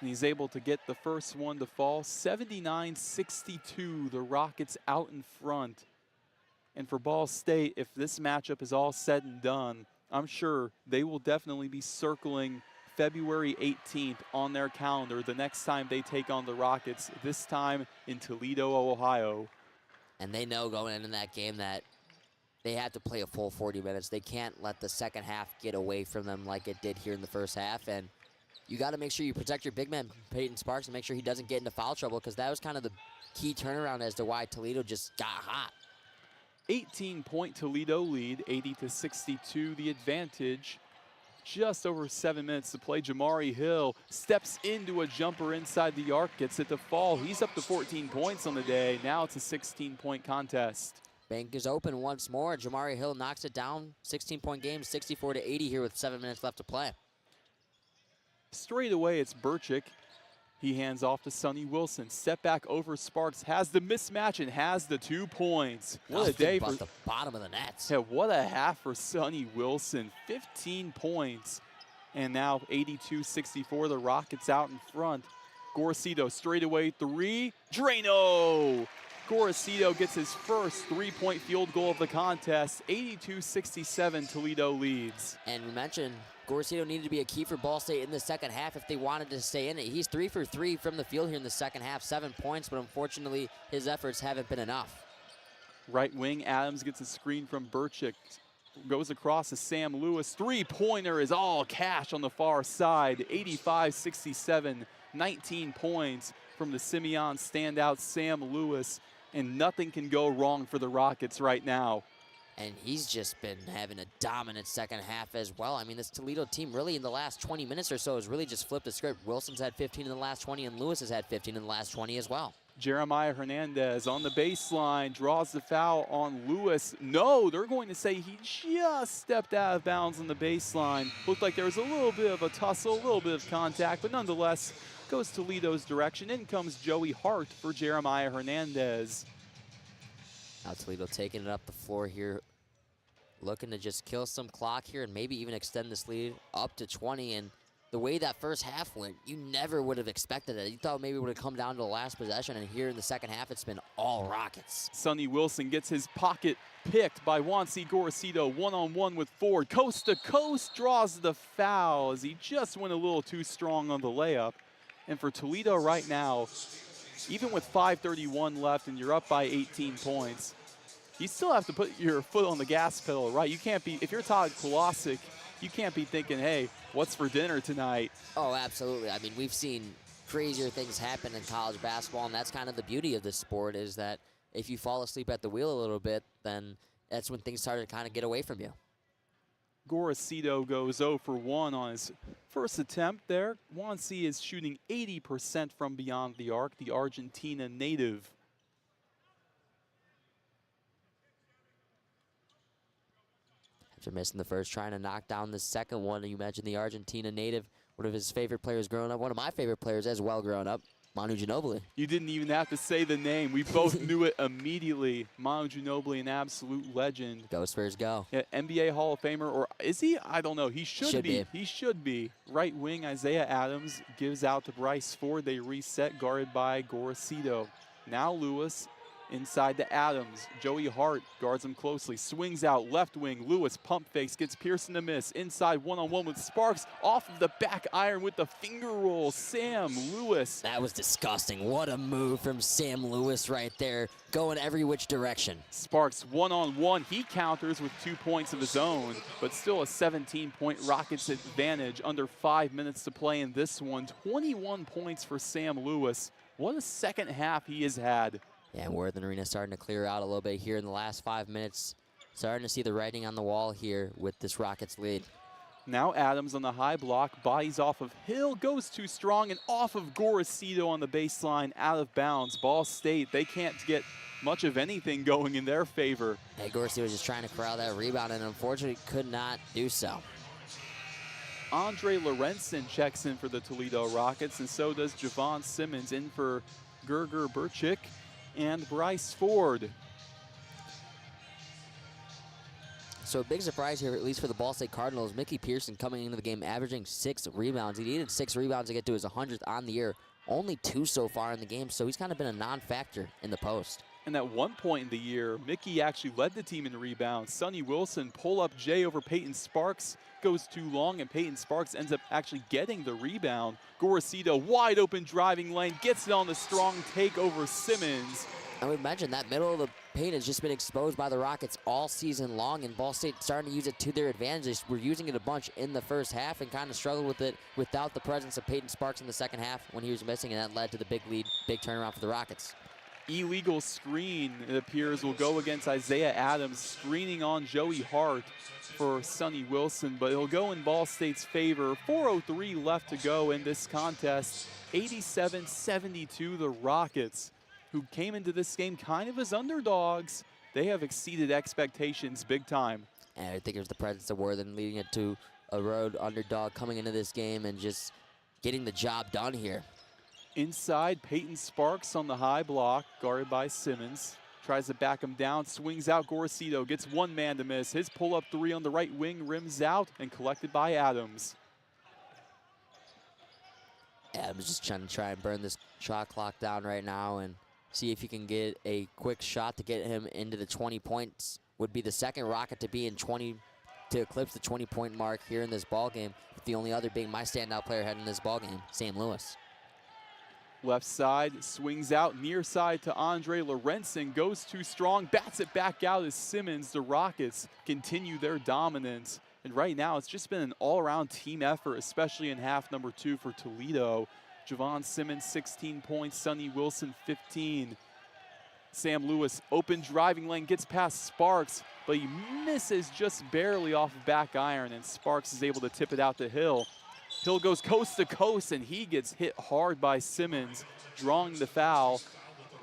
And he's able to get the first one to fall. 79-62, the Rockets out in front. And for Ball State, if this matchup is all said and done, I'm sure they will definitely be circling February 18th on their calendar the next time they take on the Rockets, this time in Toledo, Ohio.
And they know going into that game that they have to play a full 40 minutes. They can't let the second half get away from them like it did here in the first half. And you got to make sure you protect your big man, Peyton Sparks, and make sure he doesn't get into foul trouble, because that was kind of the key turnaround as to why Toledo just got hot.
18-point Toledo lead, 80-62, the advantage. Just over 7 minutes to play. Jamari Hill steps into a jumper inside the arc, gets it to fall. He's up to 14 points on the day. Now it's a 16-point contest.
Bank is open once more. Jamari Hill knocks it down. 16-point game, 64-80 here with 7 minutes left to play.
Straight away, it's Burchick. He hands off to Sonny Wilson. Step back over Sparks, has the mismatch and has the 2 points. What a day for
the bottom of the nets.
Yeah, what a half for Sonny Wilson. 15 points. And now 82-64, the Rockets out in front. Gorosito straight away 3. Drano! Gorosito gets his first 3-point field goal of the contest. 82-67, Toledo leads.
And we mentioned Gorosito needed to be a key for Ball State in the second half if they wanted to stay in it. He's 3 for 3 from the field here in the second half, 7 points, but unfortunately his efforts haven't been enough.
Right wing, Adams gets a screen from Burchick. Goes across to Sam Lewis. 3-pointer is all cash on the far side. 85-67, 19 points from the Simeon standout Sam Lewis. And nothing can go wrong for the Rockets right now.
And he's just been having a dominant second half as well. I mean, this Toledo team really in the last 20 minutes or so has really just flipped the script. Wilson's had 15 in the last 20, and Lewis has had 15 in the last 20 as well.
Jeremiah Hernandez on the baseline, draws the foul on Lewis. No, they're going to say he just stepped out of bounds on the baseline. Looked like there was a little bit of a tussle, a little bit of contact, but nonetheless, goes Toledo's direction. In comes Joey Hart for Jeremiah Hernandez.
Now Toledo taking it up the floor here, looking to just kill some clock here and maybe even extend this lead up to 20. And the way that first half went, you never would have expected it. You thought maybe it would have come down to the last possession, and here in the second half, it's been all Rockets.
Sonny Wilson gets his pocket picked by Juancy Gorosito, one-on-one with Ford. Coast to coast, draws the foul as he just went a little too strong on the layup. And for Toledo right now, even with 5:31 left and you're up by 18 points, you still have to put your foot on the gas pedal, right? You can't be, if you're Todd Kolosik, you can't be thinking, hey, what's for dinner tonight?
Oh, absolutely. I mean, we've seen crazier things happen in college basketball, and that's kind of the beauty of this sport, is that if you fall asleep at the wheel a little bit, then that's when things start to kind of get away from you.
Gorosito goes 0 for 1 on his first attempt there. Juancy is shooting 80% from beyond the arc, the Argentina native.
After missing the first, trying to knock down the second one. You mentioned the Argentina native, one of his favorite players growing up, one of my favorite players as well growing up, Manu Ginobili.
You didn't even have to say the name. We both knew it immediately. Manu Ginobili, an absolute legend.
Go Spurs, go.
Yeah, NBA Hall of Famer, or is he? I don't know. He should be. He should be. Right wing, Isaiah Adams gives out to Bryce Ford. They reset, guarded by Gorosito. Now Lewis inside to Adams. Joey Hart guards him closely. Swings out, left wing. Lewis pump fakes, gets Pearson to miss. Inside one-on-one with Sparks. Off of the back iron with the finger roll. Sam Lewis.
That was disgusting. What a move from Sam Lewis right there. Going every which direction.
Sparks one-on-one. He counters with 2 points of his own, but still a 17-point Rockets advantage. Under 5 minutes to play in this one. 21 points for Sam Lewis. What a second half he has had.
Yeah, and Worthen Arena starting to clear out a little bit here in the last 5 minutes. Starting to see the writing on the wall here with this Rockets lead.
Now Adams on the high block, bodies off of Hill, goes too strong, and off of Gorosito on the baseline, out of bounds. Ball State, they can't get much of anything going in their favor.
Hey, Gorosito was just trying to corral that rebound and unfortunately could not do so.
Andre Lorenzen checks in for the Toledo Rockets, and so does Javon Simmons in for Gerger Burchik and Bryce Ford.
So a big surprise here, at least for the Ball State Cardinals. Mickey Pearson coming into the game averaging 6 rebounds. He needed 6 rebounds to get to his 100th on the year. Only 2 so far in the game, so he's kind of been a non-factor in the post.
And at one point in the year, Mickey actually led the team in rebounds. Sonny Wilson pull up Jay over Peyton Sparks, goes too long, and Peyton Sparks ends up actually getting the rebound. Gorosito, wide open driving lane, gets it on the strong take over Simmons.
And we mentioned that middle of the paint has just been exposed by the Rockets all season long, and Ball State starting to use it to their advantage. We're using it a bunch in the first half and kind of struggled with it without the presence of Peyton Sparks in the second half when he was missing, and that led to the big lead, big turnaround for the Rockets.
Illegal screen, it appears, will go against Isaiah Adams, screening on Joey Hart for Sonny Wilson, but it'll go in Ball State's favor. 4:03 left to go in this contest. 87-72, the Rockets, who came into this game kind of as underdogs, they have exceeded expectations big time.
And I think it was the presence of Worthen leading it to a road underdog coming into this game and just getting the job done here.
Inside, Peyton Sparks on the high block, guarded by Simmons. Tries to back him down, swings out. Gorosito gets one man to miss. His pull-up 3 on the right wing rims out and collected by Adams.
Adams just trying to burn this shot clock down right now and see if he can get a quick shot to get him into the 20 points. Would be the second Rocket to be in 20, to eclipse the 20-point mark here in this ball game. The only other being my standout player heading in this ball game, Sam Lewis.
Left side, swings out, near side to Andre Lorenzen, goes too strong, bats it back out as Simmons. The Rockets continue their dominance. And right now, it's just been an all-around team effort, especially in half number 2 for Toledo. Javon Simmons, 16 points, Sonny Wilson, 15. Sam Lewis, open driving lane, gets past Sparks, but he misses just barely off of back iron, and Sparks is able to tip it out to Hill. Hill goes coast to coast, and he gets hit hard by Simmons, drawing the foul.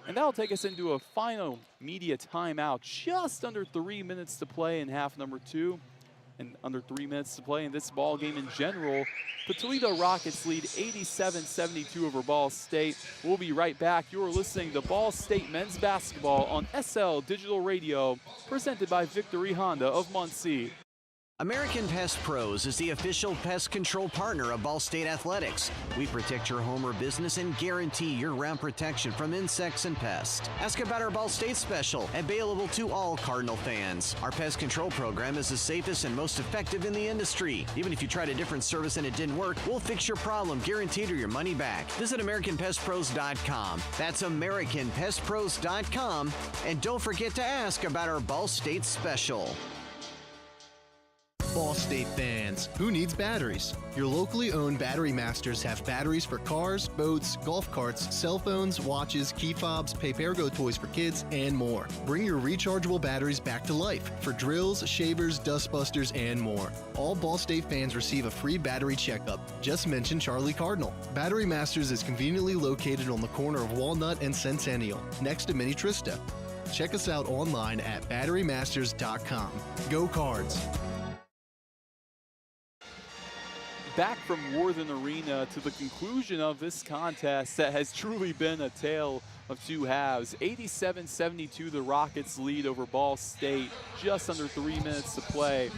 And that'll take us into a final media timeout. Just under 3 minutes to play in half number 2, and under 3 minutes to play in this ball game in general. The Toledo Rockets lead 87-72 over Ball State. We'll be right back. You're listening to Ball State men's basketball on SL Digital Radio, presented by Victory Honda of Muncie.
American Pest Pros is the official pest control partner of Ball State Athletics. We protect your home or business and guarantee year-round protection from insects and pests. Ask about our Ball State special, available to all Cardinal fans. Our pest control program is the safest and most effective in the industry. Even if you tried a different service and it didn't work, we'll fix your problem, guaranteed, or your money back. Visit AmericanPestPros.com. That's AmericanPestPros.com. And don't forget to ask about our Ball State special.
Ball State fans, who needs batteries? Your locally owned Battery Masters have batteries for cars, boats, golf carts, cell phones, watches, key fobs, Papergo toys for kids, and more. Bring your rechargeable batteries back to life for drills, shavers, dustbusters, and more. All Ball State fans receive a free battery checkup. Just mention Charlie Cardinal. Battery Masters is conveniently located on the corner of Walnut and Centennial, next to Mini Trista. Check us out online at batterymasters.com. Go Cards!
Back from Worthen Arena to the conclusion of this contest that has truly been a tale of two halves. 87-72, the Rockets lead over Ball State, just under 3 minutes to play.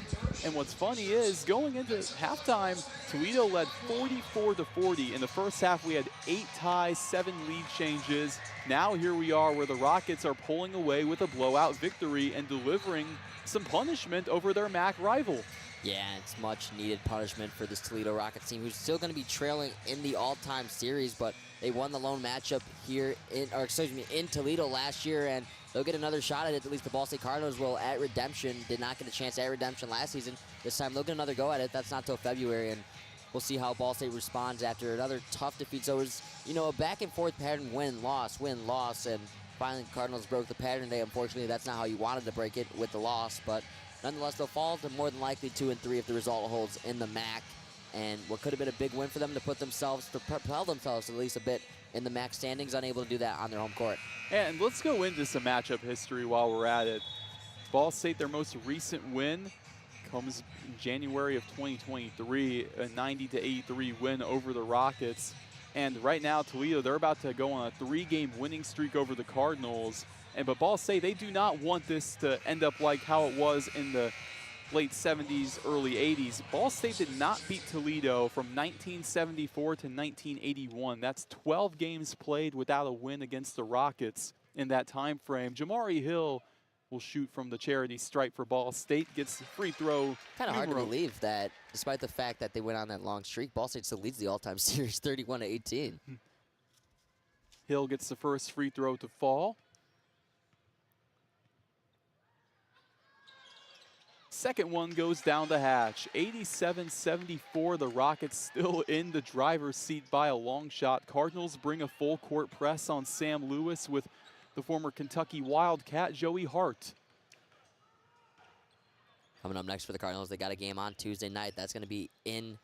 And what's funny is, going into halftime, Toledo led 44-40. In the first half, we had 8 ties, 7 lead changes. Now here we are where the Rockets are pulling away with a blowout victory and delivering some punishment over their MAC rival.
Yeah, it's much needed punishment for this Toledo Rockets team, who's still going to be trailing in the all-time series, but they won the lone matchup here in Toledo last year, and they'll get another shot at it. At least the Ball State Cardinals will at Redemption. Did not get a chance at Redemption last season. This time they'll get another go at it. That's not till February, and we'll see how Ball State responds after another tough defeat. So it was, a back-and-forth pattern, win-loss, and finally the Cardinals broke the pattern. Unfortunately, that's not how you wanted to break it with the loss, but Nonetheless, they'll fall to more than likely 2-3 if the result holds in the MAC. And what could have been a big win for them to propel themselves at least a bit in the MAC standings, unable to do that on their home court.
And let's go into some matchup history while we're at it. Ball State, their most recent win comes in January of 2023, a 90-83 win over the Rockets. And right now, Toledo, they're about to go on a 3-game winning streak over the Cardinals. But Ball State, they do not want this to end up like how it was in the late 70s, early 80s. Ball State did not beat Toledo from 1974 to 1981. That's 12 games played without a win against the Rockets in that time frame. Jamari Hill will shoot from the charity stripe for Ball State, gets the free throw.
Kind of hard to believe that, despite the fact that they went on that long streak, Ball State still leads the all-time series 31-18.
Hill gets the first free throw to fall. Second one goes down the hatch. 87-74, the Rockets still in the driver's seat by a long shot. Cardinals bring a full court press on Sam Lewis with the former Kentucky Wildcat, Joey Hart.
Coming up next for the Cardinals, they got a game on Tuesday night. That's going to be in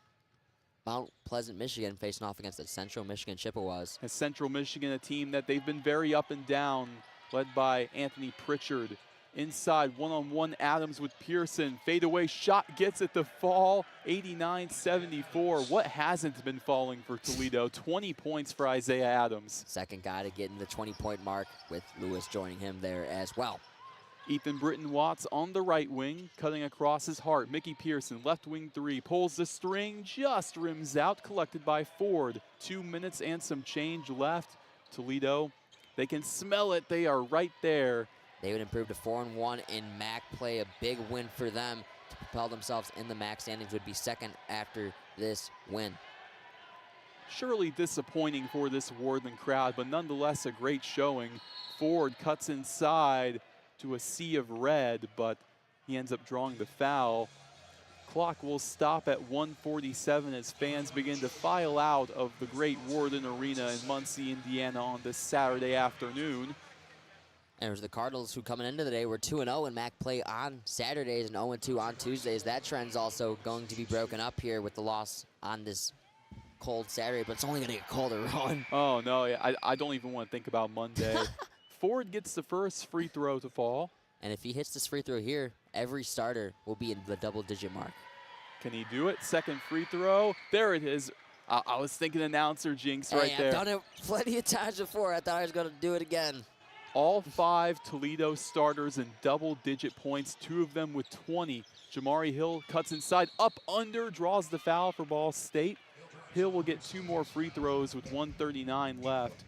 Mount Pleasant, Michigan, facing off against the Central Michigan Chippewas.
And Central Michigan, a team that they've been very up and down, led by Anthony Pritchard. Inside, one-on-one Adams with Pearson. Fadeaway shot gets it to fall, 89-74. What hasn't been falling for Toledo? 20 points for Isaiah Adams.
Second guy to get in the 20-point mark, with Lewis joining him there as well.
Ethan Britton-Watts on the right wing, cutting across his heart. Mickey Pearson, left wing three, pulls the string, just rims out, collected by Ford. 2 minutes and some change left. Toledo, they can smell it. They are right there.
They would improve to 4-1 in MAC play. A big win for them to propel themselves in the MAC standings. Would be second after this win.
Surely disappointing for this Worthen crowd, but nonetheless a great showing. Ford cuts inside to a sea of red, but he ends up drawing the foul. Clock will stop at 1:47 as fans begin to file out of the great Worthen Arena in Muncie, Indiana on this Saturday afternoon.
And it was the Cardinals who, coming into the day, were 2-0 in MAC play on Saturdays and 0-2 on Tuesdays. That trend's also going to be broken up here with the loss on this cold Saturday, but it's only going to get colder, Roen.
Oh, no, I don't even want to think about Monday. Ford gets the first free throw to fall.
And if he hits this free throw here, every starter will be in the double-digit mark.
Can he do it? Second free throw. There it is. I was thinking announcer jinx right there.
I've done it plenty of times before. I thought I was going to do it again.
All 5 Toledo starters in double-digit points, 2 of them with 20. Jamari Hill cuts inside, up under, draws the foul for Ball State. Hill will get 2 more free throws with 1:39 left.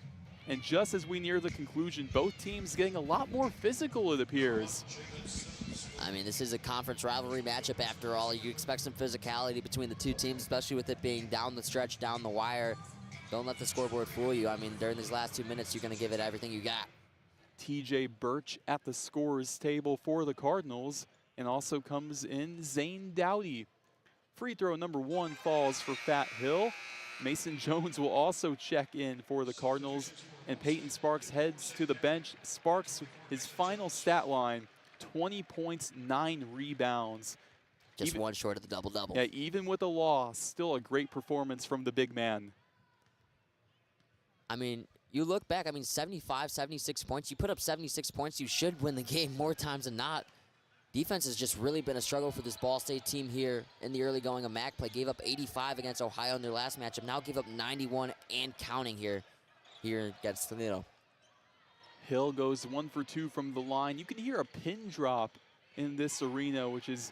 And just as we near the conclusion, both teams getting a lot more physical, it appears.
I mean, this is a conference rivalry matchup after all. You expect some physicality between the two teams, especially with it being down the stretch, down the wire. Don't let the scoreboard fool you. I mean, during these last 2 minutes, you're going to give it everything you got.
TJ Birch at the scorer's table for the Cardinals, and also comes in Zane Dowdy. Free throw number 1 falls for Fat Hill. Mason Jones will also check in for the Cardinals, and Peyton Sparks heads to the bench. Sparks, his final stat line, 20 points, 9 rebounds.
Just one short of the double-double.
Yeah, even with a loss, still a great performance from the big man.
I mean, you look back, 75, 76 points. You put up 76 points, you should win the game more times than not. Defense has just really been a struggle for this Ball State team here in the early going of MAC play. Gave up 85 against Ohio in their last matchup. Now give up 91 and counting here against Toledo.
Hill goes 1 for 2 from the line. You can hear a pin drop in this arena, which is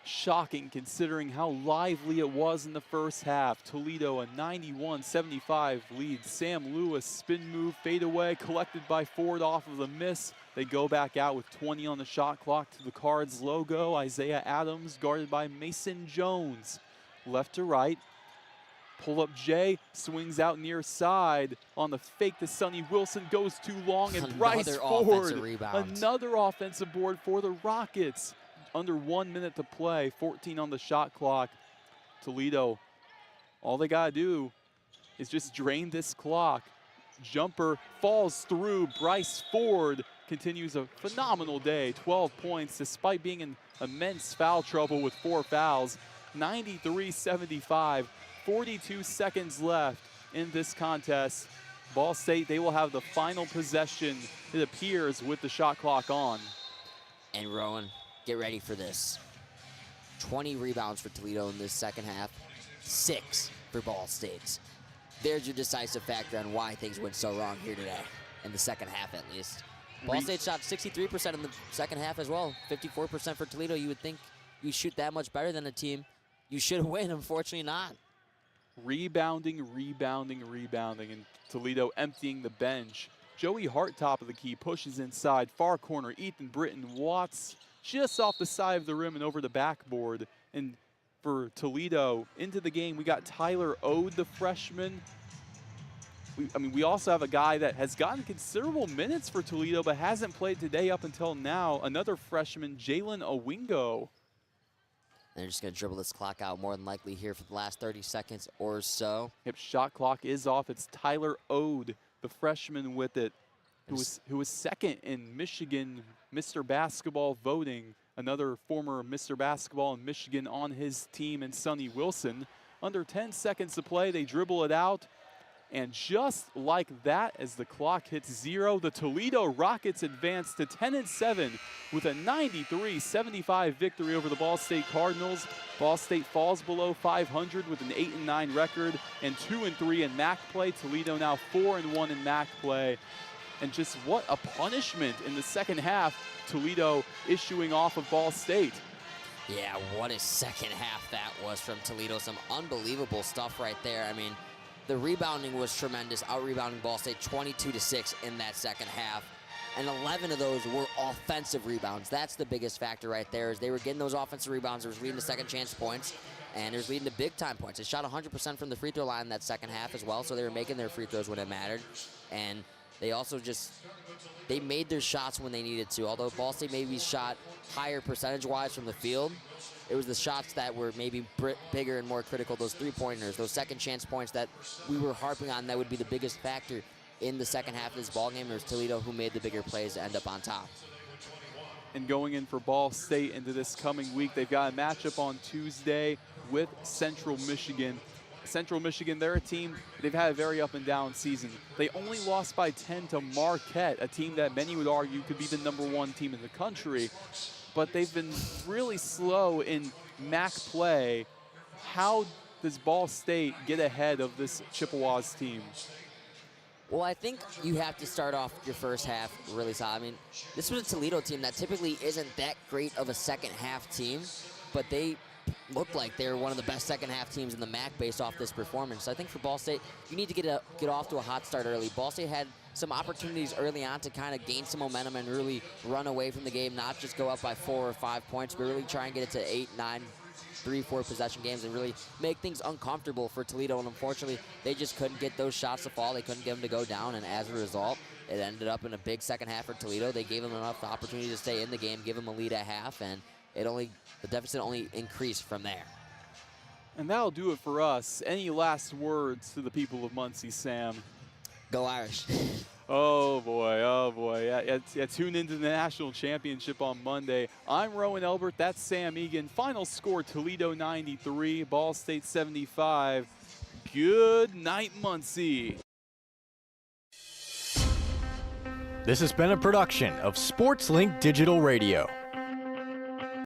shocking considering how lively it was in the first half. Toledo a 91-75 lead. Sam Lewis spin move, fade away, collected by Ford off of the miss. They go back out with 20 on the shot clock to the Cards logo. Isaiah Adams guarded by Mason Jones. Left to right. Pull up Jay, swings out near side on the fake to Sonny Wilson, goes too long, and Bryce Ford, another offensive board for the Rockets. Under 1 minute to play, 14 on the shot clock. Toledo, all they gotta do is just drain this clock. Jumper falls through. Bryce Ford continues a phenomenal day, 12 points despite being in immense foul trouble with 4 fouls. 93-75, 42 seconds left in this contest. Ball State, they will have the final possession, it appears, with the shot clock on.
And Roen, get ready for this. 20 rebounds for Toledo in this second half, 6 for Ball State. There's your decisive factor on why things went so wrong here today, in the second half at least. Ball State shot 63% in the second half as well, 54% for Toledo. You would think you shoot that much better than a team you should win, unfortunately not.
Rebounding, and Toledo emptying the bench. Joey Hart, top of the key, pushes inside, far corner. Ethan Britton Watts just off the side of the rim and over the backboard. And for Toledo, into the game, we got Tyler Ode, the freshman. We also have a guy that has gotten considerable minutes for Toledo but hasn't played today up until now. Another freshman, Jalen Owingo.
They're just going to dribble this clock out more than likely here for the last 30 seconds or so.
Yep, shot clock is off. It's Tyler Ode, the freshman with it, who was second in Michigan Mr. Basketball voting. Another former Mr. Basketball in Michigan on his team, and Sonny Wilson. Under 10 seconds to play, they dribble it out. And just like that, as the clock hits 0, the Toledo Rockets advance to 10-7 with a 93-75 victory over the Ball State Cardinals. Ball State falls below 500 with an 8-9 record and 2-3 in MAC play. Toledo now 4-1 in MAC play. And just what a punishment in the second half, Toledo issuing off of Ball State.
Yeah, what a second half that was from Toledo. Some unbelievable stuff right there. I mean, the rebounding was tremendous, out-rebounding Ball State 22-6 in that second half. And 11 of those were offensive rebounds. That's the biggest factor right there, is they were getting those offensive rebounds. It was leading to second chance points, and it was leading to big-time points. They shot 100% from the free throw line in that second half as well, so they were making their free throws when it mattered. And they also they made their shots when they needed to. Although Ball State maybe shot higher percentage-wise from the field, it was the shots that were maybe bigger and more critical, those three-pointers, those second chance points that we were harping on that would be the biggest factor in the second half of this ballgame. It was Toledo who made the bigger plays to end up on top.
And going in for Ball State into this coming week, they've got a matchup on Tuesday with Central Michigan. Central Michigan, they're a team, they've had a very up and down season. They only lost by 10 to Marquette, a team that many would argue could be the #1 team in the country. But they've been really slow in MAC play. How does Ball State get ahead of this Chippewas team?
Well, I think you have to start off your first half really solid. I mean, this was a Toledo team that typically isn't that great of a second half team, but they looked like they were one of the best second half teams in the MAC based off this performance. So I think for Ball State, you need to get off to a hot start early. Ball State had some opportunities early on to kind of gain some momentum and really run away from the game, not just go up by 4 or 5 points, but really try and get it to 8, 9, 3, 4 possession games and really make things uncomfortable for Toledo. And unfortunately, they just couldn't get those shots to fall. They couldn't get them to go down. And as a result, it ended up in a big second half for Toledo. They gave them enough opportunity to stay in the game, give them a lead at half, and the deficit only increased from there.
And that'll do it for us. Any last words to the people of Muncie, Sam?
Go Irish.
Oh boy. Yeah, tune into the national championship on Monday. I'm Roen Elbert, that's Sam Egan. Final score, Toledo 93, Ball State 75. Good night, Muncie.
This has been a production of SportsLink Digital Radio.